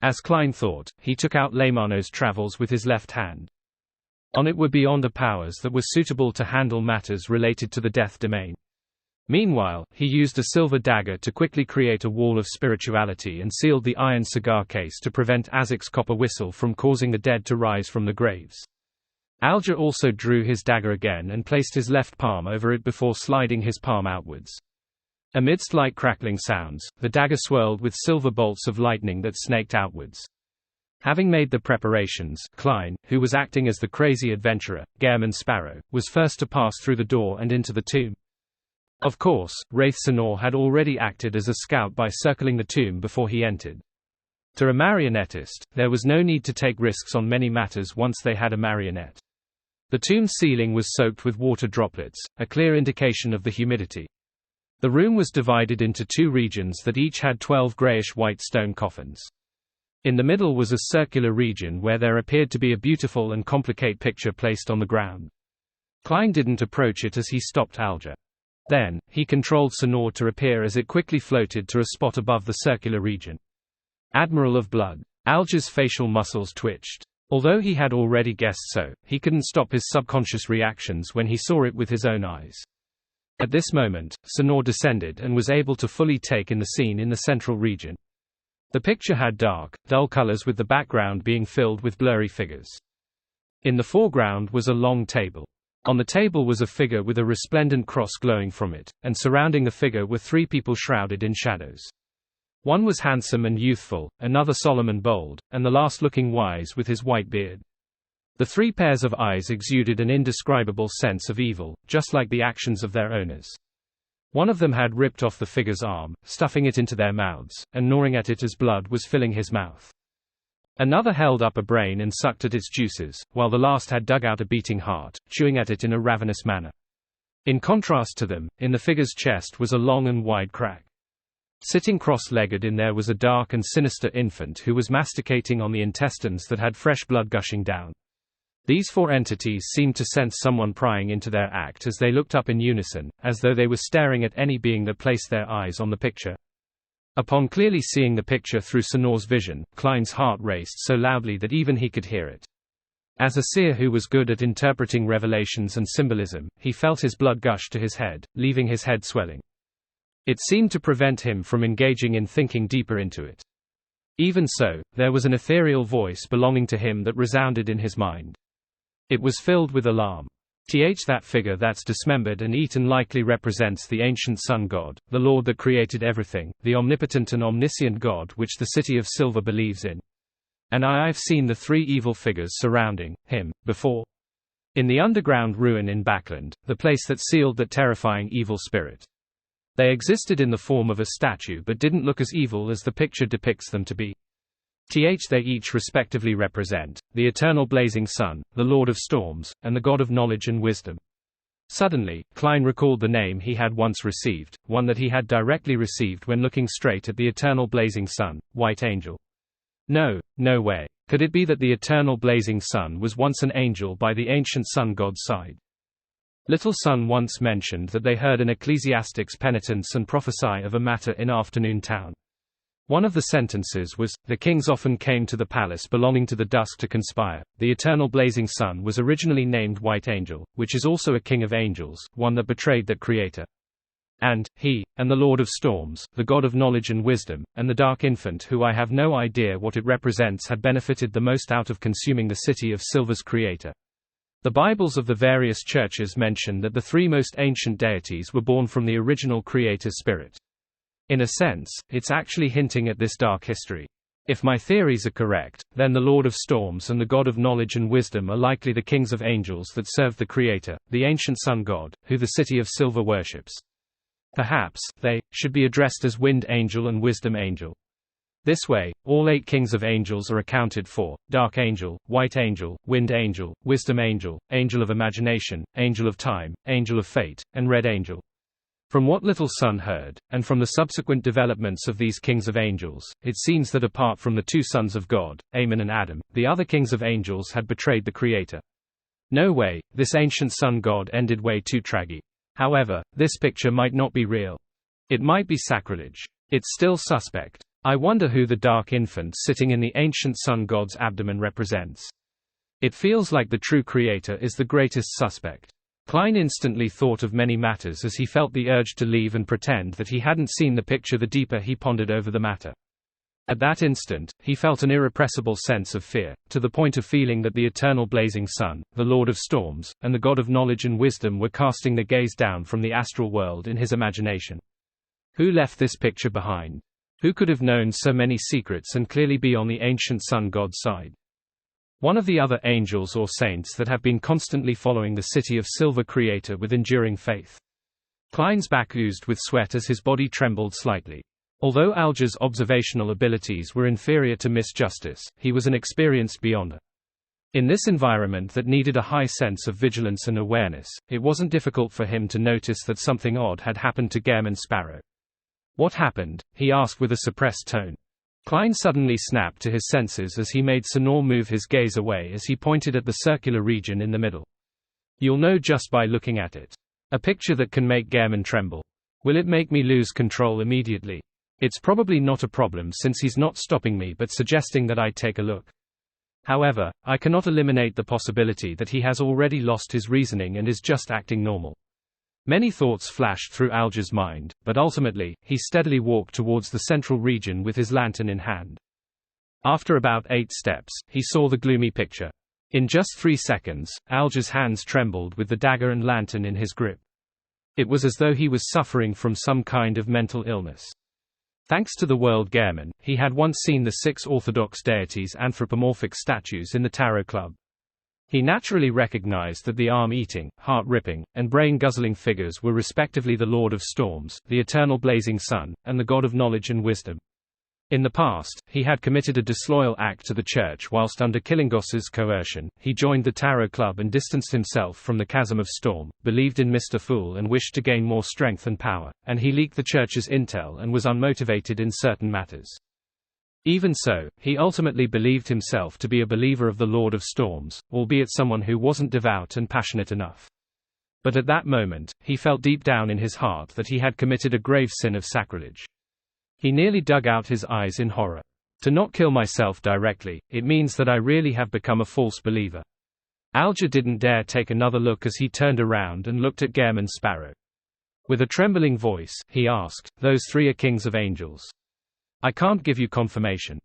A: As Klein thought, he took out Leymano's travels with his left hand. On it were beyond the powers that were suitable to handle matters related to the death domain. Meanwhile, he used a silver dagger to quickly create a wall of spirituality and sealed the iron cigar case to prevent Azek's copper whistle from causing the dead to rise from the graves. Alger also drew his dagger again and placed his left palm over it before sliding his palm outwards. Amidst light crackling sounds, the dagger swirled with silver bolts of lightning that snaked outwards. Having made the preparations, Klein, who was acting as the crazy adventurer, Gehrman Sparrow, was first to pass through the door and into the tomb. Of course, Wraith Sanor had already acted as a scout by circling the tomb before he entered. To a marionettist, there was no need to take risks on many matters once they had a marionette. The tomb's ceiling was soaked with water droplets, a clear indication of the humidity. The room was divided into two regions that each had 12 grayish-white stone coffins. In the middle was a circular region where there appeared to be a beautiful and complicated picture placed on the ground. Klein didn't approach it as he stopped Alger. Then, he controlled Sanor to appear as it quickly floated to a spot above the circular region. Admiral of Blood. Alger's facial muscles twitched. Although he had already guessed so, he couldn't stop his subconscious reactions when he saw it with his own eyes. At this moment, Sanor descended and was able to fully take in the scene in the central region. The picture had dark, dull colors with the background being filled with blurry figures. In the foreground was a long table. On the table was a figure with a resplendent cross glowing from it, and surrounding the figure were three people shrouded in shadows. One was handsome and youthful, another solemn and bold, and the last looking wise with his white beard. The three pairs of eyes exuded an indescribable sense of evil, just like the actions of their owners. One of them had ripped off the figure's arm, stuffing it into their mouths, and gnawing at it as blood was filling his mouth. Another held up a brain and sucked at its juices, while the last had dug out a beating heart, chewing at it in a ravenous manner. In contrast to them, in the figure's chest was a long and wide crack. Sitting cross-legged in there was a dark and sinister infant who was masticating on the intestines that had fresh blood gushing down. These four entities seemed to sense someone prying into their act as they looked up in unison, as though they were staring at any being that placed their eyes on the picture. Upon clearly seeing the picture through Sanor's vision, Klein's heart raced so loudly that even he could hear it. As a seer who was good at interpreting revelations and symbolism, he felt his blood gush to his head, leaving his head swelling. It seemed to prevent him from engaging in thinking deeper into it. Even so, there was an ethereal voice belonging to him that resounded in his mind. It was filled with alarm. That figure that's dismembered and eaten likely represents the ancient sun god, the Lord that created everything, the omnipotent and omniscient God which the City of Silver believes in. And I've seen the three evil figures surrounding him before. In the underground ruin in Backland, the place that sealed that terrifying evil spirit. They existed in the form of a statue but didn't look as evil as the picture depicts them to be. They each respectively represent the eternal blazing sun, the Lord of storms, and the God of knowledge and wisdom. Suddenly, Klein recalled the name he had once received, one that he had directly received when looking straight at the eternal blazing sun, White Angel. No way. Could it be that the eternal blazing sun was once an angel by the ancient sun god's side? Little Son once mentioned that they heard an ecclesiastic's penitence and prophesy of a matter in Afternoon Town. One of the sentences was, "The kings often came to the palace belonging to the dusk to conspire." The eternal blazing sun was originally named White Angel, which is also a king of angels, one that betrayed that creator. And the Lord of storms, the God of knowledge and wisdom, and the dark infant who I have no idea what it represents had benefited the most out of consuming the City of Silver's creator. The Bibles of the various churches mention that the three most ancient deities were born from the original creator spirit. In a sense, it's actually hinting at this dark history. If my theories are correct, then the Lord of storms and the God of knowledge and wisdom are likely the kings of angels that serve the creator, the ancient sun god, who the City of Silver worships. Perhaps they should be addressed as Wind Angel and Wisdom Angel. This way, all 8 kings of angels are accounted for: Dark Angel, White Angel, Wind Angel, Wisdom Angel, Angel of Imagination, Angel of Time, Angel of Fate, and Red Angel. From what Little Son heard, and from the subsequent developments of these kings of angels, it seems that apart from the 2 sons of God, Amen and Adam, the other kings of angels had betrayed the Creator. No way, this ancient sun god ended way too traggy. However, this picture might not be real. It might be sacrilege. It's still suspect. I wonder who the dark infant sitting in the ancient sun god's abdomen represents. It feels like the true creator is the greatest suspect. Klein instantly thought of many matters as he felt the urge to leave and pretend that he hadn't seen the picture the deeper he pondered over the matter. At that instant, he felt an irrepressible sense of fear, to the point of feeling that the eternal blazing sun, the Lord of storms, and the God of knowledge and wisdom were casting their gaze down from the astral world in his imagination. Who left this picture behind? Who could have known so many secrets and clearly be on the ancient sun god's side? One of the other angels or saints that have been constantly following the City of Silver creator with enduring faith. Klein's back oozed with sweat as his body trembled slightly. Although Alger's observational abilities were inferior to Miss Justice, he was an experienced beyonder. In this environment that needed a high sense of vigilance and awareness, it wasn't difficult for him to notice that something odd had happened to Gehrman Sparrow. What happened? He asked with a suppressed tone. Klein suddenly snapped to his senses as he made Sonor move his gaze away as he pointed at the circular region in the middle. You'll know just by looking at it. A picture that can make Gehrman tremble. Will it make me lose control immediately? It's probably not a problem since he's not stopping me but suggesting that I take a look. However, I cannot eliminate the possibility that he has already lost his reasoning and is just acting normal. Many thoughts flashed through Alger's mind, but ultimately, he steadily walked towards the central region with his lantern in hand. After about 8 steps, he saw the gloomy picture. In just 3 seconds, Alger's hands trembled with the dagger and lantern in his grip. It was as though he was suffering from some kind of mental illness. Thanks to the world Gehrman, he had once seen the 6 Orthodox deities' anthropomorphic statues in the Tarot Club. He naturally recognized that the arm-eating, heart-ripping, and brain-guzzling figures were respectively the Lord of Storms, the eternal blazing sun, and the God of knowledge and wisdom. In the past, he had committed a disloyal act to the church whilst under Killingos's coercion. He joined the Tarot Club and distanced himself from the Chasm of Storm, believed in Mr. Fool and wished to gain more strength and power, and he leaked the church's intel and was unmotivated in certain matters. Even so, he ultimately believed himself to be a believer of the Lord of Storms, albeit someone who wasn't devout and passionate enough. But at that moment, he felt deep down in his heart that he had committed a grave sin of sacrilege. He nearly dug out his eyes in horror. To not kill myself directly, it means that I really have become a false believer. Alger didn't dare take another look as he turned around and looked at Gehrman Sparrow. With a trembling voice, he asked, "Those 3 are kings of angels?" "I can't give you confirmation.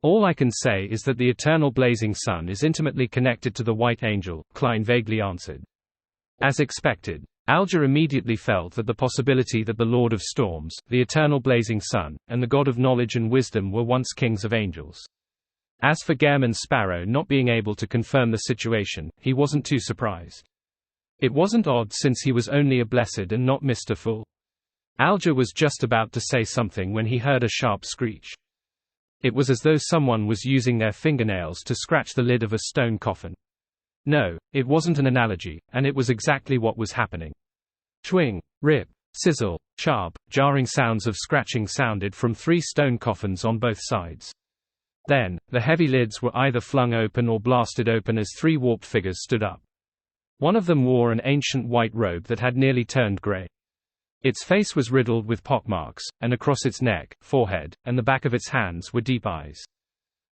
A: All I can say is that the eternal blazing sun is intimately connected to the White Angel," Klein vaguely answered. As expected, Alger immediately felt that the possibility that the Lord of Storms, the eternal blazing sun, and the God of knowledge and wisdom were once kings of angels. As for Gehrman Sparrow not being able to confirm the situation, he wasn't too surprised. It wasn't odd since he was only a blessed and not Mr. Fool. Alger was just about to say something when he heard a sharp screech. It was as though someone was using their fingernails to scratch the lid of a stone coffin. No, it wasn't an analogy, and it was exactly what was happening. Twing, rip, sizzle, sharp, jarring sounds of scratching sounded from 3 stone coffins on both sides. Then, the heavy lids were either flung open or blasted open as 3 warped figures stood up. One of them wore an ancient white robe that had nearly turned gray. Its face was riddled with pockmarks, and across its neck, forehead, and the back of its hands were deep eyes.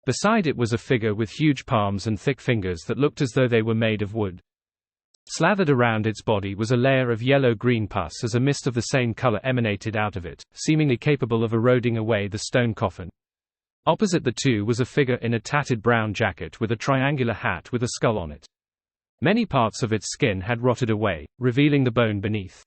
A: Beside it was a figure with huge palms and thick fingers that looked as though they were made of wood. Slathered around its body was a layer of yellow-green pus as a mist of the same color emanated out of it, seemingly capable of eroding away the stone coffin. Opposite the two was a figure in a tattered brown jacket with a triangular hat with a skull on it. Many parts of its skin had rotted away, revealing the bone beneath.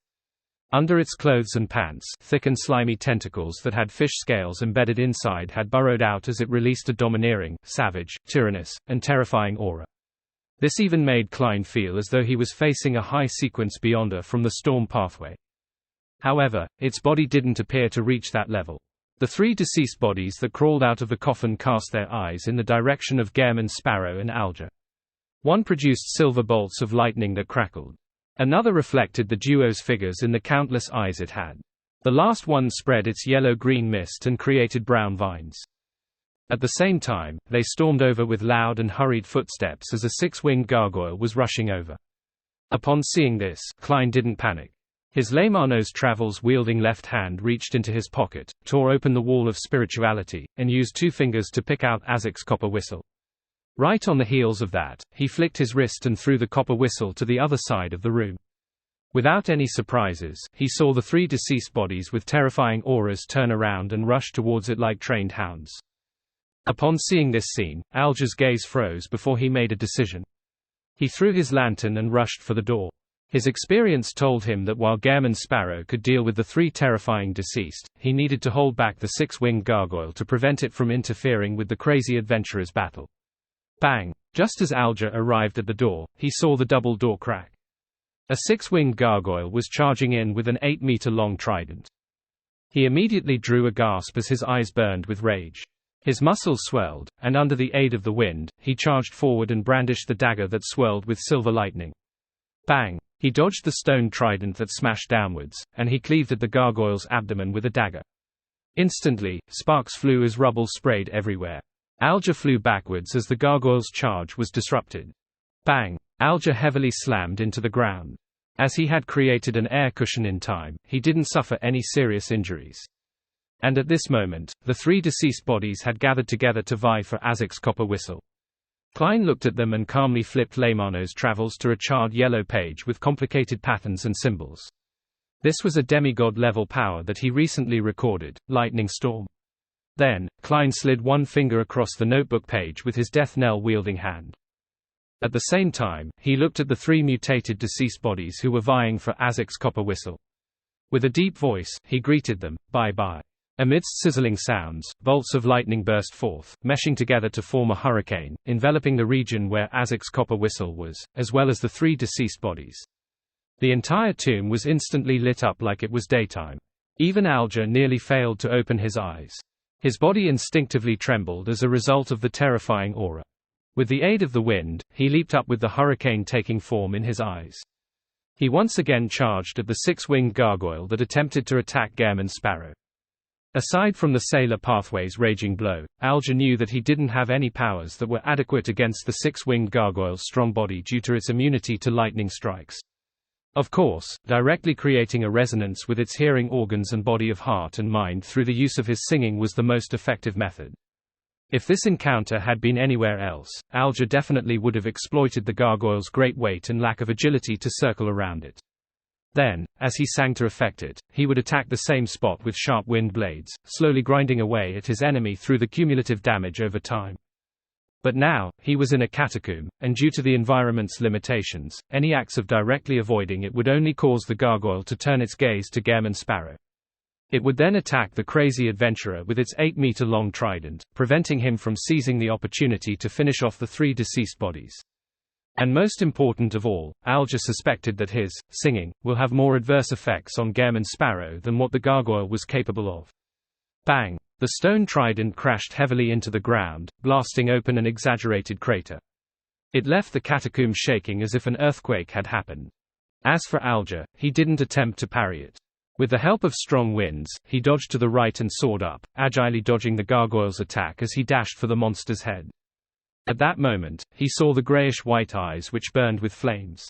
A: Under its clothes and pants, thick and slimy tentacles that had fish scales embedded inside had burrowed out as it released a domineering, savage, tyrannous, and terrifying aura. This even made Klein feel as though he was facing a high-sequence beyonder from the storm pathway. However, its body didn't appear to reach that level. The 3 deceased bodies that crawled out of the coffin cast their eyes in the direction of Gehrman Sparrow and Alger. One produced silver bolts of lightning that crackled. Another reflected the duo's figures in the countless eyes it had. The last one spread its yellow-green mist and created brown vines. At the same time, they stormed over with loud and hurried footsteps as a 6-winged gargoyle was rushing over. Upon seeing this, Klein didn't panic. His Lemanos Travels wielding left hand reached into his pocket, tore open the wall of spirituality, and used 2 fingers to pick out Azek's copper whistle. Right on the heels of that, he flicked his wrist and threw the copper whistle to the other side of the room. Without any surprises, he saw the 3 deceased bodies with terrifying auras turn around and rush towards it like trained hounds. Upon seeing this scene, Alger's gaze froze before he made a decision. He threw his lantern and rushed for the door. His experience told him that while Gehrman Sparrow could deal with the 3 terrifying deceased, he needed to hold back the 6-winged gargoyle to prevent it from interfering with the crazy adventurer's battle. Bang! Just as Alger arrived at the door, he saw the double door crack. A 6-winged gargoyle was charging in with an 8-meter-long trident. He immediately drew a gasp as his eyes burned with rage. His muscles swelled, and under the aid of the wind, he charged forward and brandished the dagger that swirled with silver lightning. Bang! He dodged the stone trident that smashed downwards, and he cleaved at the gargoyle's abdomen with a dagger. Instantly, sparks flew as rubble sprayed everywhere. Alger flew backwards as the gargoyle's charge was disrupted. Bang! Alger heavily slammed into the ground. As he had created an air cushion in time, he didn't suffer any serious injuries. And at this moment, the 3 deceased bodies had gathered together to vie for Azek's copper whistle. Klein looked at them and calmly flipped Lemanos Travels to a charred yellow page with complicated patterns and symbols. This was a demigod-level power that he recently recorded, Lightning Storm. Then, Klein slid one finger across the notebook page with his death knell-wielding hand. At the same time, he looked at the 3 mutated deceased bodies who were vying for Azek's copper whistle. With a deep voice, he greeted them, "Bye-bye." Amidst sizzling sounds, bolts of lightning burst forth, meshing together to form a hurricane, enveloping the region where Azek's copper whistle was, as well as the 3 deceased bodies. The entire tomb was instantly lit up like it was daytime. Even Alger nearly failed to open his eyes. His body instinctively trembled as a result of the terrifying aura. With the aid of the wind, he leaped up with the hurricane taking form in his eyes. He once again charged at the 6-winged gargoyle that attempted to attack Gehrman Sparrow. Aside from the Sailor Pathway's raging blow, Alger knew that he didn't have any powers that were adequate against the 6-winged gargoyle's strong body due to its immunity to lightning strikes. Of course, directly creating a resonance with its hearing organs and body of heart and mind through the use of his singing was the most effective method. If this encounter had been anywhere else, Alger definitely would have exploited the gargoyle's great weight and lack of agility to circle around it. Then, as he sang to effect it, he would attack the same spot with sharp wind blades, slowly grinding away at his enemy through the cumulative damage over time. But now, he was in a catacomb, and due to the environment's limitations, any acts of directly avoiding it would only cause the gargoyle to turn its gaze to Gehrman Sparrow. It would then attack the crazy adventurer with its 8-meter-long trident, preventing him from seizing the opportunity to finish off the 3 deceased bodies. And most important of all, Alger suspected that his singing will have more adverse effects on Gehrman Sparrow than what the gargoyle was capable of. Bang! The stone trident crashed heavily into the ground, blasting open an exaggerated crater. It left the catacomb shaking as if an earthquake had happened. As for Alger, he didn't attempt to parry it. With the help of strong winds, he dodged to the right and soared up, agilely dodging the gargoyle's attack as he dashed for the monster's head. At that moment, he saw the grayish-white eyes which burned with flames.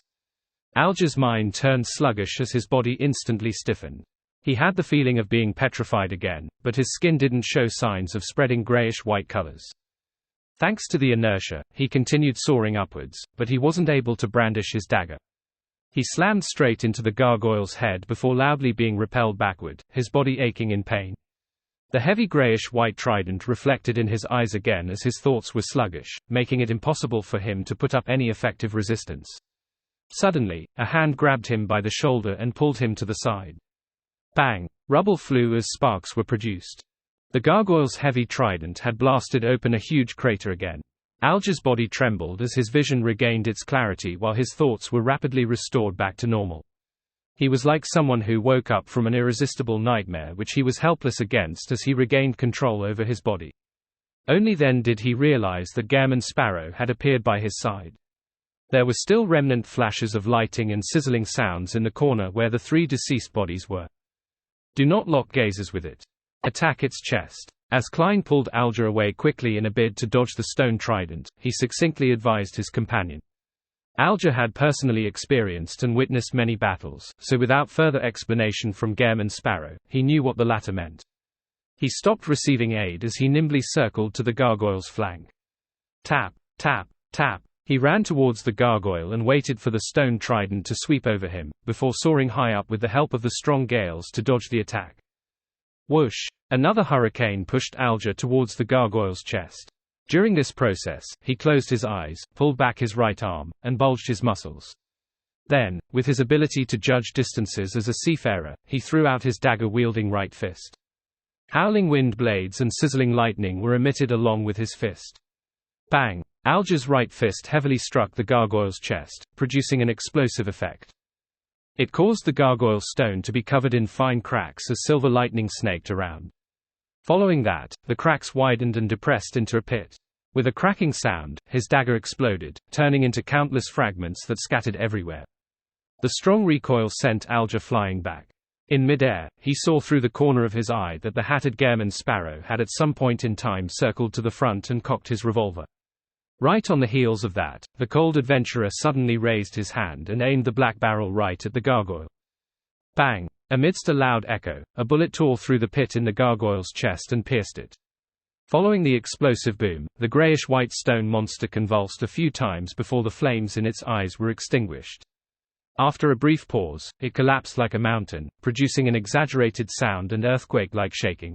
A: Alger's mind turned sluggish as his body instantly stiffened. He had the feeling of being petrified again, but his skin didn't show signs of spreading grayish-white colors. Thanks to the inertia, he continued soaring upwards, but he wasn't able to brandish his dagger. He slammed straight into the gargoyle's head before loudly being repelled backward, his body aching in pain. The heavy grayish-white trident reflected in his eyes again as his thoughts were sluggish, making it impossible for him to put up any effective resistance. Suddenly, a hand grabbed him by the shoulder and pulled him to the side. Bang! Rubble flew as sparks were produced. The gargoyle's heavy trident had blasted open a huge crater again. Alger's body trembled as his vision regained its clarity while his thoughts were rapidly restored back to normal. He was like someone who woke up from an irresistible nightmare which he was helpless against as he regained control over his body. Only then did he realize that Gehrman Sparrow had appeared by his side. There were still remnant flashes of lighting and sizzling sounds in the corner where the 3 deceased bodies were. Do not lock gazes with it. Attack its chest. As Klein pulled Alger away quickly in a bid to dodge the stone trident, he succinctly advised his companion. Alger had personally experienced and witnessed many battles, so without further explanation from Gehrman Sparrow, he knew what the latter meant. He stopped receiving aid as he nimbly circled to the gargoyle's flank. Tap, tap, tap. He ran towards the gargoyle and waited for the stone trident to sweep over him, before soaring high up with the help of the strong gales to dodge the attack. Whoosh! Another hurricane pushed Alger towards the gargoyle's chest. During this process, he closed his eyes, pulled back his right arm, and bulged his muscles. Then, with his ability to judge distances as a seafarer, he threw out his dagger-wielding right fist. Howling wind blades and sizzling lightning were emitted along with his fist. Bang! Alger's right fist heavily struck the gargoyle's chest, producing an explosive effect. It caused the gargoyle stone to be covered in fine cracks as silver lightning snaked around. Following that, the cracks widened and depressed into a pit. With a cracking sound, his dagger exploded, turning into countless fragments that scattered everywhere. The strong recoil sent Alger flying back. In midair, he saw through the corner of his eye that the hatted Gehrman Sparrow had at some point in time circled to the front and cocked his revolver. Right on the heels of that, the cold adventurer suddenly raised his hand and aimed the black barrel right at the gargoyle. Bang! Amidst a loud echo, a bullet tore through the pit in the gargoyle's chest and pierced it. Following the explosive boom, the grayish-white stone monster convulsed a few times before the flames in its eyes were extinguished. After a brief pause, it collapsed like a mountain, producing an exaggerated sound and earthquake-like shaking.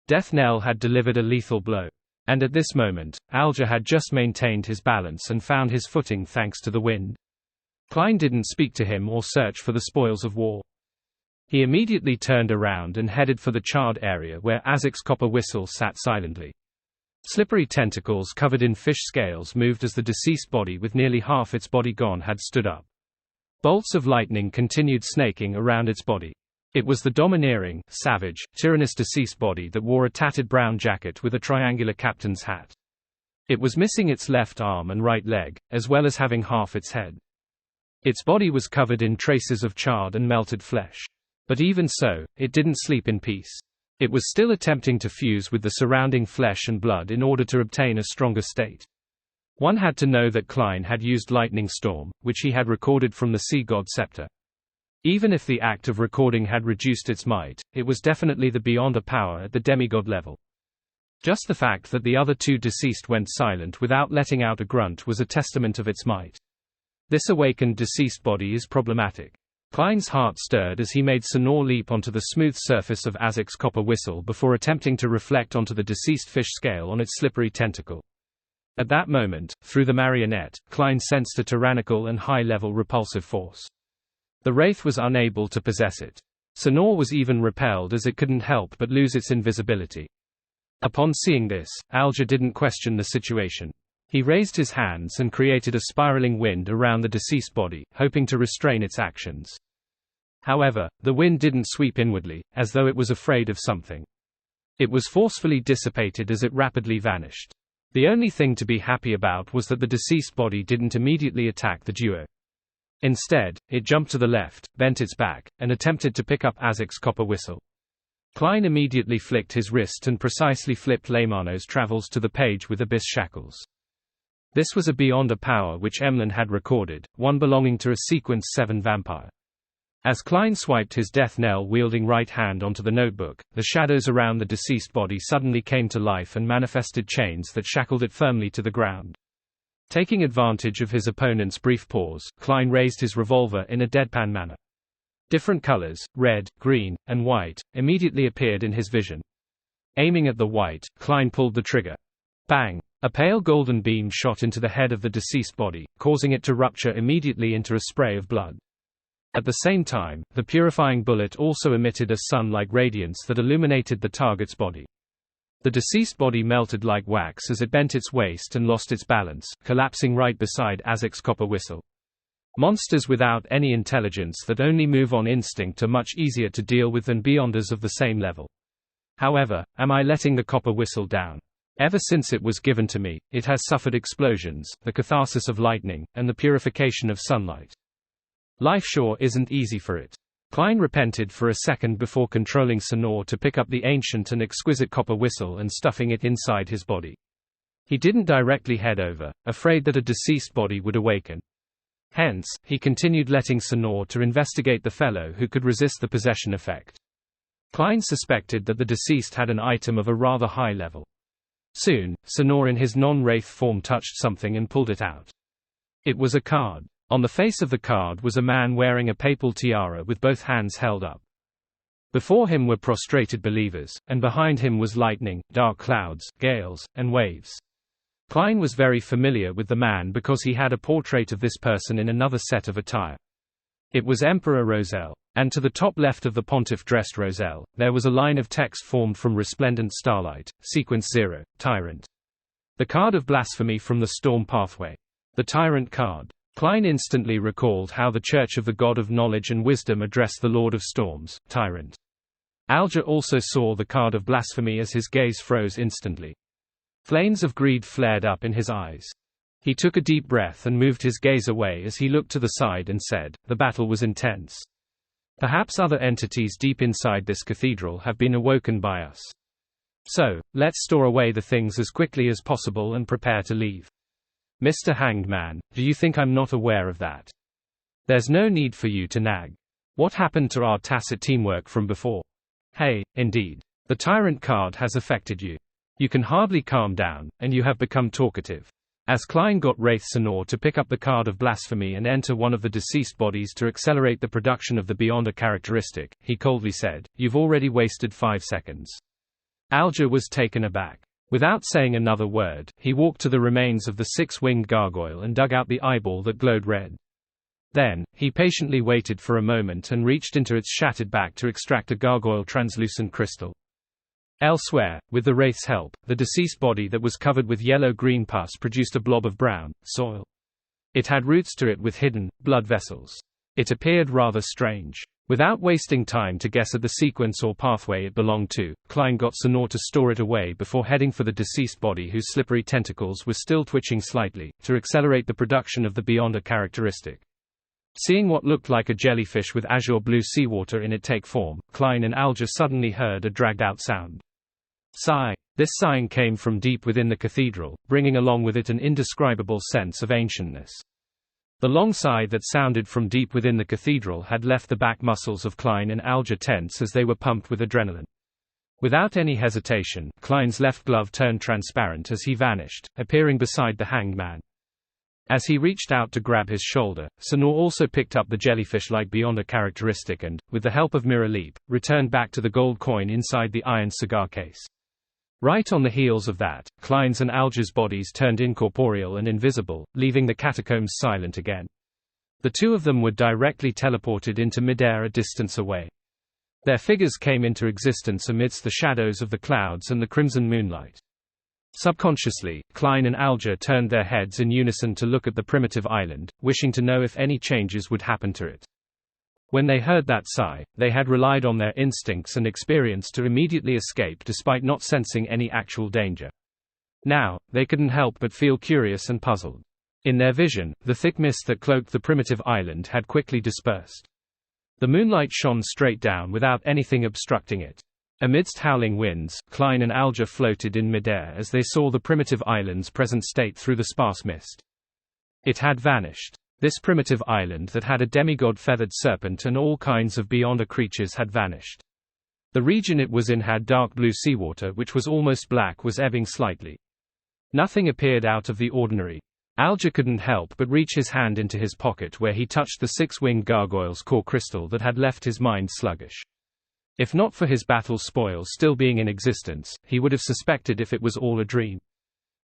A: Death Knell had delivered a lethal blow. And at this moment, Alger had just maintained his balance and found his footing thanks to the wind. Klein didn't speak to him or search for the spoils of war. He immediately turned around and headed for the charred area where Azek's copper whistle sat silently. Slippery tentacles covered in fish scales moved as the deceased body with nearly half its body gone had stood up. Bolts of lightning continued snaking around its body. It was the domineering, savage, tyrannous deceased body that wore a tattered brown jacket with a triangular captain's hat. It was missing its left arm and right leg, as well as having half its head. Its body was covered in traces of charred and melted flesh. But even so, it didn't sleep in peace. It was still attempting to fuse with the surrounding flesh and blood in order to obtain a stronger state. One had to know that Klein had used Lightning Storm, which he had recorded from the Sea God Scepter. Even if the act of recording had reduced its might, it was definitely the beyond a power at the demigod level. Just the fact that the other 2 deceased went silent without letting out a grunt was a testament of its might. This awakened deceased body is problematic. Klein's heart stirred as he made Sonor leap onto the smooth surface of Azek's copper whistle before attempting to reflect onto the deceased fish scale on its slippery tentacle. At that moment, through the marionette, Klein sensed a tyrannical and high-level repulsive force. The wraith was unable to possess it. Sonor was even repelled as it couldn't help but lose its invisibility. Upon seeing this, Alger didn't question the situation. He raised his hands and created a spiraling wind around the deceased body, hoping to restrain its actions. However, the wind didn't sweep inwardly, as though it was afraid of something. It was forcefully dissipated as it rapidly vanished. The only thing to be happy about was that the deceased body didn't immediately attack the duo. Instead, it jumped to the left, bent its back, and attempted to pick up Azek's copper whistle. Klein immediately flicked his wrist and precisely flipped Leymano's travels to the page with abyss shackles. This was a beyond a power which Emlyn had recorded, one belonging to a Sequence 7 vampire. As Klein swiped his death knell-wielding right hand onto the notebook, the shadows around the deceased body suddenly came to life and manifested chains that shackled it firmly to the ground. Taking advantage of his opponent's brief pause, Klein raised his revolver in a deadpan manner. Different colors, red, green, and white, immediately appeared in his vision. Aiming at the white, Klein pulled the trigger. Bang! A pale golden beam shot into the head of the deceased body, causing it to rupture immediately into a spray of blood. At the same time, the purifying bullet also emitted a sun-like radiance that illuminated the target's body. The deceased body melted like wax as it bent its waist and lost its balance, collapsing right beside Azek's copper whistle. Monsters without any intelligence that only move on instinct are much easier to deal with than beyonders of the same level. However, am I letting the copper whistle down? Ever since it was given to me, it has suffered explosions, the catharsis of lightning, and the purification of sunlight. Life sure isn't easy for it. Klein repented for a second before controlling Sonor to pick up the ancient and exquisite copper whistle and stuffing it inside his body. He didn't directly head over, afraid that a deceased body would awaken. Hence, he continued letting Sonor to investigate the fellow who could resist the possession effect. Klein suspected that the deceased had an item of a rather high level. Soon, Sonor in his non-wraith form touched something and pulled it out. It was a card. On the face of the card was a man wearing a papal tiara with both hands held up. Before him were prostrated believers, and behind him was lightning, dark clouds, gales, and waves. Klein was very familiar with the man because he had a portrait of this person in another set of attire. It was Emperor Roselle, and to the top left of the pontiff dressed Roselle, there was a line of text formed from resplendent starlight, Sequence 0, Tyrant. The card of blasphemy from the Storm Pathway. The Tyrant card. Klein instantly recalled how the Church of the God of Knowledge and Wisdom addressed the Lord of Storms, Tyrant. Alger also saw the card of blasphemy as his gaze froze instantly. Flames of greed flared up in his eyes. He took a deep breath and moved his gaze away as he looked to the side and said, "The battle was intense. Perhaps other entities deep inside this cathedral have been awoken by us. So, let's store away the things as quickly as possible and prepare to leave. Mr. Hanged Man, do you think I'm not aware of that? There's no need for you to nag. What happened to our tacit teamwork from before? Hey, indeed. The Tyrant card has affected you. You can hardly calm down, and you have become talkative." As Klein got Wraith Sonor to pick up the card of blasphemy and enter one of the deceased bodies to accelerate the production of the Beyonder characteristic, he coldly said, "You've already wasted 5 seconds." Alger was taken aback. Without saying another word, he walked to the remains of the 6-winged gargoyle and dug out the eyeball that glowed red. Then, he patiently waited for a moment and reached into its shattered back to extract a gargoyle translucent crystal. Elsewhere, with the wraith's help, the deceased body that was covered with yellow-green pus produced a blob of brown soil. It had roots to it with hidden blood vessels. It appeared rather strange. Without wasting time to guess at the sequence or pathway it belonged to, Klein got Sonor to store it away before heading for the deceased body whose slippery tentacles were still twitching slightly, to accelerate the production of the Beyonder characteristic. Seeing what looked like a jellyfish with azure blue seawater in it take form, Klein and Alger suddenly heard a dragged-out sound. Sigh. This sighing came from deep within the cathedral, bringing along with it an indescribable sense of ancientness. The long sigh that sounded from deep within the cathedral had left the back muscles of Klein and Alger tense as they were pumped with adrenaline. Without any hesitation, Klein's left glove turned transparent as he vanished, appearing beside the Hanged Man. As he reached out to grab his shoulder, Sonor also picked up the jellyfish-like Beyonder characteristic and, with the help of Mirror Leap, returned back to the gold coin inside the iron cigar case. Right on the heels of that, Klein's and Alger's bodies turned incorporeal and invisible, leaving the catacombs silent again. The two of them were directly teleported into midair a distance away. Their figures came into existence amidst the shadows of the clouds and the crimson moonlight. Subconsciously, Klein and Alger turned their heads in unison to look at the primitive island, wishing to know if any changes would happen to it. When they heard that sigh, they had relied on their instincts and experience to immediately escape despite not sensing any actual danger. Now, they couldn't help but feel curious and puzzled. In their vision, the thick mist that cloaked the primitive island had quickly dispersed. The moonlight shone straight down without anything obstructing it. Amidst howling winds, Klein and Alger floated in midair as they saw the primitive island's present state through the sparse mist. It had vanished. This primitive island that had a demigod feathered serpent and all kinds of beyonder creatures had vanished. The region it was in had dark blue seawater which was almost black was ebbing slightly. Nothing appeared out of the ordinary. Alger couldn't help but reach his hand into his pocket where he touched the six-winged gargoyle's core crystal that had left his mind sluggish. If not for his battle spoils still being in existence, he would have suspected if it was all a dream.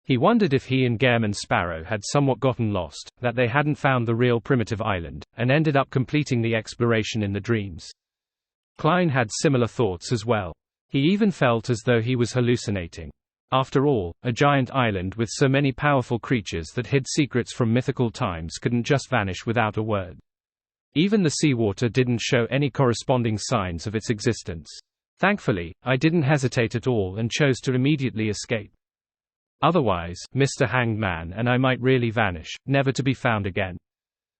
A: He wondered if he and Gehrman Sparrow had somewhat gotten lost, that they hadn't found the real primitive island, and ended up completing the exploration in the dreams. Klein had similar thoughts as well. He even felt as though he was hallucinating. After all, a giant island with so many powerful creatures that hid secrets from mythical times couldn't just vanish without a word. Even the seawater didn't show any corresponding signs of its existence. Thankfully, I didn't hesitate at all and chose to immediately escape. Otherwise, Mr. Hanged Man and I might really vanish, never to be found again.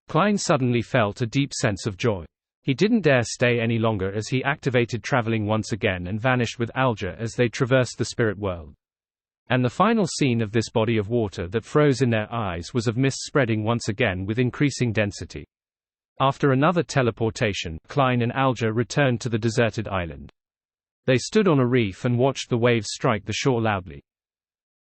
A: Klein suddenly felt a deep sense of joy. He didn't dare stay any longer as he activated traveling once again and vanished with Alger as they traversed the spirit world. And the final scene of this body of water that froze in their eyes was of mist spreading once again with increasing density. After another teleportation, Klein and Alger returned to the deserted island. They stood on a reef and watched the waves strike the shore loudly.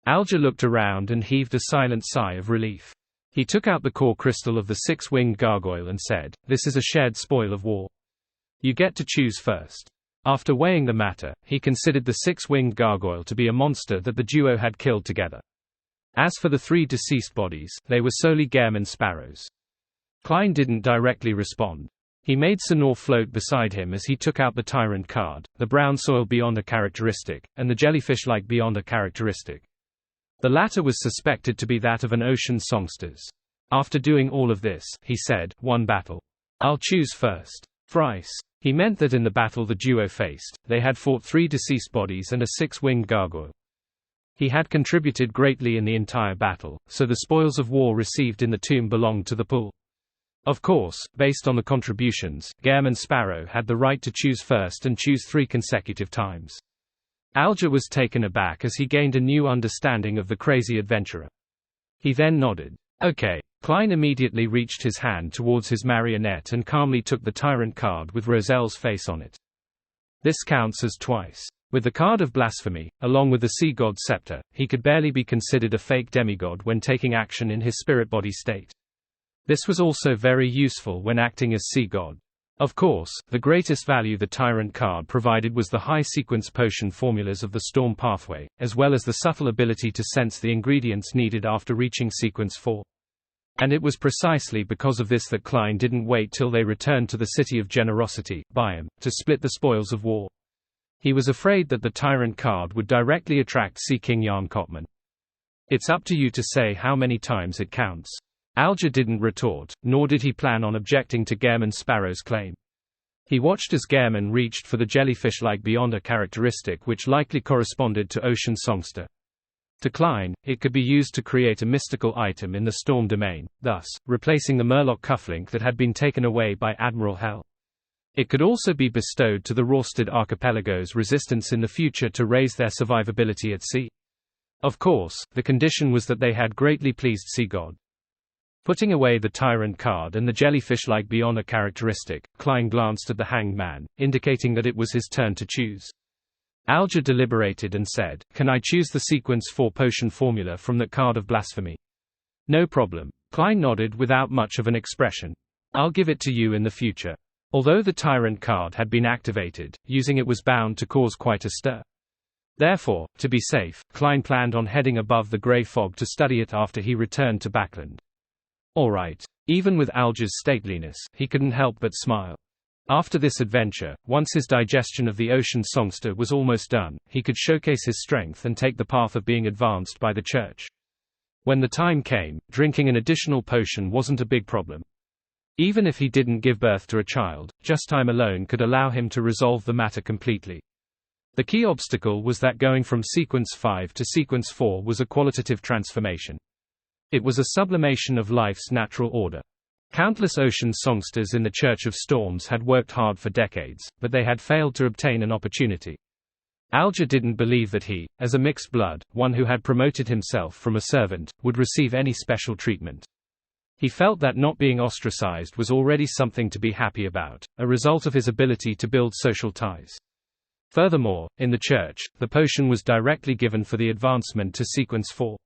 A: Alger looked around and heaved a silent sigh of relief. He took out the core crystal of the six-winged gargoyle and said, "This is a shared spoil of war. You get to choose first." After weighing the matter, he considered the six-winged gargoyle to be a monster that the duo had killed together. As for the three deceased bodies, they were solely Gehrman Sparrows. Klein didn't directly respond. He made Sonor float beside him as he took out the Tyrant card, the brown soil beyond a characteristic, and the jellyfish-like beyond a characteristic. The latter was suspected to be that of an ocean songster's. After doing all of this, he said, "One battle. I'll choose first." Thrice. He meant that in the battle the duo faced, they had fought three deceased bodies and a six-winged gargoyle. He had contributed greatly in the entire battle, so the spoils of war received in the tomb belonged to the pool. Of course, based on the contributions, Gehrman Sparrow had the right to choose first and choose 3 consecutive times. Alger was taken aback as he gained a new understanding of the crazy adventurer. He then nodded. "Okay." Klein immediately reached his hand towards his marionette and calmly took the Tyrant card with Roselle's face on it. This counts as twice. With the card of blasphemy, along with the sea god scepter, he could barely be considered a fake demigod when taking action in his spirit body state. This was also very useful when acting as sea god. Of course, the greatest value the Tyrant card provided was the high sequence potion formulas of the Storm Pathway, as well as the subtle ability to sense the ingredients needed after reaching sequence 4. And it was precisely because of this that Klein didn't wait till they returned to the City of Generosity, Biome, to split the spoils of war. He was afraid that the Tyrant card would directly attract Sea King Jan Kotman. "It's up to you to say how many times it counts." Alger didn't retort, nor did he plan on objecting to Gehrman Sparrow's claim. He watched as Gehrman reached for the jellyfish-like beyonder characteristic which likely corresponded to Ocean Songster. To Klein, it could be used to create a mystical item in the Storm domain, thus, replacing the Murloc cufflink that had been taken away by Admiral Hell. It could also be bestowed to the Rorstad Archipelago's resistance in the future to raise their survivability at sea. Of course, the condition was that they had greatly pleased Sea God. Putting away the Tyrant card and the jellyfish-like beyonder characteristic, Klein glanced at the Hanged Man, indicating that it was his turn to choose. Alger deliberated and said, "Can I choose the sequence 4 potion formula from that card of blasphemy?" "No problem." Klein nodded without much of an expression. "I'll give it to you in the future." Although the Tyrant card had been activated, using it was bound to cause quite a stir. Therefore, to be safe, Klein planned on heading above the grey fog to study it after he returned to Backland. Alright. Even with Alger's stateliness, he couldn't help but smile. After this adventure, once his digestion of the ocean songster was almost done, he could showcase his strength and take the path of being advanced by the church. When the time came, drinking an additional potion wasn't a big problem. Even if he didn't give birth to a child, just time alone could allow him to resolve the matter completely. The key obstacle was that going from sequence 5 to sequence 4 was a qualitative transformation. It was a sublimation of life's natural order. Countless ocean songsters in the Church of Storms had worked hard for decades, but they had failed to obtain an opportunity. Alger didn't believe that he, as a mixed blood, one who had promoted himself from a servant, would receive any special treatment. He felt that not being ostracized was already something to be happy about, a result of his ability to build social ties. Furthermore, in the church, the potion was directly given for the advancement to sequence 4.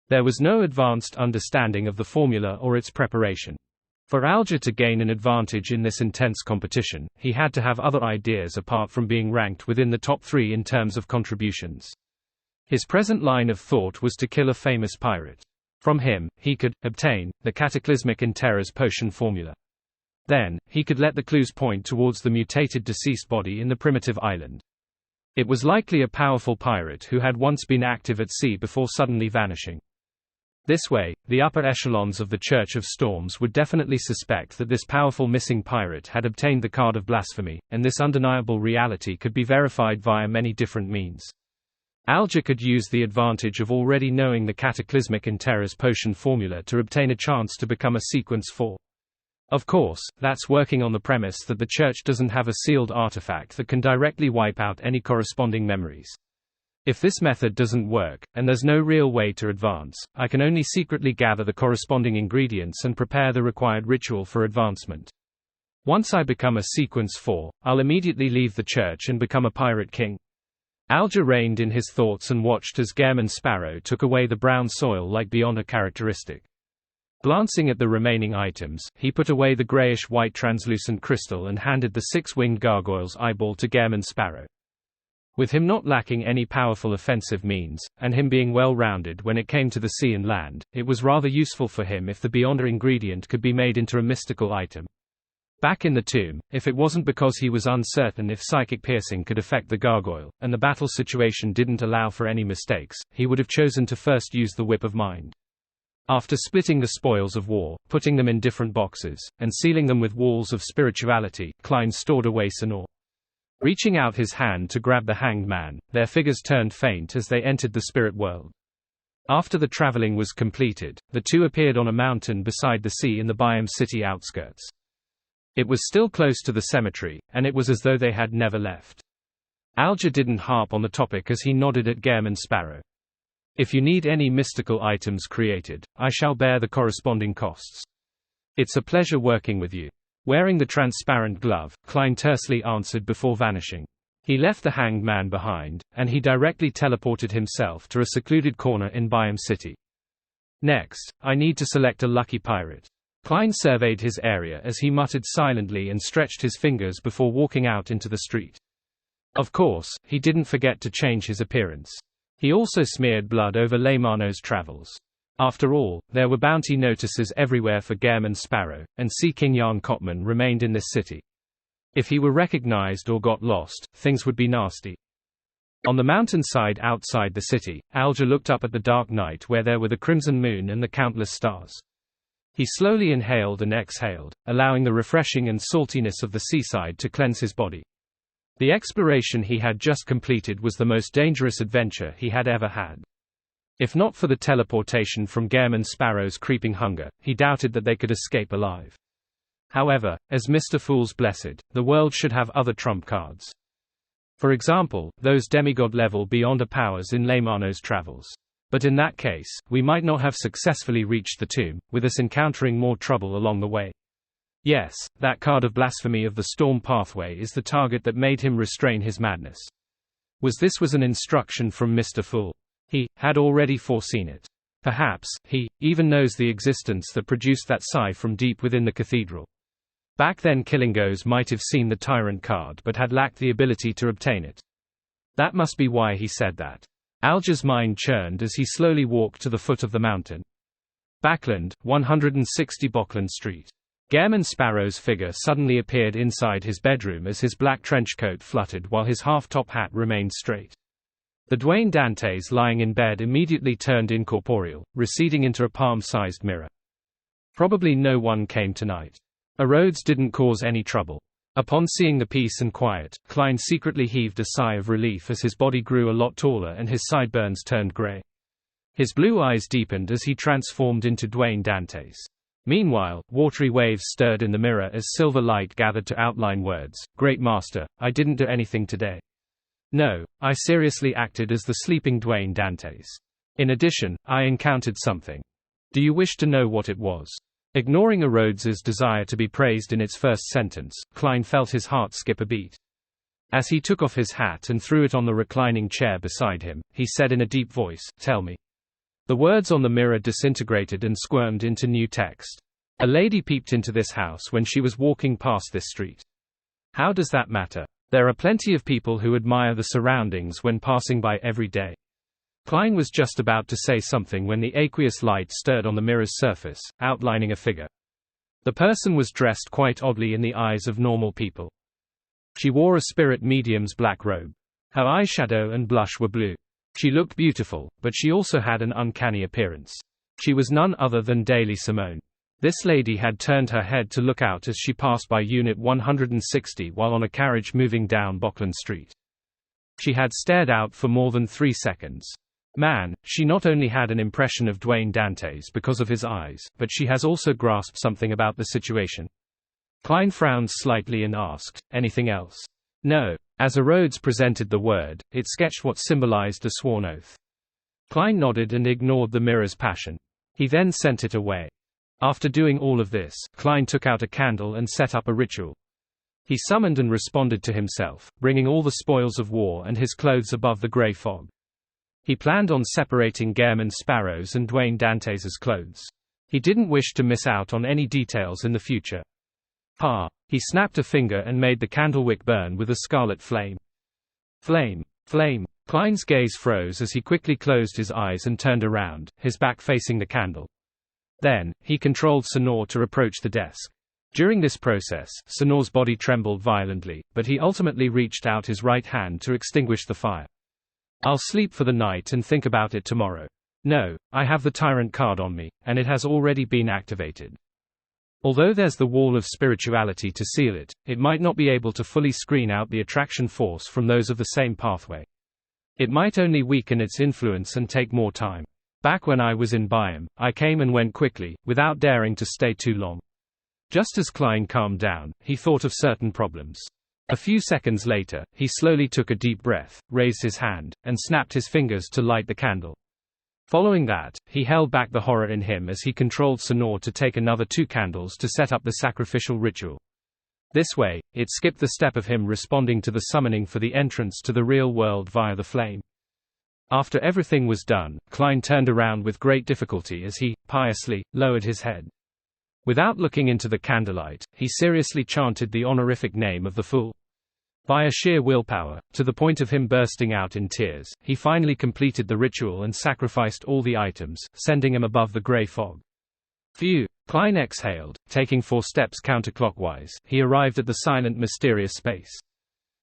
A: There was no advanced understanding of the formula or its preparation. For Alger to gain an advantage in this intense competition, he had to have other ideas apart from being ranked within the top 3 in terms of contributions. His present line of thought was to kill a famous pirate. From him, he could obtain the cataclysmic Interra's potion formula. Then, he could let the clues point towards the mutated deceased body in the primitive island. It was likely a powerful pirate who had once been active at sea before suddenly vanishing. This way, the upper echelons of the Church of Storms would definitely suspect that this powerful missing pirate had obtained the Card of Blasphemy, and this undeniable reality could be verified via many different means. Alger could use the advantage of already knowing the cataclysmic Interra's potion formula to obtain a chance to become a sequence 4. Of course, that's working on the premise that the Church doesn't have a sealed artifact that can directly wipe out any corresponding memories. If this method doesn't work, and there's no real way to advance, I can only secretly gather the corresponding ingredients and prepare the required ritual for advancement. Once I become a sequence 4, I'll immediately leave the church and become a pirate king. Alger reined in his thoughts and watched as Gehrman Sparrow took away the brown soil like beyond a characteristic. Glancing at the remaining items, he put away the grayish-white translucent crystal and handed the 6-winged gargoyle's eyeball to Gehrman Sparrow. With him not lacking any powerful offensive means, and him being well-rounded when it came to the sea and land, it was rather useful for him if the Beyonder ingredient could be made into a mystical item. Back in the tomb, if it wasn't because he was uncertain if psychic piercing could affect the gargoyle, and the battle situation didn't allow for any mistakes, he would have chosen to first use the Whip of Mind. After splitting the spoils of war, putting them in different boxes, and sealing them with walls of spirituality, Klein stored away Sonor. Reaching out his hand to grab the hanged man, their figures turned faint as they entered the spirit world. After the traveling was completed, the two appeared on a mountain beside the sea in the Byam city outskirts. It was still close to the cemetery, and it was as though they had never left. Alger didn't harp on the topic as he nodded at Gehrman Sparrow. If you need any mystical items created, I shall bear the corresponding costs. It's a pleasure working with you. Wearing the transparent glove, Klein tersely answered before vanishing. He left the hanged man behind, and he directly teleported himself to a secluded corner in Byam City. Next, I need to select a lucky pirate. Klein surveyed his area as he muttered silently and stretched his fingers before walking out into the street. Of course, he didn't forget to change his appearance. He also smeared blood over Leymano's travels. After all, there were bounty notices everywhere for Gehrman Sparrow, and Sea King Jan Kotman remained in this city. If he were recognized or got lost, things would be nasty. On the mountainside outside the city, Alger looked up at the dark night where there were the crimson moon and the countless stars. He slowly inhaled and exhaled, allowing the refreshing and saltiness of the seaside to cleanse his body. The exploration he had just completed was the most dangerous adventure he had ever had. If not for the teleportation from Gehrman Sparrow's creeping hunger, he doubted that they could escape alive. However, as Mr. Fool's blessed, the world should have other trump cards. For example, those demigod-level Beyonder powers in Leymano's travels. But in that case, we might not have successfully reached the tomb, with us encountering more trouble along the way. Yes, that Card of Blasphemy of the Storm Pathway is the target that made him restrain his madness. This was an instruction from Mr. Fool. He had already foreseen it. Perhaps he even knows the existence that produced that sigh from deep within the cathedral. Back then Killingos might have seen the tyrant card but had lacked the ability to obtain it. That must be why he said that. Alger's mind churned as he slowly walked to the foot of the mountain. Backland, 160 Bockland Street. Gairman Sparrow's figure suddenly appeared inside his bedroom as his black trench coat fluttered while his half-top hat remained straight. The Dwayne Dantes lying in bed immediately turned incorporeal, receding into a palm-sized mirror. Probably no one came tonight. Rhodes didn't cause any trouble. Upon seeing the peace and quiet, Klein secretly heaved a sigh of relief as his body grew a lot taller and his sideburns turned gray. His blue eyes deepened as he transformed into Dwayne Dantes. Meanwhile, watery waves stirred in the mirror as silver light gathered to outline words. Great Master, I didn't do anything today. No, I seriously acted as the sleeping Dwayne Dantes. In addition, I encountered something. Do you wish to know what it was? Ignoring Rhodes's desire to be praised in its first sentence, Klein felt his heart skip a beat. As he took off his hat and threw it on the reclining chair beside him, he said in a deep voice, "Tell me." The words on the mirror disintegrated and squirmed into new text. A lady peeped into this house when she was walking past this street. How does that matter? There are plenty of people who admire the surroundings when passing by every day. Klein was just about to say something when the aqueous light stirred on the mirror's surface, outlining a figure. The person was dressed quite oddly in the eyes of normal people. She wore a spirit medium's black robe. Her eyeshadow and blush were blue. She looked beautiful, but she also had an uncanny appearance. She was none other than Daly Simone. This lady had turned her head to look out as she passed by Unit 160 while on a carriage moving down Bockland Street. She had stared out for more than 3 seconds. Man, she not only had an impression of Dwayne Dantes because of his eyes, but she has also grasped something about the situation. Klein frowned slightly and asked, anything else? No. As Rhodes presented the word, it sketched what symbolized a sworn oath. Klein nodded and ignored the mirror's passion. He then sent it away. After doing all of this, Klein took out a candle and set up a ritual. He summoned and responded to himself, bringing all the spoils of war and his clothes above the gray fog. He planned on separating Gairman Sparrow's and Dwayne Dantes's clothes. He didn't wish to miss out on any details in the future. He snapped a finger and made the candlewick burn with a scarlet flame. Flame! Flame! Klein's gaze froze as he quickly closed his eyes and turned around, his back facing the candle. Then, he controlled Sonor to approach the desk. During this process, Sonor's body trembled violently, but he ultimately reached out his right hand to extinguish the fire. I'll sleep for the night and think about it tomorrow. No, I have the Tyrant card on me, and it has already been activated. Although there's the wall of spirituality to seal it, it might not be able to fully screen out the attraction force from those of the same pathway. It might only weaken its influence and take more time. Back when I was in Byam, I came and went quickly, without daring to stay too long. Just as Klein calmed down, he thought of certain problems. A few seconds later, he slowly took a deep breath, raised his hand, and snapped his fingers to light the candle. Following that, he held back the horror in him as he controlled Sonor to take another 2 candles to set up the sacrificial ritual. This way, it skipped the step of him responding to the summoning for the entrance to the real world via the flame. After everything was done, Klein turned around with great difficulty as he, piously, lowered his head. Without looking into the candlelight, he seriously chanted the honorific name of the fool. By a sheer willpower, to the point of him bursting out in tears, he finally completed the ritual and sacrificed all the items, sending him above the gray fog. Phew! Klein exhaled, taking 4 steps counterclockwise, he arrived at the silent mysterious space.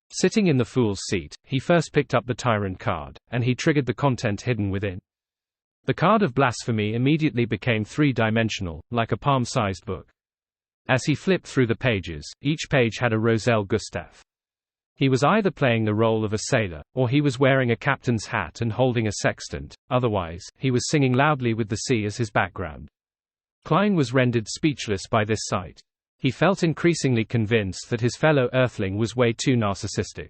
A: Sitting in the fool's seat, he first picked up the Tyrant card, and he triggered the content hidden within. The card of blasphemy immediately became 3-dimensional, like a palm-sized book. As he flipped through the pages, each page had a Roselle Gustave. He was either playing the role of a sailor, or he was wearing a captain's hat and holding a sextant, otherwise, he was singing loudly with the sea as his background. Klein was rendered speechless by this sight. He felt increasingly convinced that his fellow Earthling was way too narcissistic.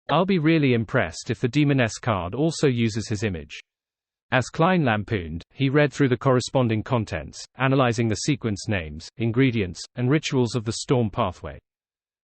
A: I'll be really impressed if the Demoness card also uses his image. As Klein lampooned, he read through the corresponding contents, analyzing the sequence names, ingredients, and rituals of the Storm Pathway.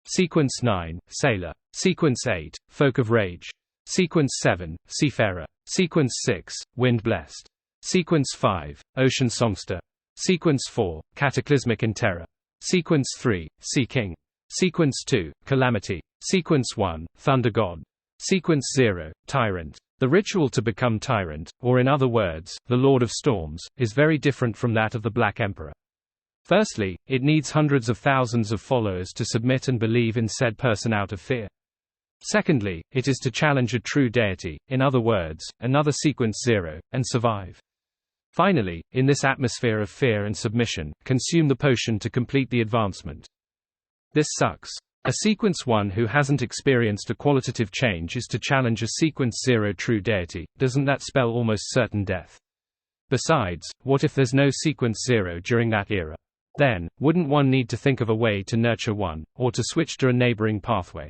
A: Sequence 9, Sailor. Sequence 8, Folk of Rage. Sequence 7, Seafarer. Sequence 6, Wind Blessed. Sequence 5, Ocean Songster. Sequence 4, Cataclysmic in Terror. Sequence 3, Sea King. Sequence 2, Calamity. Sequence 1, Thunder God. Sequence 0, Tyrant. The ritual to become Tyrant, or in other words, the Lord of Storms, is very different from that of the Black Emperor. Firstly, it needs hundreds of thousands of followers to submit and believe in said person out of fear. Secondly, it is to challenge a true deity, in other words, another Sequence 0, and survive. Finally, in this atmosphere of fear and submission, consume the potion to complete the advancement. This sucks. A Sequence 1 who hasn't experienced a qualitative change is to challenge a Sequence 0 true deity. Doesn't that spell almost certain death? Besides, what if there's no Sequence 0 during that era? Then, wouldn't one need to think of a way to nurture one, or to switch to a neighboring pathway?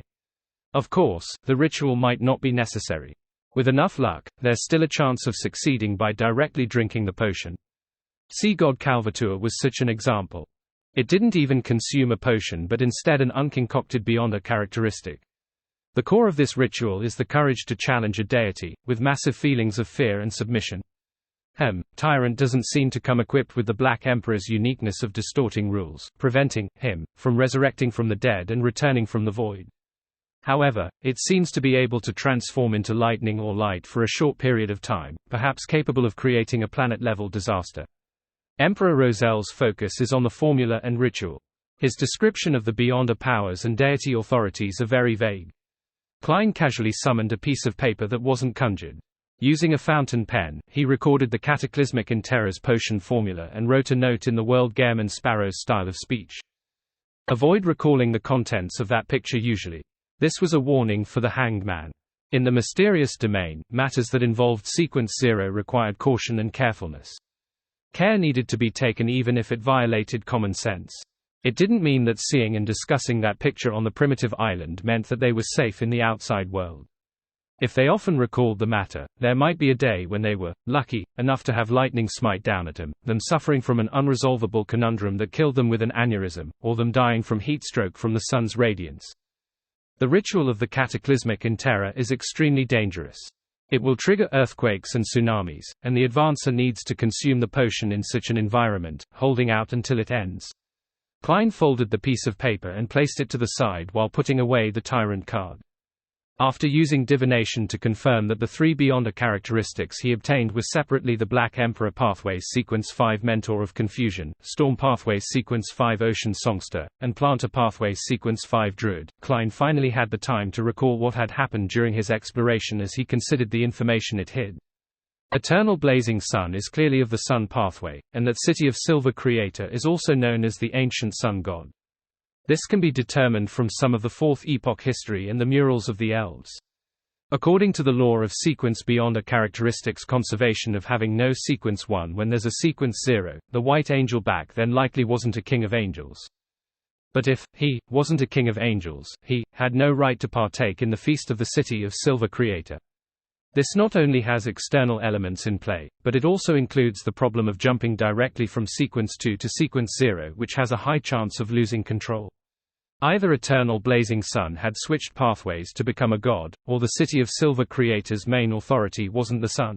A: Of course, the ritual might not be necessary. With enough luck, there's still a chance of succeeding by directly drinking the potion. Sea God Calvatur was such an example. It didn't even consume a potion but instead an unconcocted Beyonder characteristic. The core of this ritual is the courage to challenge a deity, with massive feelings of fear and submission. Tyrant doesn't seem to come equipped with the Black Emperor's uniqueness of distorting rules, preventing him from resurrecting from the dead and returning from the void. However, it seems to be able to transform into lightning or light for a short period of time, perhaps capable of creating a planet-level disaster. Emperor Rozel's focus is on the formula and ritual. His description of the Beyonder powers and deity authorities are very vague. Klein casually summoned a piece of paper that wasn't conjured. Using a fountain pen, he recorded the cataclysmic Interra's potion formula and wrote a note in the World Gehrman Sparrow's style of speech. Avoid recalling the contents of that picture usually. This was a warning for the hanged man. In the mysterious domain, matters that involved Sequence 0 required caution and carefulness. Care needed to be taken even if it violated common sense. It didn't mean that seeing and discussing that picture on the primitive island meant that they were safe in the outside world. If they often recalled the matter, there might be a day when they were lucky enough to have lightning smite down at them suffering from an unresolvable conundrum that killed them with an aneurysm, or them dying from heat stroke from the sun's radiance. The ritual of the cataclysmic Interra is extremely dangerous. It will trigger earthquakes and tsunamis, and the advancer needs to consume the potion in such an environment, holding out until it ends. Klein folded the piece of paper and placed it to the side while putting away the Tyrant card. After using divination to confirm that the three Beyonder characteristics he obtained were separately the Black Emperor Pathways Sequence 5 Mentor of Confusion, Storm Pathways Sequence 5 Ocean Songster, and Planter Pathways Sequence 5 Druid, Klein finally had the time to recall what had happened during his exploration as he considered the information it hid. Eternal Blazing Sun is clearly of the Sun Pathway, and that City of Silver Creator is also known as the Ancient Sun God. This can be determined from some of the Fourth Epoch history and the murals of the elves. According to the law of Sequence Beyonder characteristics conservation of having no Sequence 1 when there's a Sequence 0, the White Angel back then likely wasn't a king of angels. But if he wasn't a king of angels, he had no right to partake in the feast of the City of Silver Creator. This not only has external elements in play, but it also includes the problem of jumping directly from Sequence 2 to Sequence 0, which has a high chance of losing control. Either Eternal Blazing Sun had switched pathways to become a god, or the City of Silver Creator's main authority wasn't the sun.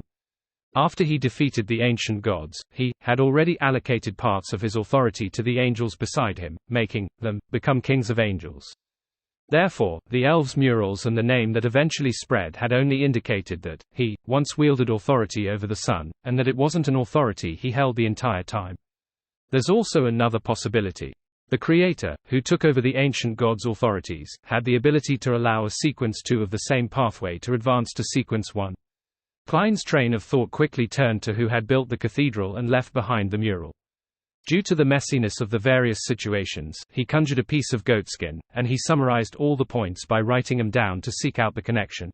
A: After he defeated the ancient gods, he had already allocated parts of his authority to the angels beside him, making them become kings of angels. Therefore, the elves' murals and the name that eventually spread had only indicated that he once wielded authority over the sun, and that it wasn't an authority he held the entire time. There's also another possibility. The Creator, who took over the ancient gods' authorities, had the ability to allow a Sequence 2 of the same pathway to advance to Sequence 1. Klein's train of thought quickly turned to who had built the cathedral and left behind the mural. Due to the messiness of the various situations, he conjured a piece of goatskin, and he summarized all the points by writing them down to seek out the connection.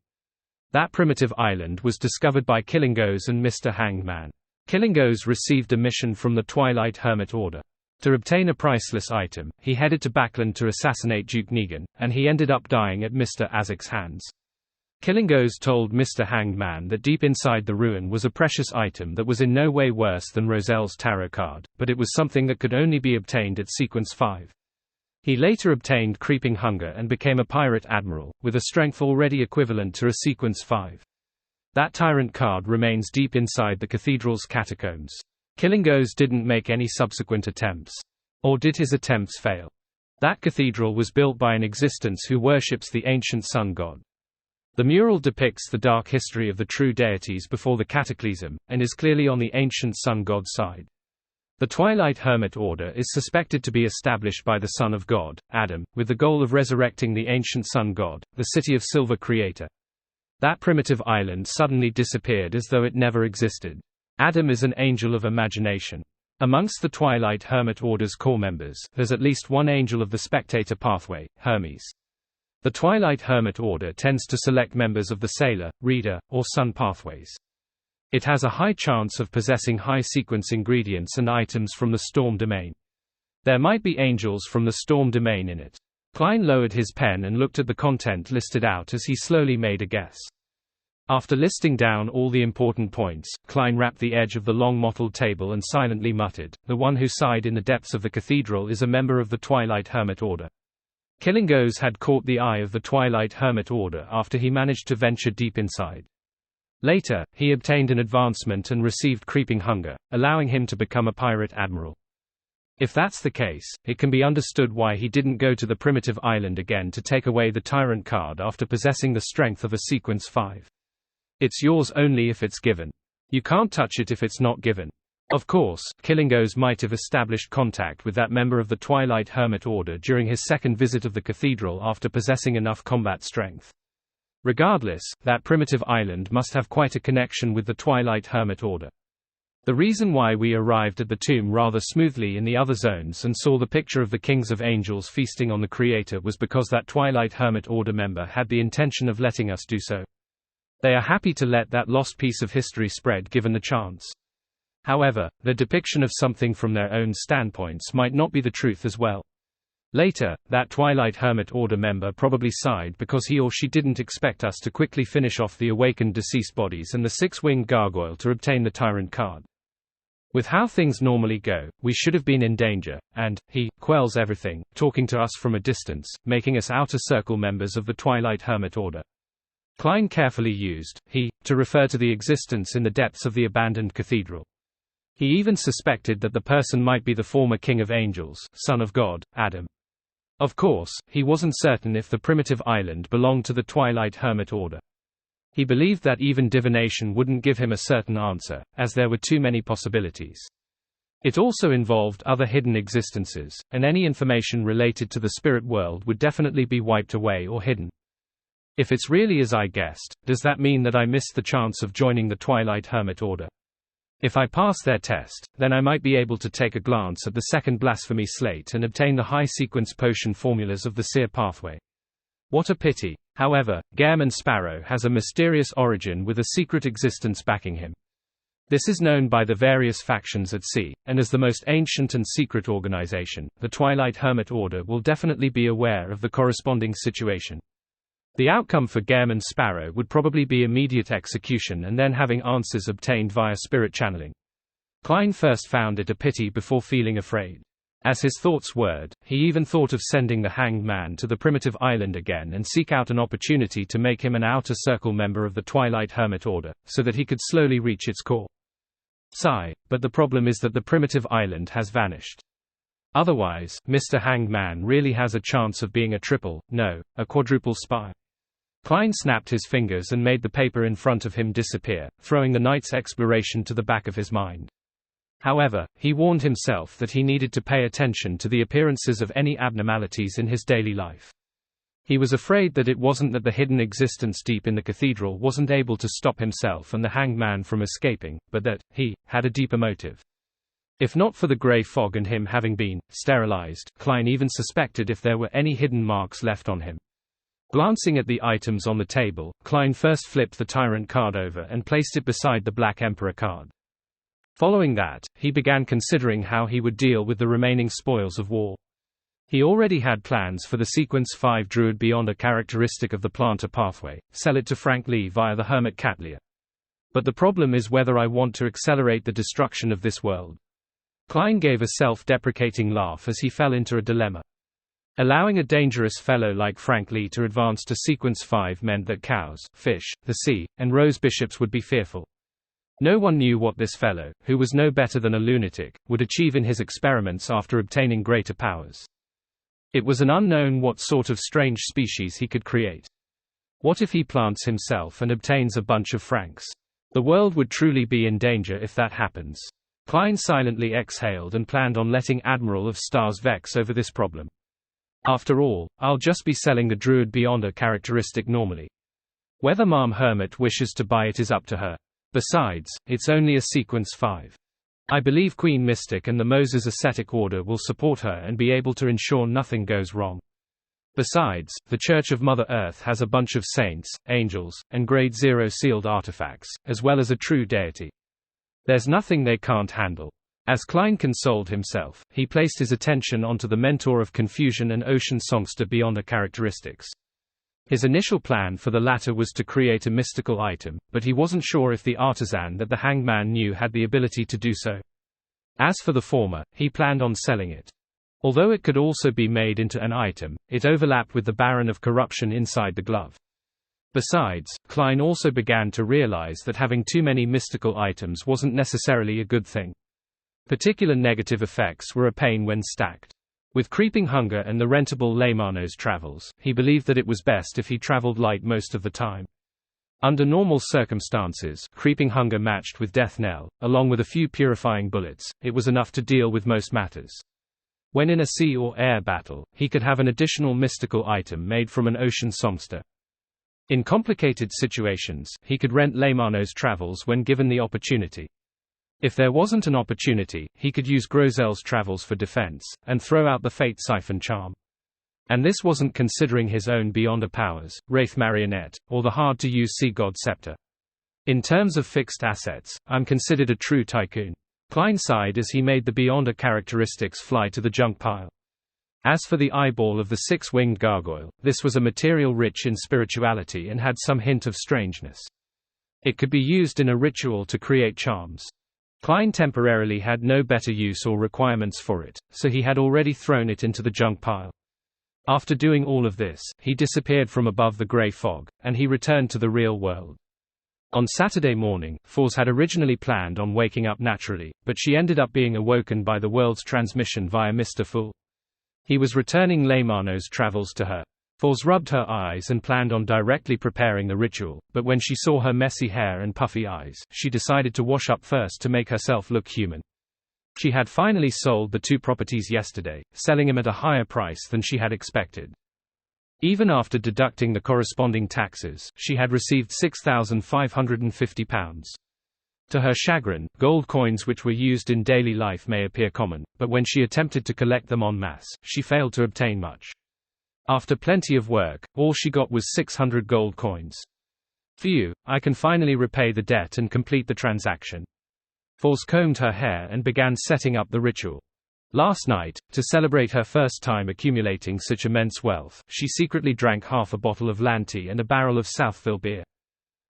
A: That primitive island was discovered by Killingos and Mr. Hangman. Killingos received a mission from the Twilight Hermit Order. To obtain a priceless item, he headed to Backland to assassinate Duke Negan, and he ended up dying at Mr. Azek's hands. Killingos told Mr. Hangman that deep inside the ruin was a precious item that was in no way worse than Rozel's tarot card, but it was something that could only be obtained at Sequence 5. He later obtained Creeping Hunger and became a pirate admiral, with a strength already equivalent to a Sequence 5. That tyrant card remains deep inside the cathedral's catacombs. Killingos didn't make any subsequent attempts. Or did his attempts fail? That cathedral was built by an existence who worships the ancient sun god. The mural depicts the dark history of the true deities before the cataclysm, and is clearly on the ancient sun god side. The Twilight Hermit Order is suspected to be established by the Son of God, Adam, with the goal of resurrecting the ancient sun god, the City of Silver creator. That primitive island suddenly disappeared as though it never existed. Adam is an angel of imagination. Amongst the Twilight Hermit Order's core members, there's at least one angel of the spectator pathway, Hermes. The Twilight Hermit Order tends to select members of the Sailor, Reader, or Sun pathways. It has a high chance of possessing high-sequence ingredients and items from the Storm domain. There might be angels from the Storm domain in it. Klein lowered his pen and looked at the content listed out as he slowly made a guess. After listing down all the important points, Klein rapped the edge of the long mottled table and silently muttered, "The one who sighed in the depths of the cathedral is a member of the Twilight Hermit Order." Killingos had caught the eye of the Twilight Hermit Order after he managed to venture deep inside. Later, he obtained an advancement and received creeping hunger, allowing him to become a pirate admiral. If that's the case, it can be understood why he didn't go to the primitive island again to take away the Tyrant card after possessing the strength of a Sequence 5. It's yours only if it's given. You can't touch it if it's not given. Of course, Killingos might have established contact with that member of the Twilight Hermit Order during his second visit of the cathedral after possessing enough combat strength. Regardless, that primitive island must have quite a connection with the Twilight Hermit Order. The reason why we arrived at the tomb rather smoothly in the other zones and saw the picture of the kings of angels feasting on the Creator was because that Twilight Hermit Order member had the intention of letting us do so. They are happy to let that lost piece of history spread given the chance. However, the depiction of something from their own standpoints might not be the truth as well. Later, that Twilight Hermit Order member probably sighed because he or she didn't expect us to quickly finish off the awakened deceased bodies and the six-winged gargoyle to obtain the Tyrant card. With how things normally go, we should have been in danger, and he quells everything, talking to us from a distance, making us outer circle members of the Twilight Hermit Order. Klein carefully used he to refer to the existence in the depths of the abandoned cathedral. He even suspected that the person might be the former King of Angels, Son of God, Adam. Of course, he wasn't certain if the primitive island belonged to the Twilight Hermit Order. He believed that even divination wouldn't give him a certain answer, as there were too many possibilities. It also involved other hidden existences, and any information related to the spirit world would definitely be wiped away or hidden. If it's really as I guessed, does that mean that I missed the chance of joining the Twilight Hermit Order? If I pass their test, then I might be able to take a glance at the second blasphemy slate and obtain the high-sequence potion formulas of the Seer pathway. What a pity. However, Gehrman Sparrow has a mysterious origin with a secret existence backing him. This is known by the various factions at sea, and as the most ancient and secret organization, the Twilight Hermit Order will definitely be aware of the corresponding situation. The outcome for Gehrman Sparrow would probably be immediate execution and then having answers obtained via spirit channeling. Klein first found it a pity before feeling afraid. As his thoughts whirred, he even thought of sending the Hanged Man to the primitive island again and seek out an opportunity to make him an outer circle member of the Twilight Hermit Order, so that he could slowly reach its core. Sigh, but the problem is that the primitive island has vanished. Otherwise, Mr. Hanged Man really has a chance of being a triple, no, a quadruple spy. Klein snapped his fingers and made the paper in front of him disappear, throwing the night's exploration to the back of his mind. However, he warned himself that he needed to pay attention to the appearances of any abnormalities in his daily life. He was afraid that it wasn't that the hidden existence deep in the cathedral wasn't able to stop himself and the Hanged Man from escaping, but that he had a deeper motive. If not for the grey fog and him having been sterilized, Klein even suspected if there were any hidden marks left on him. Glancing at the items on the table, Klein first flipped the Tyrant card over and placed it beside the Black Emperor card. Following that, he began considering how he would deal with the remaining spoils of war. He already had plans for the Sequence 5 Druid beyond a characteristic of the planter pathway, sell it to Frank Lee via the Hermit Catlia. But the problem is whether I want to accelerate the destruction of this world. Klein gave a self-deprecating laugh as he fell into a dilemma. Allowing a dangerous fellow like Frank Lee to advance to Sequence 5 meant that cows, fish, the sea, and rose bishops would be fearful. No one knew what this fellow, who was no better than a lunatic, would achieve in his experiments after obtaining greater powers. It was an unknown what sort of strange species he could create. What if he plants himself and obtains a bunch of francs? The world would truly be in danger if that happens. Klein silently exhaled and planned on letting Admiral of Stars vex over this problem. After all, I'll just be selling the Druid Beyonder characteristic normally. Whether Ma'am Hermit wishes to buy it is up to her. Besides, it's only a sequence 5. I believe Queen Mystic and the Moses Ascetic Order will support her and be able to ensure nothing goes wrong. Besides, the Church of Mother Earth has a bunch of saints, angels, and Grade 0 sealed artifacts, as well as a true deity. There's nothing they can't handle. As Klein consoled himself, he placed his attention onto the Mentor of Confusion and Ocean Songster Beyonder characteristics. His initial plan for the latter was to create a mystical item, but he wasn't sure if the artisan that the Hanged Man knew had the ability to do so. As for the former, he planned on selling it. Although it could also be made into an item, it overlapped with the Baron of Corruption inside the glove. Besides, Klein also began to realize that having too many mystical items wasn't necessarily a good thing. Particular negative effects were a pain when stacked. With Creeping Hunger and the rentable Lemanos travels, he believed that it was best if he traveled light most of the time. Under normal circumstances, Creeping Hunger matched with Death Knell, along with a few purifying bullets, it was enough to deal with most matters. When in a sea or air battle, he could have an additional mystical item made from an ocean songster. In complicated situations, he could rent Lemanos travels when given the opportunity. If there wasn't an opportunity, he could use Grozel's travels for defense, and throw out the Fate Siphon charm. And this wasn't considering his own Beyonder powers, Wraith Marionette, or the hard-to-use Sea God Scepter. In terms of fixed assets, I'm considered a true tycoon. Klein sighed as he made the Beyonder characteristics fly to the junk pile. As for the eyeball of the six-winged gargoyle, this was a material rich in spirituality and had some hint of strangeness. It could be used in a ritual to create charms. Klein temporarily had no better use or requirements for it, so he had already thrown it into the junk pile. After doing all of this, he disappeared from above the grey fog, and he returned to the real world. On Saturday morning, Fours had originally planned on waking up naturally, but she ended up being awoken by the world's transmission via Mr. Fool. He was returning Lemanos travels to her. Fours rubbed her eyes and planned on directly preparing the ritual, but when she saw her messy hair and puffy eyes, she decided to wash up first to make herself look human. She had finally sold the 2 properties yesterday, selling them at a higher price than she had expected. Even after deducting the corresponding taxes, she had received £6,550. To her chagrin, gold coins which were used in daily life may appear common, but when she attempted to collect them en masse, she failed to obtain much. After plenty of work, all she got was 600 gold coins. Phew, I can finally repay the debt and complete the transaction. Fours combed her hair and began setting up the ritual. Last night, to celebrate her first time accumulating such immense wealth, she secretly drank half a bottle of Lanty and a barrel of Southville beer.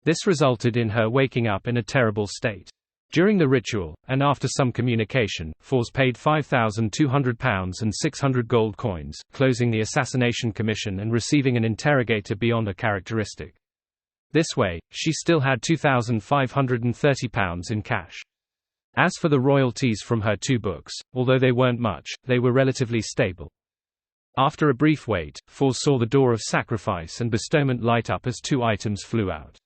A: This resulted in her waking up in a terrible state. During the ritual, and after some communication, Fours paid £5,200 and 600 gold coins, closing the assassination commission and receiving an interrogator beyond a characteristic. This way, she still had £2,530 in cash. As for the royalties from her 2 books, although they weren't much, they were relatively stable. After a brief wait, Fours saw the door of sacrifice and bestowment light up as 2 items flew out.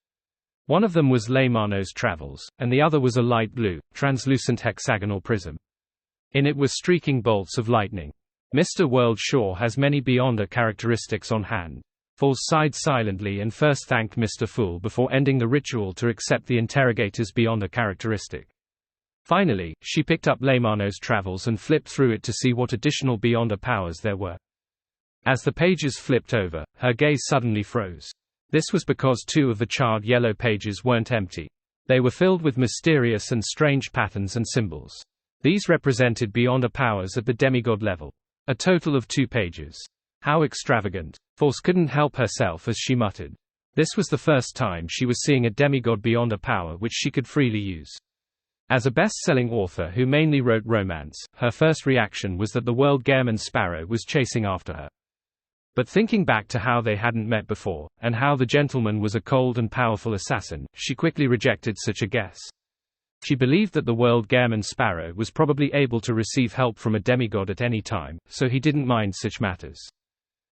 A: One of them was Lemanos Travels, and the other was a light blue, translucent hexagonal prism. In it were streaking bolts of lightning. Mr. World sure has many Beyonder characteristics on hand. Fours sighed silently and first thanked Mr. Fool before ending the ritual to accept the interrogator's Beyonder characteristic. Finally, she picked up Lemanos Travels and flipped through it to see what additional Beyonder powers there were. As the pages flipped over, her gaze suddenly froze. This was because 2 of the charred yellow pages weren't empty. They were filled with mysterious and strange patterns and symbols. These represented Beyonder powers at the demigod level. A total of 2 pages. How extravagant. Fours couldn't help herself as she muttered. This was the first time she was seeing a demigod Beyonder power which she could freely use. As a best-selling author who mainly wrote romance, her first reaction was that the world Gehrman Sparrow was chasing after her. But thinking back to how they hadn't met before, and how the gentleman was a cold and powerful assassin, she quickly rejected such a guess. She believed that the world Gehrman Sparrow was probably able to receive help from a demigod at any time, so he didn't mind such matters.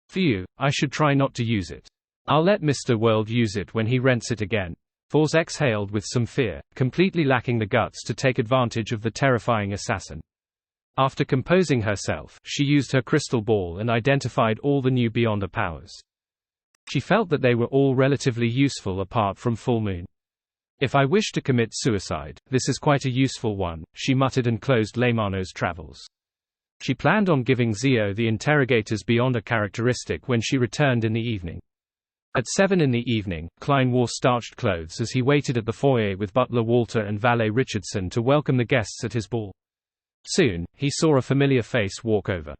A: Phew, I should try not to use it. I'll let Mr. World use it when he rents it again. Force exhaled with some fear, completely lacking the guts to take advantage of the terrifying assassin. After composing herself, she used her crystal ball and identified all the new Beyonder powers. She felt that they were all relatively useful apart from Full Moon. If I wish to commit suicide, this is quite a useful one, she muttered and closed Leymano's travels. She planned on giving Zio the interrogator's Beyonder characteristic when she returned in the evening. At 7 in the evening, Klein wore starched clothes as he waited at the foyer with butler Walter and valet Richardson to welcome the guests at his ball. Soon, he saw a familiar face walk over.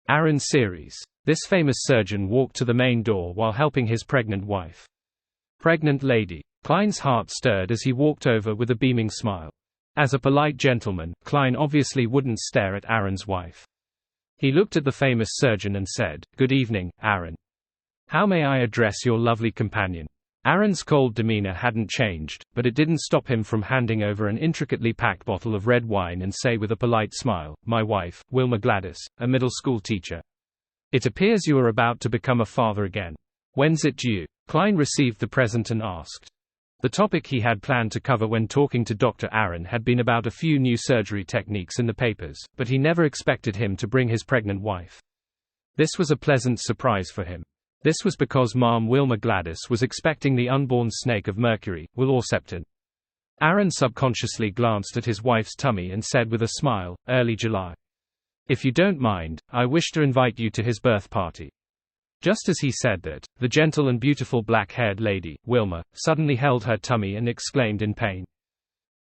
A: Aaron Ceres. This famous surgeon walked to the main door while helping his pregnant wife. Pregnant lady. Klein's heart stirred as he walked over with a beaming smile. As a polite gentleman, Klein obviously wouldn't stare at Aaron's wife. He looked at the famous surgeon and said, "Good evening, Aaron. How may I address your lovely companion?" Aaron's cold demeanor hadn't changed, but it didn't stop him from handing over an intricately packed bottle of red wine and say with a polite smile, "My wife, Wilma Gladys, a middle school teacher. It appears you are about to become a father again. When's it due?" Klein received the present and asked. The topic he had planned to cover when talking to Dr. Aaron had been about a few new surgery techniques in the papers, but he never expected him to bring his pregnant wife. This was a pleasant surprise for him. This was because Mom Wilma Gladys was expecting the unborn snake of Mercury, Will-Orcepton. Aaron subconsciously glanced at his wife's tummy and said with a smile, "Early July. If you don't mind, I wish to invite you to his birth party." Just as he said that, the gentle and beautiful black-haired lady, Wilma, suddenly held her tummy and exclaimed in pain.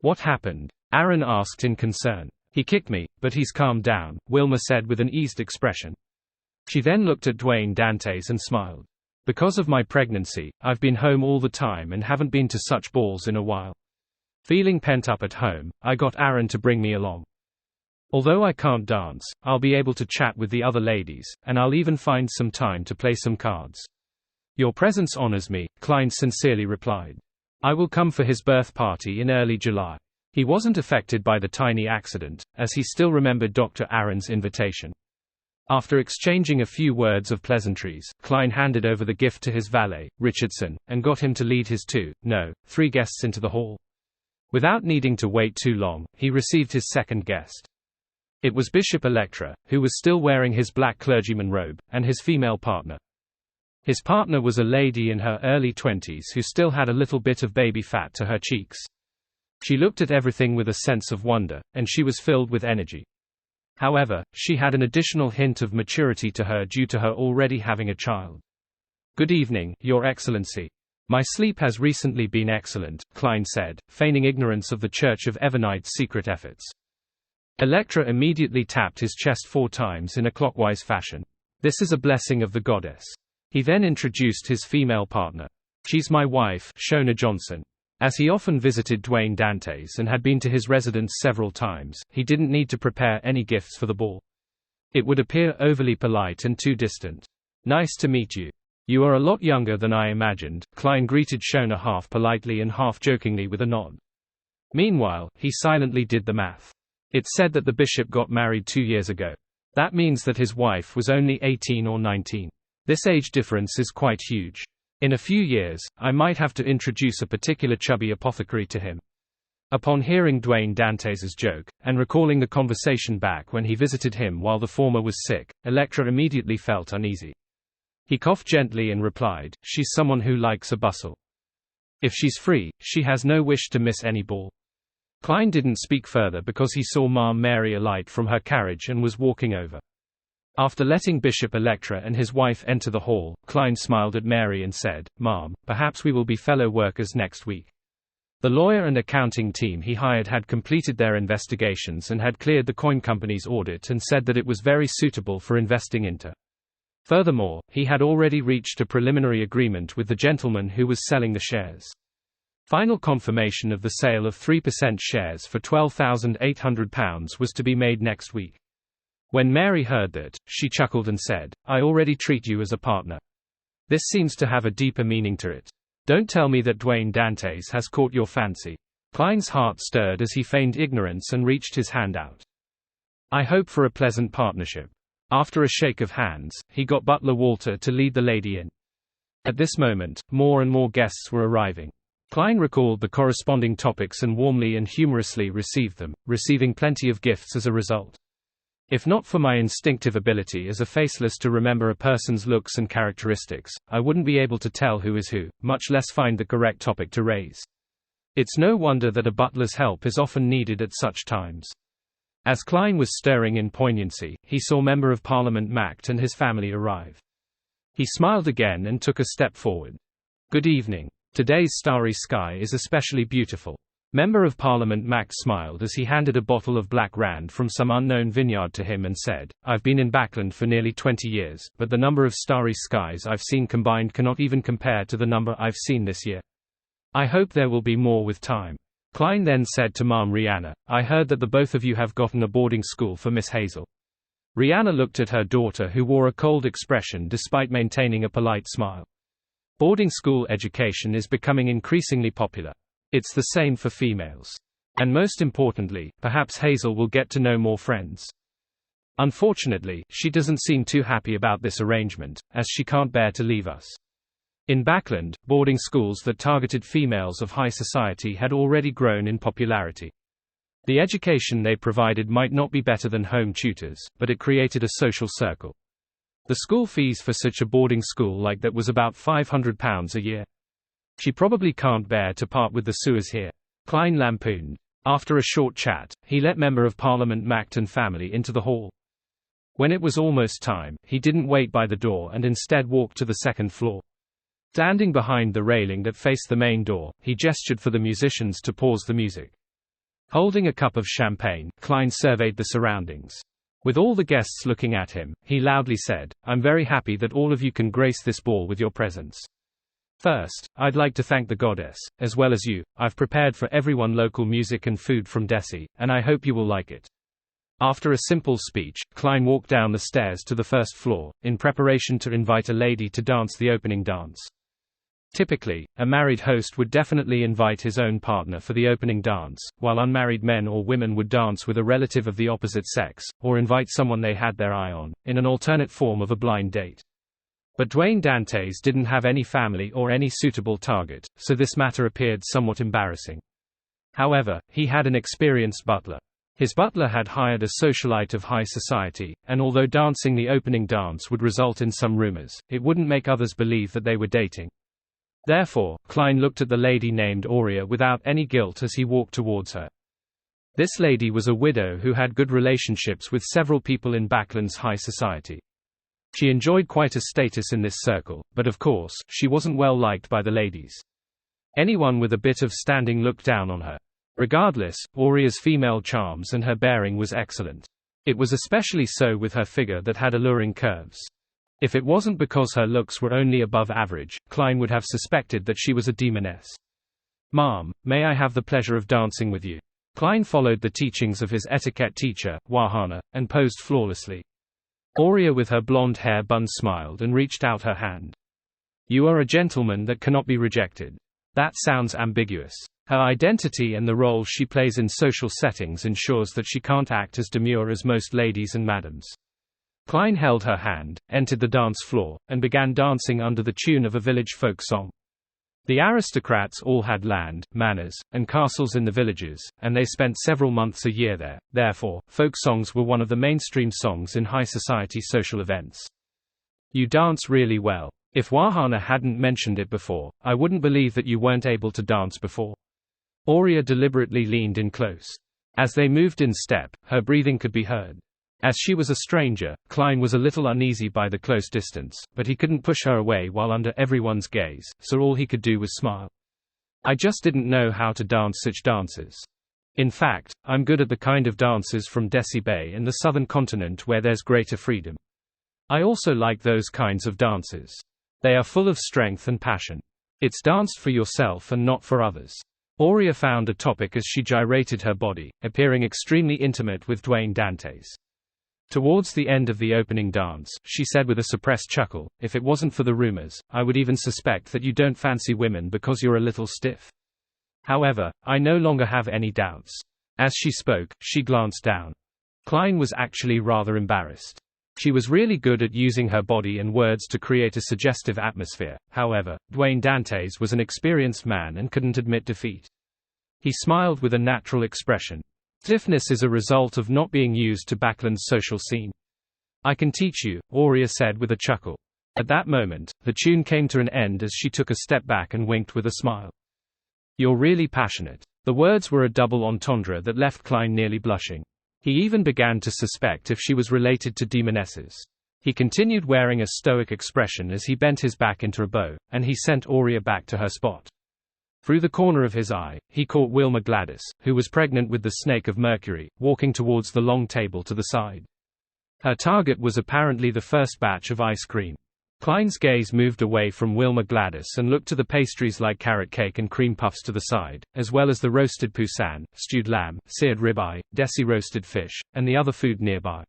A: "What happened?" Aaron asked in concern. "He kicked me, but he's calmed down," Wilma said with an eased expression. She then looked at Dwayne Dantes and smiled. "Because of my pregnancy, I've been home all the time and haven't been to such balls in a while. Feeling pent up at home, I got Aaron to bring me along. Although I can't dance, I'll be able to chat with the other ladies, and I'll even find some time to play some cards." "Your presence honors me," Klein sincerely replied. "I will come for his birth party in early July." He wasn't affected by the tiny accident, as he still remembered Dr. Aaron's invitation. After exchanging a few words of pleasantries, Klein handed over the gift to his valet, Richardson, and got him to lead his three guests into the hall. Without needing to wait too long, he received his second guest. It was Bishop Electra, who was still wearing his black clergyman robe, and his female partner. His partner was a lady in her early 20s who still had a little bit of baby fat to her cheeks. She looked at everything with a sense of wonder, and she was filled with energy. However, she had an additional hint of maturity to her due to her already having a child. "Good evening, Your Excellency. My sleep has recently been excellent," Klein said, feigning ignorance of the Church of Evernight's secret efforts. Electra immediately tapped his chest 4 times in a clockwise fashion. "This is a blessing of the goddess." He then introduced his female partner. "She's my wife, Shona Johnson." As he often visited Dwayne Dantes and had been to his residence several times, he didn't need to prepare any gifts for the ball. It would appear overly polite and too distant. "Nice to meet you. You are a lot younger than I imagined," Klein greeted Shona half politely and half jokingly with a nod. Meanwhile, he silently did the math. It said that the bishop got married 2 years ago. That means that his wife was only 18 or 19. This age difference is quite huge. In a few years, I might have to introduce a particular chubby apothecary to him. Upon hearing Dwayne Dantes's joke, and recalling the conversation back when he visited him while the former was sick, Electra immediately felt uneasy. He coughed gently and replied, "She's someone who likes a bustle. If she's free, she has no wish to miss any ball." Klein didn't speak further because he saw Ma'am Mary alight from her carriage and was walking over. After letting Bishop Electra and his wife enter the hall, Klein smiled at Mary and said, "Ma'am, perhaps we will be fellow workers next week." The lawyer and accounting team he hired had completed their investigations and had cleared the coin company's audit and said that it was very suitable for investing into. Furthermore, he had already reached a preliminary agreement with the gentleman who was selling the shares. Final confirmation of the sale of 3% shares for £12,800 was to be made next week. When Mary heard that, she chuckled and said, "I already treat you as a partner. This seems to have a deeper meaning to it. Don't tell me that Dwayne Dantes has caught your fancy." Klein's heart stirred as he feigned ignorance and reached his hand out. "I hope for a pleasant partnership." After a shake of hands, he got butler Walter to lead the lady in. At this moment, more and more guests were arriving. Klein recalled the corresponding topics and warmly and humorously received them, receiving plenty of gifts as a result. If not for my instinctive ability as a faceless to remember a person's looks and characteristics, I wouldn't be able to tell who is who, much less find the correct topic to raise. It's no wonder that a butler's help is often needed at such times. As Klein was stirring in poignancy, he saw Member of Parliament Macht and his family arrive. He smiled again and took a step forward. Good evening. Today's starry sky is especially beautiful. Member of Parliament Macht smiled as he handed a bottle of Black Rand from some unknown vineyard to him and said, I've been in Backland for nearly 20 years, but the number of starry skies I've seen combined cannot even compare to the number I've seen this year. I hope there will be more with time. Klein then said to Ma'am Rihanna, I heard that the both of you have gotten a boarding school for Miss Hazel. Rihanna looked at her daughter who wore a cold expression despite maintaining a polite smile. Boarding school education is becoming increasingly popular. It's the same for females. And most importantly, perhaps Hazel will get to know more friends. Unfortunately, she doesn't seem too happy about this arrangement, as she can't bear to leave us. In Backland, boarding schools that targeted females of high society had already grown in popularity. The education they provided might not be better than home tutors, but it created a social circle. The school fees for such a boarding school like that was about £500 a year. She probably can't bear to part with the sewers here. Klein lampooned. After a short chat, he let Member of Parliament Macht and family into the hall. When it was almost time, he didn't wait by the door and instead walked to the second floor. Standing behind the railing that faced the main door, he gestured for the musicians to pause the music. Holding a cup of champagne, Klein surveyed the surroundings. With all the guests looking at him, he loudly said, I'm very happy that all of you can grace this ball with your presence. First, I'd like to thank the goddess, as well as you. I've prepared for everyone local music and food from Desi, and I hope you will like it. After a simple speech, Klein walked down the stairs to the first floor, in preparation to invite a lady to dance the opening dance. Typically, a married host would definitely invite his own partner for the opening dance, while unmarried men or women would dance with a relative of the opposite sex, or invite someone they had their eye on, in an alternate form of a blind date. But Dwayne Dantes didn't have any family or any suitable target, so this matter appeared somewhat embarrassing. However, he had an experienced butler. His butler had hired a socialite of high society, and although dancing the opening dance would result in some rumors, it wouldn't make others believe that they were dating. Therefore, Klein looked at the lady named Aurea without any guilt as he walked towards her. This lady was a widow who had good relationships with several people in Backland's high society. She enjoyed quite a status in this circle, but of course, she wasn't well liked by the ladies. Anyone with a bit of standing looked down on her. Regardless, Aurea's female charms and her bearing was excellent. It was especially so with her figure that had alluring curves. If it wasn't because her looks were only above average, Klein would have suspected that she was a demoness. Ma'am, may I have the pleasure of dancing with you? Klein followed the teachings of his etiquette teacher, Wahana, and posed flawlessly. Aurea with her blonde hair bun smiled and reached out her hand. You are a gentleman that cannot be rejected. That sounds ambiguous. Her identity and the role she plays in social settings ensures that she can't act as demure as most ladies and madams. Klein held her hand, entered the dance floor, and began dancing under the tune of a village folk song. The aristocrats all had land, manors, and castles in the villages, and they spent several months a year there. Therefore, folk songs were one of the mainstream songs in high society social events. You dance really well. If Wahana hadn't mentioned it before, I wouldn't believe that you weren't able to dance before. Aurea deliberately leaned in close. As they moved in step, her breathing could be heard. As she was a stranger, Klein was a little uneasy by the close distance, but he couldn't push her away while under everyone's gaze, so all he could do was smile. I just didn't know how to dance such dances. In fact, I'm good at the kind of dances from Desi Bay and the southern continent where there's greater freedom. I also like those kinds of dances. They are full of strength and passion. It's danced for yourself and not for others. Aurea found a topic as she gyrated her body, appearing extremely intimate with Dwayne Dantes. Towards the end of the opening dance, she said with a suppressed chuckle, if it wasn't for the rumors, I would even suspect that you don't fancy women because you're a little stiff. However, I no longer have any doubts. As she spoke, she glanced down. Klein was actually rather embarrassed. She was really good at using her body and words to create a suggestive atmosphere. However, Dwayne Dantes was an experienced man and couldn't admit defeat. He smiled with a natural expression. Stiffness is a result of not being used to Backlund's social scene. I can teach you, Aurea said with a chuckle. At that moment, the tune came to an end as she took a step back and winked with a smile. You're really passionate. The words were a double entendre that left Klein nearly blushing. He even began to suspect if she was related to demonesses. He continued wearing a stoic expression as he bent his back into a bow, and he sent Aurea back to her spot. Through the corner of his eye, he caught Wilma Gladys, who was pregnant with the Snake of Mercury, walking towards the long table to the side. Her target was apparently the first batch of ice cream. Klein's gaze moved away from Wilma Gladys and looked to the pastries like carrot cake and cream puffs to the side, as well as the roasted poussin, stewed lamb, seared ribeye, desi roasted fish, and the other food nearby.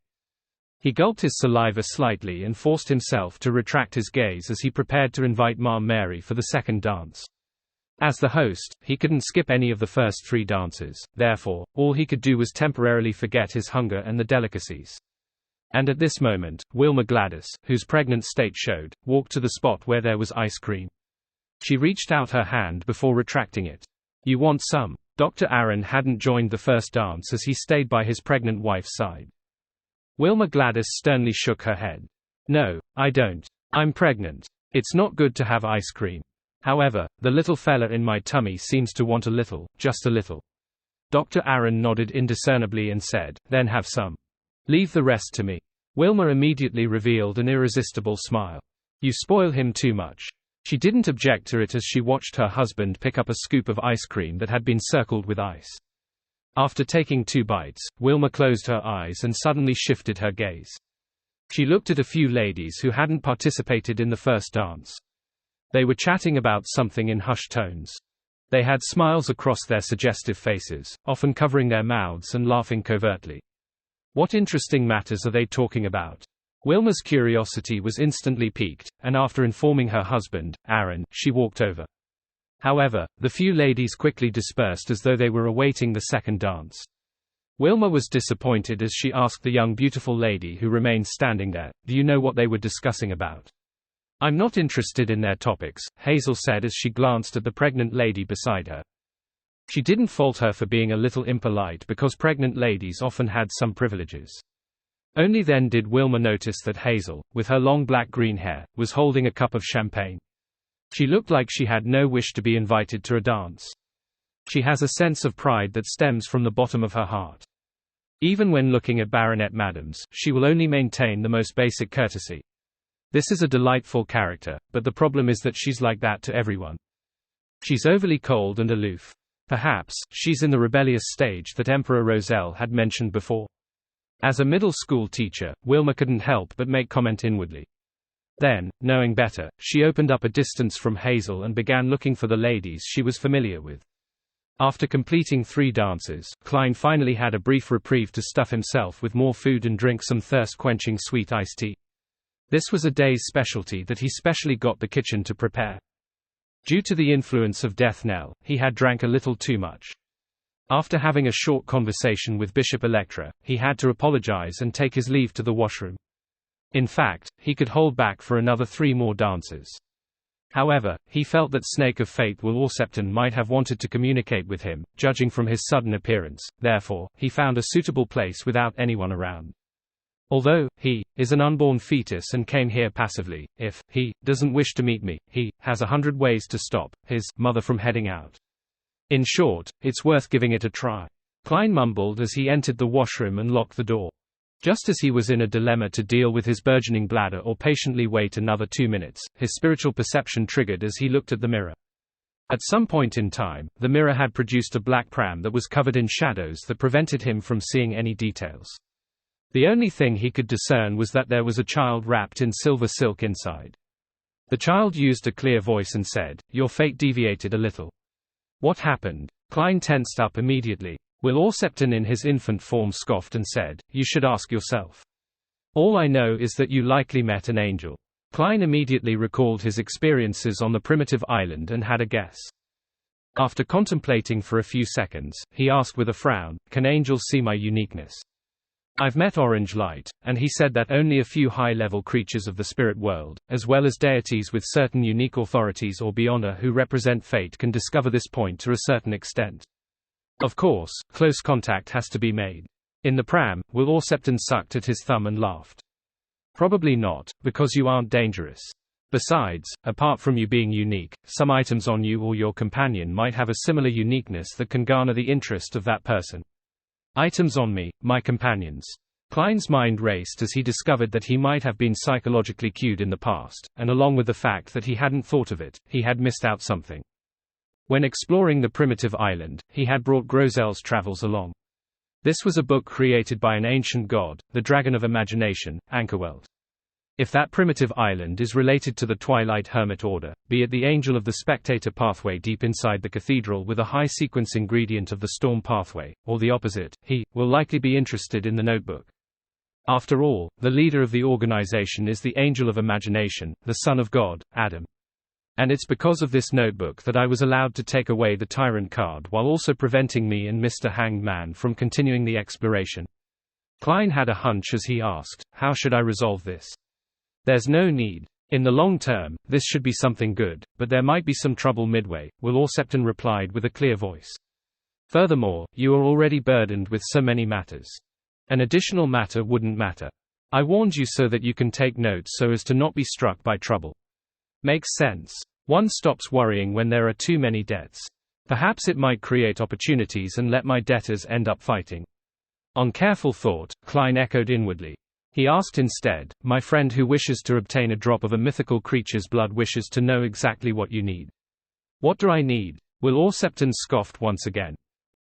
A: He gulped his saliva slightly and forced himself to retract his gaze as he prepared to invite Ma Mary for the second dance. As the host, he couldn't skip any of the first 3 dances, therefore, all he could do was temporarily forget his hunger and the delicacies. And at this moment, Wilma Gladys, whose pregnant state showed, walked to the spot where there was ice cream. She reached out her hand before retracting it. You want some? Dr. Aaron hadn't joined the first dance as he stayed by his pregnant wife's side. Wilma Gladys sternly shook her head. No, I don't. I'm pregnant. It's not good to have ice cream. However, the little fella in my tummy seems to want a little, just a little. Dr. Aaron nodded indiscernibly and said, then have some. Leave the rest to me. Wilma immediately revealed an irresistible smile. You spoil him too much. She didn't object to it as she watched her husband pick up a scoop of ice cream that had been circled with ice. After taking 2 bites, Wilma closed her eyes and suddenly shifted her gaze. She looked at a few ladies who hadn't participated in the first dance. They were chatting about something in hushed tones. They had smiles across their suggestive faces, often covering their mouths and laughing covertly. What interesting matters are they talking about? Wilma's curiosity was instantly piqued, and after informing her husband, Aaron, she walked over. However, the few ladies quickly dispersed as though they were awaiting the second dance. Wilma was disappointed as she asked the young beautiful lady who remained standing there, do you know what they were discussing about? I'm not interested in their topics, Hazel said as she glanced at the pregnant lady beside her. She didn't fault her for being a little impolite because pregnant ladies often had some privileges. Only then did Wilma notice that Hazel, with her long black-green hair, was holding a cup of champagne. She looked like she had no wish to be invited to a dance. She has a sense of pride that stems from the bottom of her heart. Even when looking at Baronet Madams, she will only maintain the most basic courtesy. This is a delightful character, but the problem is that she's like that to everyone. She's overly cold and aloof. Perhaps, she's in the rebellious stage that Emperor Roselle had mentioned before. As a middle school teacher, Wilma couldn't help but make comment inwardly. Then, knowing better, she opened up a distance from Hazel and began looking for the ladies she was familiar with. After completing 3 dances, Klein finally had a brief reprieve to stuff himself with more food and drink some thirst-quenching sweet iced tea. This was a day's specialty that he specially got the kitchen to prepare. Due to the influence of Death Knell, he had drank a little too much. After having a short conversation with Bishop Electra, he had to apologize and take his leave to the washroom. In fact, he could hold back for another 3 more dances. However, he felt that Snake of Fate Will Aucepton might have wanted to communicate with him, judging from his sudden appearance, therefore, he found a suitable place without anyone around. Although he is an unborn fetus and came here passively, if he doesn't wish to meet me, he has 100 ways to stop his mother from heading out. In short, it's worth giving it a try. Klein mumbled as he entered the washroom and locked the door. Just as he was in a dilemma to deal with his burgeoning bladder or patiently wait another 2 minutes, his spiritual perception triggered as he looked at the mirror. At some point in time, the mirror had produced a black pram that was covered in shadows that prevented him from seeing any details. The only thing he could discern was that there was a child wrapped in silver silk inside. The child used a clear voice and said, "Your fate deviated a little." What happened? Klein tensed up immediately. Will Aucepton in his infant form scoffed and said, "You should ask yourself. All I know is that you likely met an angel." Klein immediately recalled his experiences on the primitive island and had a guess. After contemplating for a few seconds, he asked with a frown, "Can angels see my uniqueness?" I've met Orange Light, and he said that only a few high-level creatures of the spirit world, as well as deities with certain unique authorities or beyonder who represent fate, can discover this point to a certain extent. Of course, close contact has to be made. In the pram, Will Orsepton sucked at his thumb and laughed. Probably not, because you aren't dangerous. Besides, apart from you being unique, some items on you or your companion might have a similar uniqueness that can garner the interest of that person. Items on me, my companions. Klein's mind raced as he discovered that he might have been psychologically cued in the past, and along with the fact that he hadn't thought of it, he had missed out something. When exploring the primitive island, he had brought Grozel's Travels along. This was a book created by an ancient god, the Dragon of Imagination, Ankerwelt. If that primitive island is related to the Twilight Hermit Order, be it the Angel of the Spectator pathway deep inside the cathedral with a high-sequence ingredient of the Storm pathway, or the opposite, he will likely be interested in the notebook. After all, the leader of the organization is the Angel of Imagination, the Son of God, Adam. And it's because of this notebook that I was allowed to take away the Tyrant card while also preventing me and Mr. Hanged Man from continuing the exploration. Klein had a hunch as he asked, how should I resolve this? There's no need. In the long term, this should be something good, but there might be some trouble midway, Will Orsepton replied with a clear voice. Furthermore, you are already burdened with so many matters. An additional matter wouldn't matter. I warned you so that you can take notes so as to not be struck by trouble. Makes sense. One stops worrying when there are too many debts. Perhaps it might create opportunities and let my debtors end up fighting. On careful thought, Klein echoed inwardly. He asked instead, my friend who wishes to obtain a drop of a mythical creature's blood wishes to know exactly what you need. What do I need? Will Orsepton scoffed once again.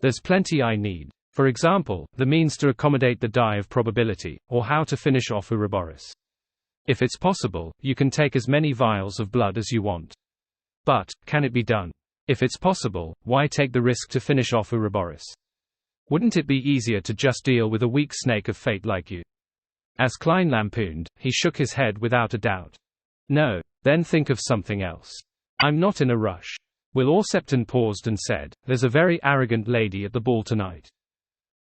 A: There's plenty I need. For example, the means to accommodate the die of probability, or how to finish off Ouroboros. If it's possible, you can take as many vials of blood as you want. But, can it be done? If it's possible, why take the risk to finish off Ouroboros? Wouldn't it be easier to just deal with a weak snake of fate like you? As Klein lampooned, he shook his head without a doubt. No. Then think of something else. I'm not in a rush. Will Orsepton paused and said, there's a very arrogant lady at the ball tonight.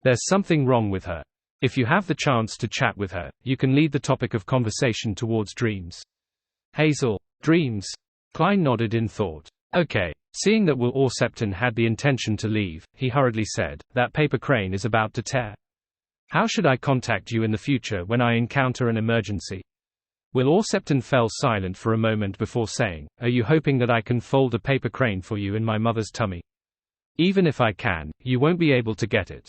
A: There's something wrong with her. If you have the chance to chat with her, you can lead the topic of conversation towards dreams. Hazel. Dreams? Klein nodded in thought. Okay. Seeing that Will Orsepton had the intention to leave, he hurriedly said, that paper crane is about to tear. How should I contact you in the future when I encounter an emergency? Will Orsepton fell silent for a moment before saying, are you hoping that I can fold a paper crane for you in my mother's tummy? Even if I can, you won't be able to get it.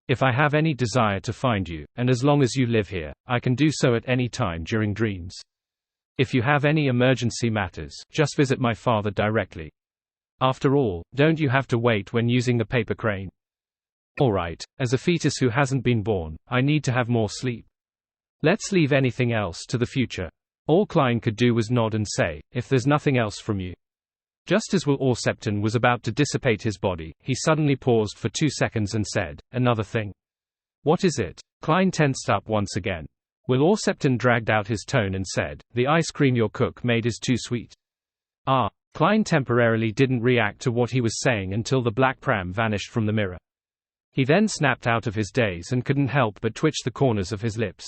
A: If I have any desire to find you, and as long as you live here, I can do so at any time during dreams. If you have any emergency matters, just visit my father directly. After all, don't you have to wait when using the paper crane? Alright, as a fetus who hasn't been born, I need to have more sleep. Let's leave anything else to the future. All Klein could do was nod and say, if there's nothing else from you. Just as Will Orsepton was about to dissipate his body, he suddenly paused for 2 seconds and said, another thing. What is it? Klein tensed up once again. Will Orsepton dragged out his tone and said, the ice cream your cook made is too sweet. Ah. Klein temporarily didn't react to what he was saying until the black pram vanished from the mirror. He then snapped out of his daze and couldn't help but twitch the corners of his lips.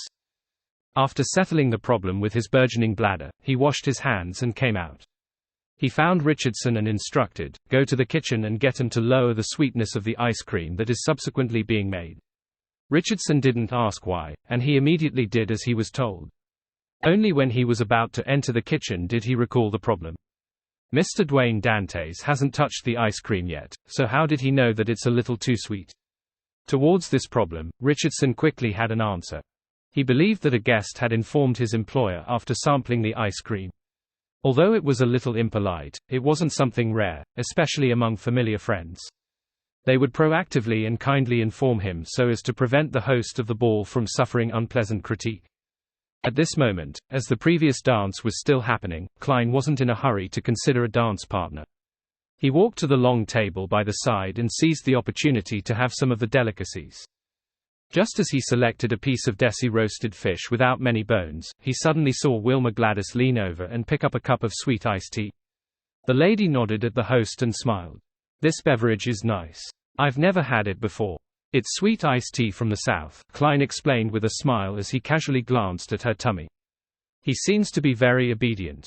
A: After settling the problem with his burgeoning bladder, he washed his hands and came out. He found Richardson and instructed, go to the kitchen and get him to lower the sweetness of the ice cream that is subsequently being made. Richardson didn't ask why, and he immediately did as he was told. Only when he was about to enter the kitchen did he recall the problem. Mr. Dwayne Dantes hasn't touched the ice cream yet, so how did he know that it's a little too sweet? Towards this problem, Richardson quickly had an answer. He believed that a guest had informed his employer after sampling the ice cream. Although it was a little impolite, it wasn't something rare, especially among familiar friends. They would proactively and kindly inform him so as to prevent the host of the ball from suffering unpleasant critique. At this moment, as the previous dance was still happening, Klein wasn't in a hurry to consider a dance partner. He walked to the long table by the side and seized the opportunity to have some of the delicacies. Just as he selected a piece of desi roasted fish without many bones, he suddenly saw Wilma Gladys lean over and pick up a cup of sweet iced tea. The lady nodded at the host and smiled. This beverage is nice. I've never had it before. It's sweet iced tea from the south, Klein explained with a smile as he casually glanced at her tummy. He seems to be very obedient.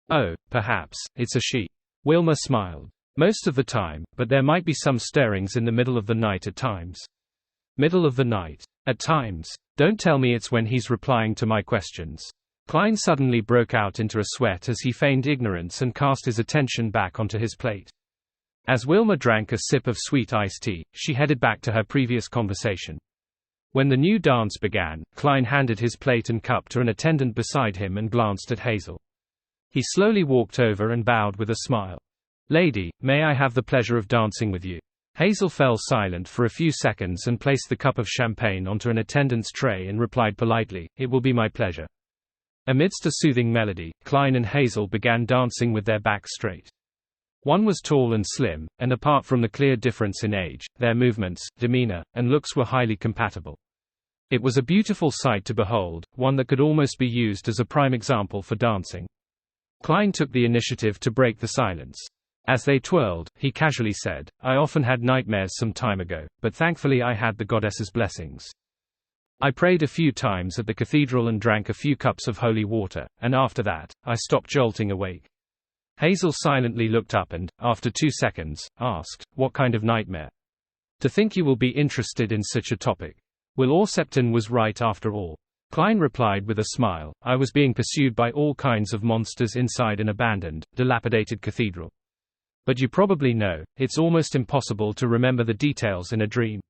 A: Oh, perhaps, it's a she. Wilma smiled. Most of the time, but there might be some stirrings in the middle of the night at times. Middle of the night. At times. Don't tell me it's when he's replying to my questions. Klein suddenly broke out into a sweat as he feigned ignorance and cast his attention back onto his plate. As Wilma drank a sip of sweet iced tea, she headed back to her previous conversation. When the new dance began, Klein handed his plate and cup to an attendant beside him and glanced at Hazel. He slowly walked over and bowed with a smile. Lady, may I have the pleasure of dancing with you? Hazel fell silent for a few seconds and placed the cup of champagne onto an attendant's tray and replied politely, It will be my pleasure. Amidst a soothing melody, Klein and Hazel began dancing with their backs straight. One was tall and slim, and apart from the clear difference in age, their movements, demeanor, and looks were highly compatible. It was a beautiful sight to behold, one that could almost be used as a prime example for dancing. Klein took the initiative to break the silence. As they twirled, he casually said, I often had nightmares some time ago, but thankfully I had the goddess's blessings. I prayed a few times at the cathedral and drank a few cups of holy water, and after that, I stopped jolting awake. Hazel silently looked up and, after 2 seconds, asked, What kind of nightmare? To think you will be interested in such a topic. Will Orsepton was right after all. Klein replied with a smile, I was being pursued by all kinds of monsters inside an abandoned, dilapidated cathedral. But you probably know, it's almost impossible to remember the details in a dream.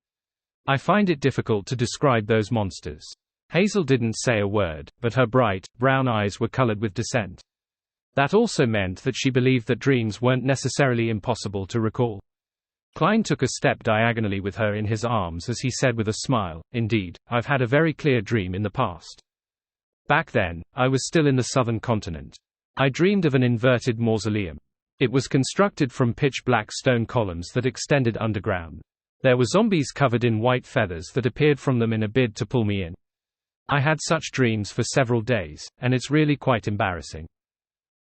A: I find it difficult to describe those monsters. Hazel didn't say a word, but her bright, brown eyes were colored with dissent. That also meant that she believed that dreams weren't necessarily impossible to recall. Klein took a step diagonally with her in his arms as he said with a smile, Indeed, I've had a very clear dream in the past. Back then, I was still in the southern continent. I dreamed of an inverted mausoleum. It was constructed from pitch-black stone columns that extended underground. There were zombies covered in white feathers that appeared from them in a bid to pull me in. I had such dreams for several days, and it's really quite embarrassing.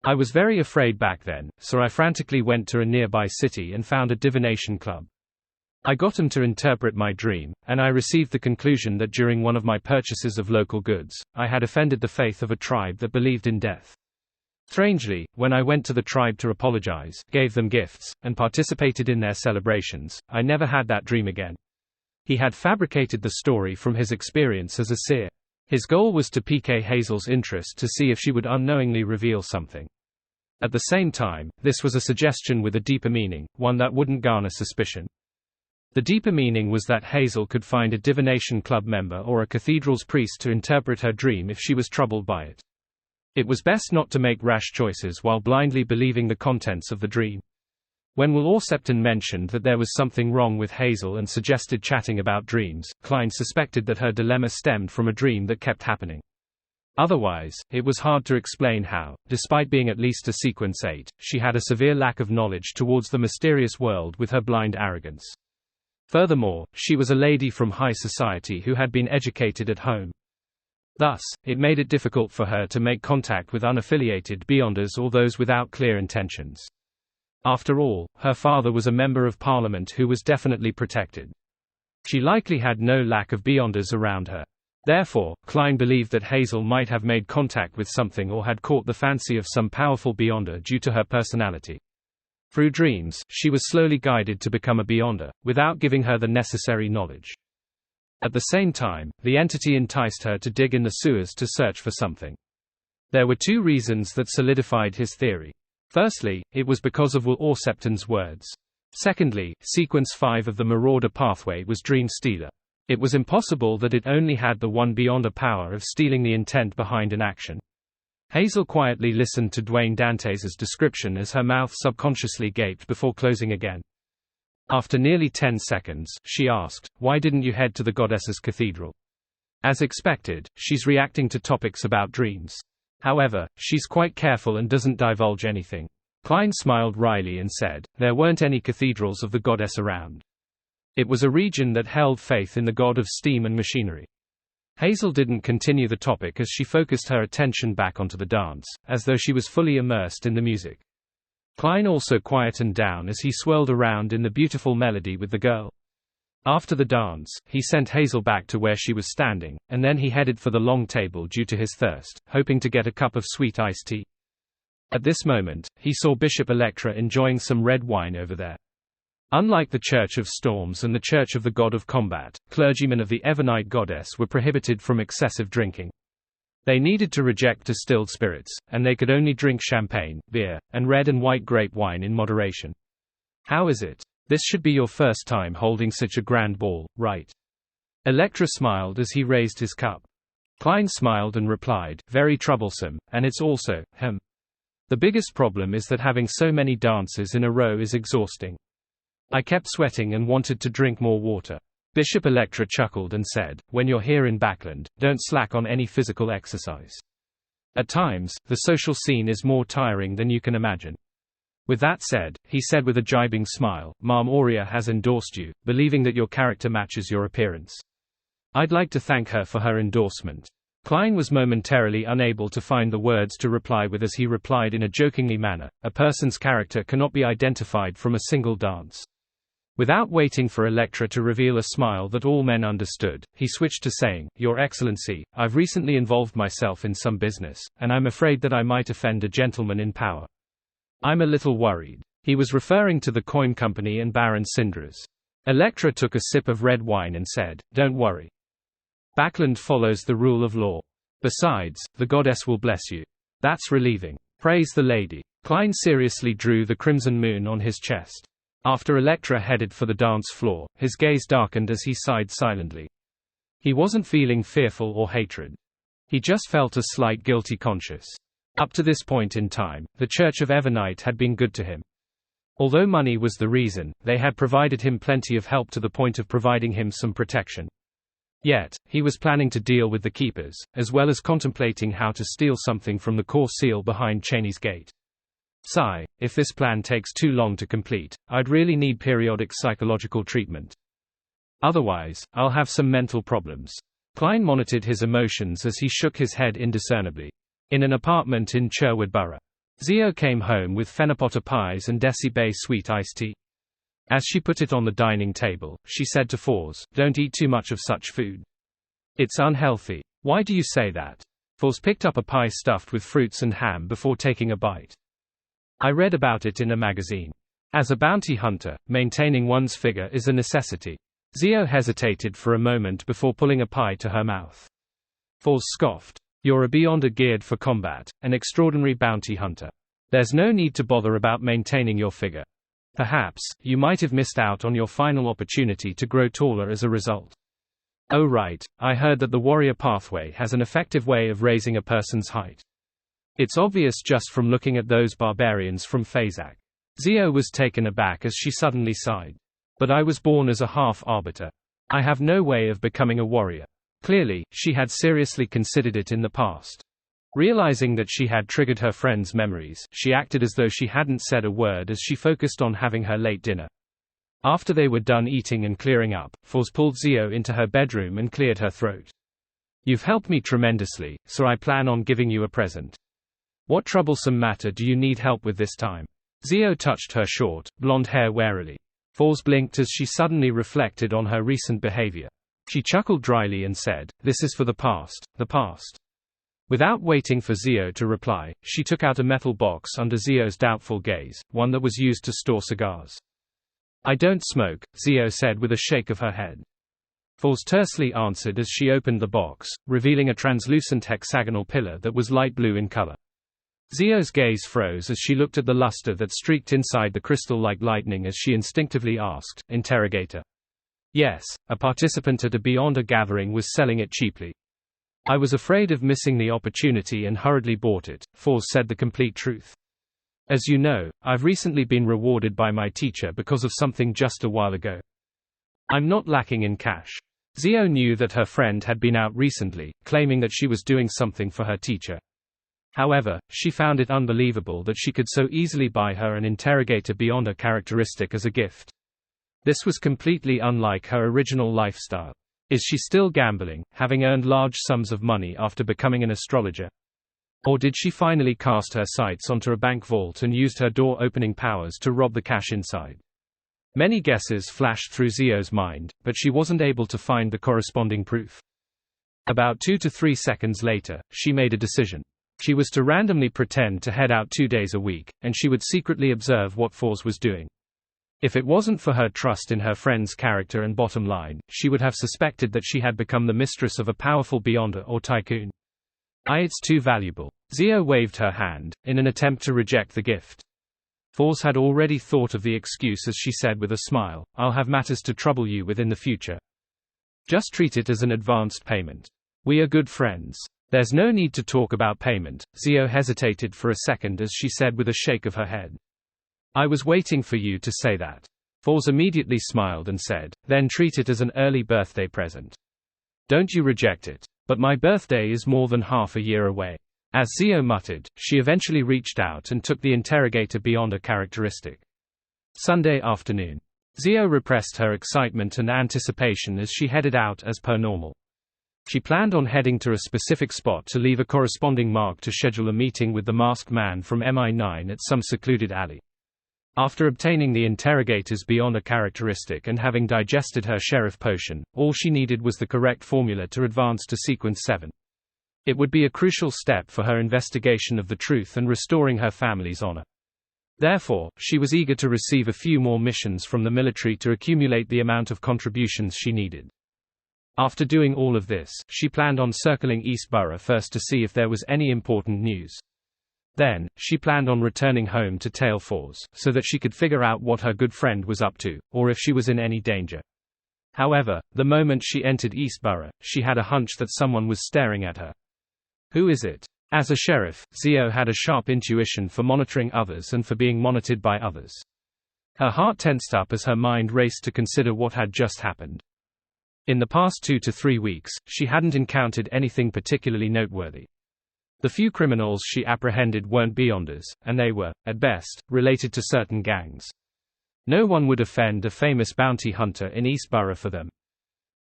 A: I was very afraid back then, so I frantically went to a nearby city and found a divination club. I got them to interpret my dream, and I received the conclusion that during one of my purchases of local goods, I had offended the faith of a tribe that believed in death. Strangely, when I went to the tribe to apologize, gave them gifts, and participated in their celebrations, I never had that dream again. He had fabricated the story from his experience as a seer. His goal was to pique Hazel's interest to see if she would unknowingly reveal something. At the same time, this was a suggestion with a deeper meaning, one that wouldn't garner suspicion. The deeper meaning was that Hazel could find a divination club member or a cathedral's priest to interpret her dream if she was troubled by it. It was best not to make rash choices while blindly believing the contents of the dream. When Will Orsepton mentioned that there was something wrong with Hazel and suggested chatting about dreams, Klein suspected that her dilemma stemmed from a dream that kept happening. Otherwise, it was hard to explain how, despite being at least a sequence 8, she had a severe lack of knowledge towards the mysterious world with her blind arrogance. Furthermore, she was a lady from high society who had been educated at home. Thus, it made it difficult for her to make contact with unaffiliated beyonders or those without clear intentions. After all, her father was a member of parliament who was definitely protected. She likely had no lack of beyonders around her. Therefore, Klein believed that Hazel might have made contact with something or had caught the fancy of some powerful beyonder due to her personality. Through dreams, she was slowly guided to become a beyonder, without giving her the necessary knowledge. At the same time, the entity enticed her to dig in the sewers to search for something. There were 2 reasons that solidified his theory. Firstly, it was because of Will Orsepton's words. Secondly, Sequence 5 of the Marauder pathway was Dream Stealer. It was impossible that it only had the one beyonder power of stealing the intent behind an action. Hazel quietly listened to Dwayne Dantes' description as her mouth subconsciously gaped before closing again. After nearly 10 seconds, she asked, Why didn't you head to the goddess's cathedral? As expected, she's reacting to topics about dreams. However, she's quite careful and doesn't divulge anything. Klein smiled wryly and said, There weren't any cathedrals of the goddess around. It was a region that held faith in the god of steam and machinery. Hazel didn't continue the topic as she focused her attention back onto the dance, as though she was fully immersed in the music. Klein also quietened down as he swirled around in the beautiful melody with the girl. After the dance, he sent Hazel back to where she was standing, and then he headed for the long table due to his thirst, hoping to get a cup of sweet iced tea. At this moment, he saw Bishop Electra enjoying some red wine over there. Unlike the Church of Storms and the Church of the God of Combat, clergymen of the Evernite goddess were prohibited from excessive drinking. They needed to reject distilled spirits, and they could only drink champagne, beer, and red and white grape wine in moderation. How is it? This should be your first time holding such a grand ball, right? Electra smiled as he raised his cup. Klein smiled and replied, very troublesome, and it's also, The biggest problem is that having so many dances in a row is exhausting. I kept sweating and wanted to drink more water. Bishop Electra chuckled and said, when you're here in Backland, don't slack on any physical exercise. At times, the social scene is more tiring than you can imagine. With that said, he said with a jibing smile, Ma'am Aurea has endorsed you, believing that your character matches your appearance. I'd like to thank her for her endorsement. Klein was momentarily unable to find the words to reply with as he replied in a jokingly manner, a person's character cannot be identified from a single dance. Without waiting for Electra to reveal a smile that all men understood, he switched to saying, Your Excellency, I've recently involved myself in some business, and I'm afraid that I might offend a gentleman in power. I'm a little worried. He was referring to the Coin Company and Baron Cindras. Electra took a sip of red wine and said, Don't worry. Backland follows the rule of law. Besides, the goddess will bless you. That's relieving. Praise the lady. Klein seriously drew the crimson moon on his chest. After Electra headed for the dance floor, his gaze darkened as he sighed silently. He wasn't feeling fearful or hatred. He just felt a slight guilty conscience. Up to this point in time, the Church of Evernite had been good to him. Although money was the reason, they had provided him plenty of help to the point of providing him some protection. Yet, he was planning to deal with the keepers, as well as contemplating how to steal something from the core seal behind Cheney's gate. Sigh, if this plan takes too long to complete, I'd really need periodic psychological treatment. Otherwise, I'll have some mental problems. Klein monitored his emotions as he shook his head indiscernibly. In an apartment in Sherwood Borough, Zio came home with Fenapota pies and Desi Bay sweet iced tea. As she put it on the dining table, she said to Fors, Don't eat too much of such food. It's unhealthy. Why do you say that? Fors picked up a pie stuffed with fruits and ham before taking a bite. I read about it in a magazine. As a bounty hunter, maintaining one's figure is a necessity. Zio hesitated for a moment before pulling a pie to her mouth. Fors scoffed. You're a Beyonder geared for combat, an extraordinary bounty hunter. There's no need to bother about maintaining your figure. Perhaps, you might have missed out on your final opportunity to grow taller as a result. Oh right, I heard that the warrior pathway has an effective way of raising a person's height. It's obvious just from looking at those barbarians from Fazak. Zio was taken aback as she suddenly sighed. But I was born as a half-arbiter. I have no way of becoming a warrior. Clearly, she had seriously considered it in the past. Realizing that she had triggered her friend's memories, she acted as though she hadn't said a word as she focused on having her late dinner. After they were done eating and clearing up, Fors pulled Zio into her bedroom and cleared her throat. You've helped me tremendously, so I plan on giving you a present. What troublesome matter do you need help with this time? Zio touched her short, blonde hair warily. Fors blinked as she suddenly reflected on her recent behavior. She chuckled dryly and said, This is for the past, the past. Without waiting for Zio to reply, she took out a metal box under Zio's doubtful gaze, one that was used to store cigars. I don't smoke, Zio said with a shake of her head. Fors tersely answered as she opened the box, revealing a translucent hexagonal pillar that was light blue in color. Zio's gaze froze as she looked at the luster that streaked inside the crystal like lightning as she instinctively asked, Interrogator. Yes, a participant at a Beyonder gathering was selling it cheaply. I was afraid of missing the opportunity and hurriedly bought it, Fors said the complete truth. As you know, I've recently been rewarded by my teacher because of something just a while ago. I'm not lacking in cash. Zio knew that her friend had been out recently, claiming that she was doing something for her teacher. However, she found it unbelievable that she could so easily buy her an Interrogator Beyonder characteristic as a gift. This was completely unlike her original lifestyle. Is she still gambling, having earned large sums of money after becoming an astrologer? Or did she finally cast her sights onto a bank vault and used her door-opening powers to rob the cash inside? Many guesses flashed through Zio's mind, but she wasn't able to find the corresponding proof. About 2 to 3 seconds later, she made a decision. She was to randomly pretend to head out 2 days a week, and she would secretly observe what Fours was doing. If it wasn't for her trust in her friend's character and bottom line, she would have suspected that she had become the mistress of a powerful Beyonder or tycoon. It's too valuable. Zio waved her hand, in an attempt to reject the gift. Fours had already thought of the excuse as she said with a smile, I'll have matters to trouble you with in the future. Just treat it as an advanced payment. We are good friends. There's no need to talk about payment. Zio hesitated for a second as she said with a shake of her head. I was waiting for you to say that. Fours immediately smiled and said, then treat it as an early birthday present. Don't you reject it. But my birthday is more than half a year away. As Zio muttered, she eventually reached out and took the interrogator beyond a characteristic. Sunday afternoon. Zio repressed her excitement and anticipation as she headed out as per normal. She planned on heading to a specific spot to leave a corresponding mark to schedule a meeting with the masked man from MI9 at some secluded alley. After obtaining the interrogators beyond a characteristic and having digested her sheriff potion, all she needed was the correct formula to advance to sequence 7. It would be a crucial step for her investigation of the truth and restoring her family's honor. Therefore, she was eager to receive a few more missions from the military to accumulate the amount of contributions she needed. After doing all of this, she planned on circling Eastborough first to see if there was any important news. Then, she planned on returning home to Tail Falls, so that she could figure out what her good friend was up to, or if she was in any danger. However, the moment she entered Eastborough, she had a hunch that someone was staring at her. Who is it? As a sheriff, Zio had a sharp intuition for monitoring others and for being monitored by others. Her heart tensed up as her mind raced to consider what had just happened. In the past 2 to 3 weeks, she hadn't encountered anything particularly noteworthy. The few criminals she apprehended weren't Beyonders, and they were, at best, related to certain gangs. No one would offend a famous bounty hunter in Eastborough for them.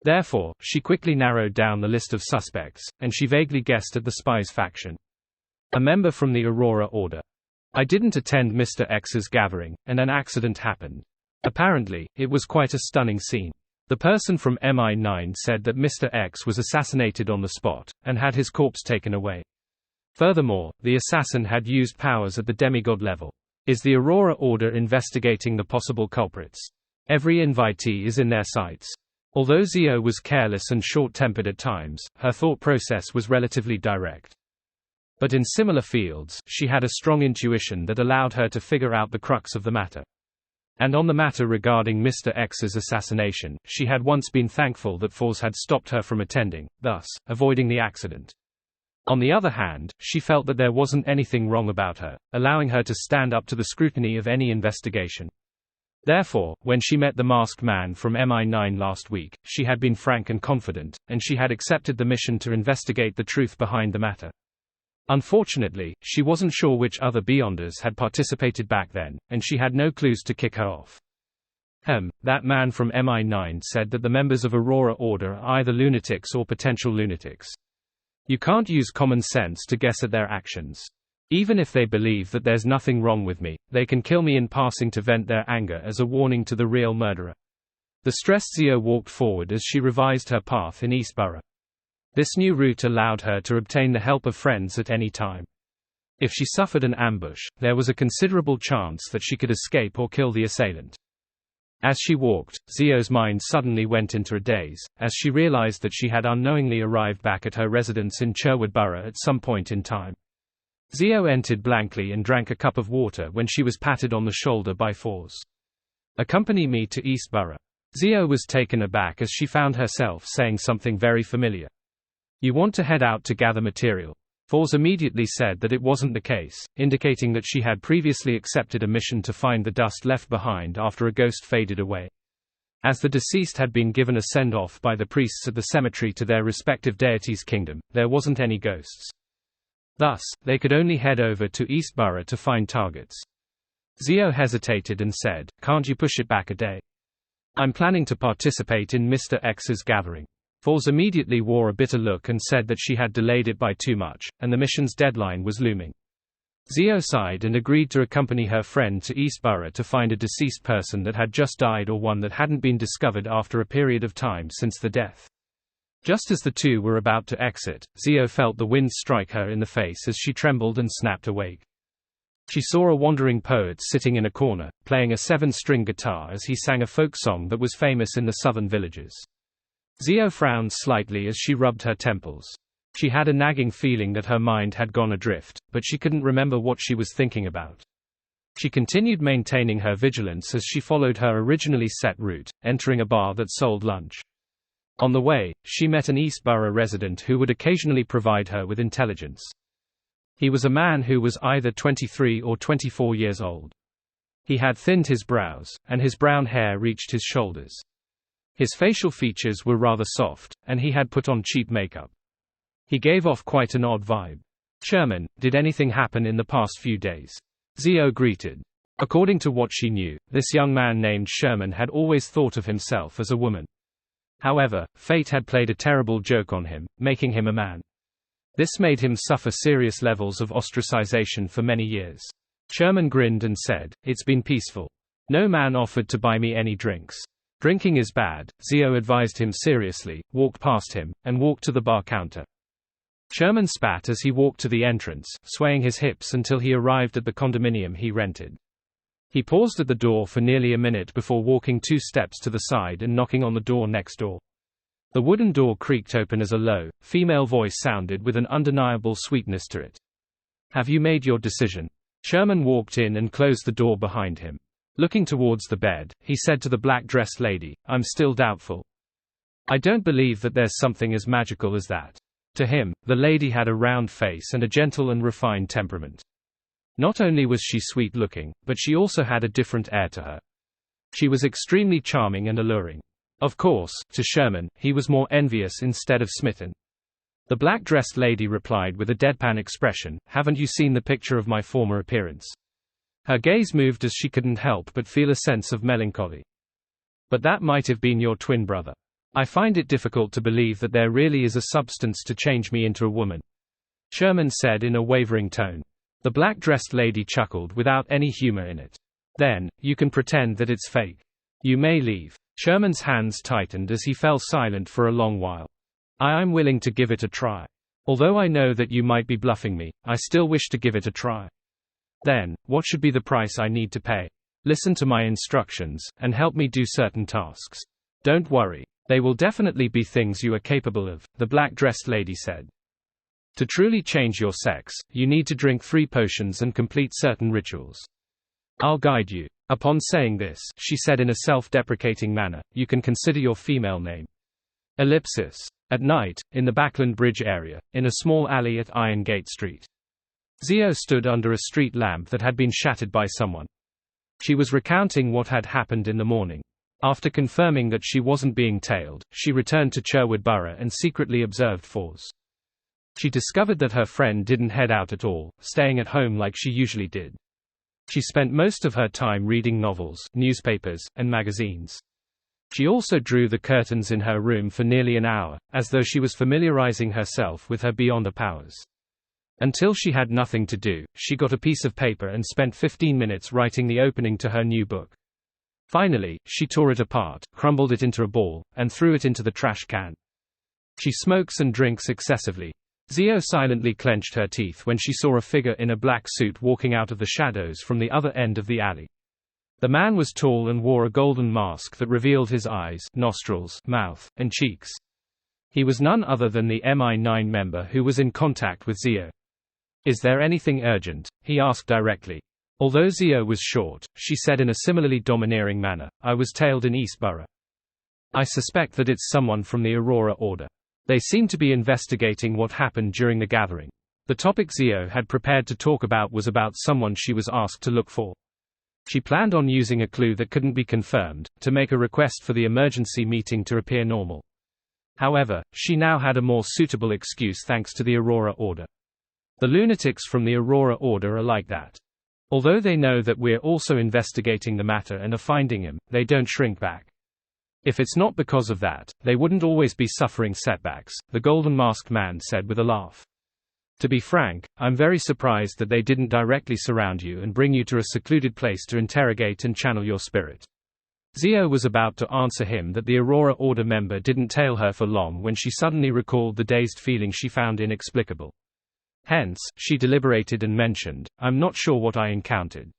A: Therefore, she quickly narrowed down the list of suspects, and she vaguely guessed at the Spies faction. A member from the Aurora Order. I didn't attend Mr. X's gathering, and an accident happened. Apparently, it was quite a stunning scene. The person from MI9 said that Mr. X was assassinated on the spot, and had his corpse taken away. Furthermore, the assassin had used powers at the demigod level. Is the Aurora Order investigating the possible culprits? Every invitee is in their sights. Although Zio was careless and short-tempered at times, her thought process was relatively direct. But in similar fields, she had a strong intuition that allowed her to figure out the crux of the matter. And on the matter regarding Mr. X's assassination, she had once been thankful that Fours had stopped her from attending, thus, avoiding the accident. On the other hand, she felt that there wasn't anything wrong about her, allowing her to stand up to the scrutiny of any investigation. Therefore, when she met the masked man from MI9 last week, she had been frank and confident, and she had accepted the mission to investigate the truth behind the matter. Unfortunately, she wasn't sure which other Beyonders had participated back then, and she had no clues to kick her off. That man from MI9 said that the members of Aurora Order are either lunatics or potential lunatics. You can't use common sense to guess at their actions. Even if they believe that there's nothing wrong with me, they can kill me in passing to vent their anger as a warning to the real murderer. The stressed Zio walked forward as she revised her path in Eastborough. This new route allowed her to obtain the help of friends at any time. If she suffered an ambush, there was a considerable chance that she could escape or kill the assailant. As she walked, Zio's mind suddenly went into a daze, as she realized that she had unknowingly arrived back at her residence in Sherwood Borough at some point in time. Zio entered blankly and drank a cup of water when she was patted on the shoulder by Fours. Accompany me to Eastborough. Zio was taken aback as she found herself saying something very familiar. You want to head out to gather material. Fours immediately said that it wasn't the case, indicating that she had previously accepted a mission to find the dust left behind after a ghost faded away. As the deceased had been given a send-off by the priests at the cemetery to their respective deities' kingdom, there wasn't any ghosts. Thus, they could only head over to Eastborough to find targets. Zio hesitated and said, "Can't you push it back a day? I'm planning to participate in Mr. X's gathering." Fours immediately wore a bitter look and said that she had delayed it by too much, and the mission's deadline was looming. Zio sighed and agreed to accompany her friend to Eastborough to find a deceased person that had just died or one that hadn't been discovered after a period of time since the death. Just as the two were about to exit, Zio felt the wind strike her in the face as she trembled and snapped awake. She saw a wandering poet sitting in a corner, playing a 7-string guitar as he sang a folk song that was famous in the southern villages. Zio frowned slightly as she rubbed her temples. She had a nagging feeling that her mind had gone adrift, but she couldn't remember what she was thinking about. She continued maintaining her vigilance as she followed her originally set route, entering a bar that sold lunch. On the way, she met an Eastborough resident who would occasionally provide her with intelligence. He was a man who was either 23 or 24 years old. He had thinned his brows, and his brown hair reached his shoulders. His facial features were rather soft, and he had put on cheap makeup. He gave off quite an odd vibe. "Sherman, did anything happen in the past few days?" Zio greeted. According to what she knew, this young man named Sherman had always thought of himself as a woman. However, fate had played a terrible joke on him, making him a man. This made him suffer serious levels of ostracization for many years. Sherman grinned and said, "It's been peaceful. No man offered to buy me any drinks. Drinking is bad," Zio advised him seriously, walked past him, and walked to the bar counter. Sherman spat as he walked to the entrance, swaying his hips until he arrived at the condominium he rented. He paused at the door for nearly a minute before walking 2 steps to the side and knocking on the door next door. The wooden door creaked open as a low, female voice sounded with an undeniable sweetness to it. "Have you made your decision?" Sherman walked in and closed the door behind him. Looking towards the bed, he said to the black-dressed lady, "I'm still doubtful. I don't believe that there's something as magical as that." To him, the lady had a round face and a gentle and refined temperament. Not only was she sweet-looking, but she also had a different air to her. She was extremely charming and alluring. Of course, to Sherman, he was more envious instead of smitten. The black-dressed lady replied with a deadpan expression, "Haven't you seen the picture of my former appearance?" Her gaze moved as she couldn't help but feel a sense of melancholy. "But that might have been your twin brother. I find it difficult to believe that there really is a substance to change me into a woman," Sherman said in a wavering tone. The black-dressed lady chuckled without any humor in it. "Then, you can pretend that it's fake. You may leave." Sherman's hands tightened as he fell silent for a long while. "I'm willing to give it a try. Although I know that you might be bluffing me, I still wish to give it a try." "Then, what should be the price I need to pay? Listen to my instructions, and help me do certain tasks. Don't worry. They will definitely be things you are capable of," the black-dressed lady said. "To truly change your sex, you need to drink 3 potions and complete certain rituals. I'll guide you." Upon saying this, she said in a self-deprecating manner, "You can consider your female name." Ellipsis. At night, in the Backland Bridge area, in a small alley at Iron Gate Street. Zio stood under a street lamp that had been shattered by someone. She was recounting what had happened in the morning. After confirming that she wasn't being tailed, she returned to Sherwood Borough and secretly observed Fours. She discovered that her friend didn't head out at all, staying at home like she usually did. She spent most of her time reading novels, newspapers, and magazines. She also drew the curtains in her room for nearly an hour, as though she was familiarizing herself with her beyonder powers. Until she had nothing to do, she got a piece of paper and spent 15 minutes writing the opening to her new book. Finally, she tore it apart, crumbled it into a ball, and threw it into the trash can. She smokes and drinks excessively. Zio silently clenched her teeth when she saw a figure in a black suit walking out of the shadows from the other end of the alley. The man was tall and wore a golden mask that revealed his eyes, nostrils, mouth, and cheeks. He was none other than the MI9 member who was in contact with Zio. "Is there anything urgent?" he asked directly. Although Zio was short, she said in a similarly domineering manner, "I was tailed in Eastborough. I suspect that it's someone from the Aurora Order. They seem to be investigating what happened during the gathering." The topic Zio had prepared to talk about was about someone she was asked to look for. She planned on using a clue that couldn't be confirmed, to make a request for the emergency meeting to appear normal. However, she now had a more suitable excuse thanks to the Aurora Order. The lunatics from the Aurora Order are like that. Although they know that we're also investigating the matter and are finding him, they don't shrink back. If it's not because of that, they wouldn't always be suffering setbacks, the golden masked man said with a laugh. To be frank, I'm very surprised that they didn't directly surround you and bring you to a secluded place to interrogate and channel your spirit. Zio was about to answer him that the Aurora Order member didn't tail her for long when she suddenly recalled the dazed feeling she found inexplicable. Hence, she deliberated and mentioned, "I'm not sure what I encountered.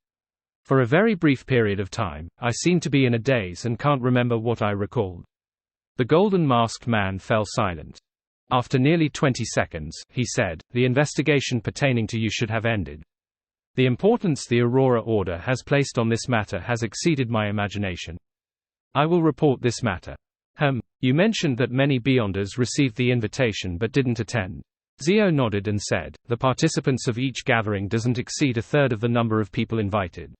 A: For a very brief period of time, I seemed to be in a daze and can't remember what I recalled." The golden masked man fell silent. After nearly 20 seconds, he said, "The investigation pertaining to you should have ended. The importance the Aurora Order has placed on this matter has exceeded my imagination. I will report this matter." You mentioned that many Beyonders received the invitation but didn't attend." Zio nodded and said, "The participants of each gathering doesn't exceed a third of the number of people invited.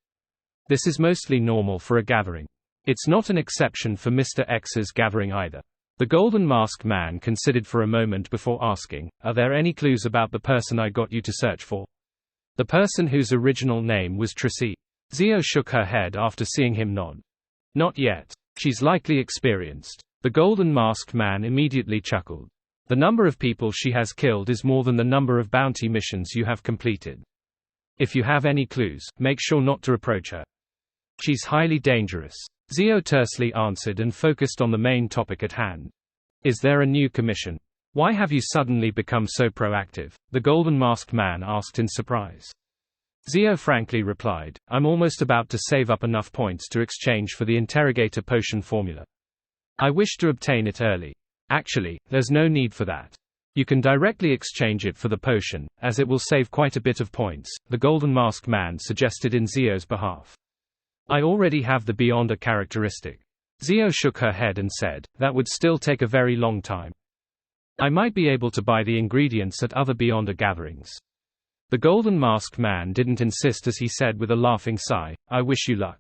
A: This is mostly normal for a gathering. It's not an exception for Mr. X's gathering either." The golden masked man considered for a moment before asking, "Are there any clues about the person I got you to search for? The person whose original name was Tracy?" Zio shook her head after seeing him nod. "Not yet. She's likely experienced." The golden masked man immediately chuckled. "The number of people she has killed is more than the number of bounty missions you have completed. If you have any clues, make sure not to approach her. She's highly dangerous." Zio tersely answered and focused on the main topic at hand. "Is there a new commission? Why have you suddenly become so proactive?" the golden masked man asked in surprise. Zio frankly replied, "I'm almost about to save up enough points to exchange for the interrogator potion formula. I wish to obtain it early. Actually, there's no need for that. You can directly exchange it for the potion, as it will save quite a bit of points," the golden masked man suggested in Zio's behalf. "I already have the Beyonder characteristic." Zio shook her head and said, "That would still take a very long time. I might be able to buy the ingredients at other Beyonder gatherings." The golden masked man didn't insist as he said with a laughing sigh, "I wish you luck.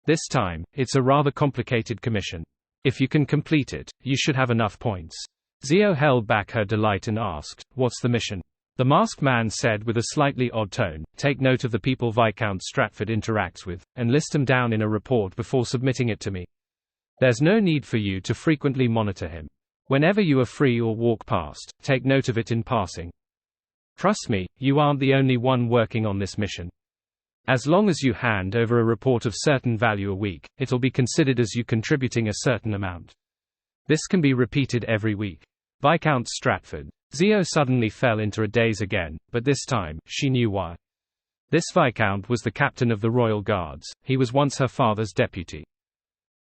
A: This time, it's a rather complicated commission. If you can complete it, you should have enough points." Zio held back her delight and asked, "What's the mission?" The masked man said with a slightly odd tone, "Take note of the people Viscount Stratford interacts with, and list them down in a report before submitting it to me. There's no need for you to frequently monitor him. Whenever you are free or walk past, take note of it in passing. Trust me, you aren't the only one working on this mission. As long as you hand over a report of certain value a week, it'll be considered as you contributing a certain amount. This can be repeated every week. Viscount Stratford." Zio suddenly fell into a daze again, but this time, she knew why. This Viscount was the captain of the Royal Guards. He was once her father's deputy.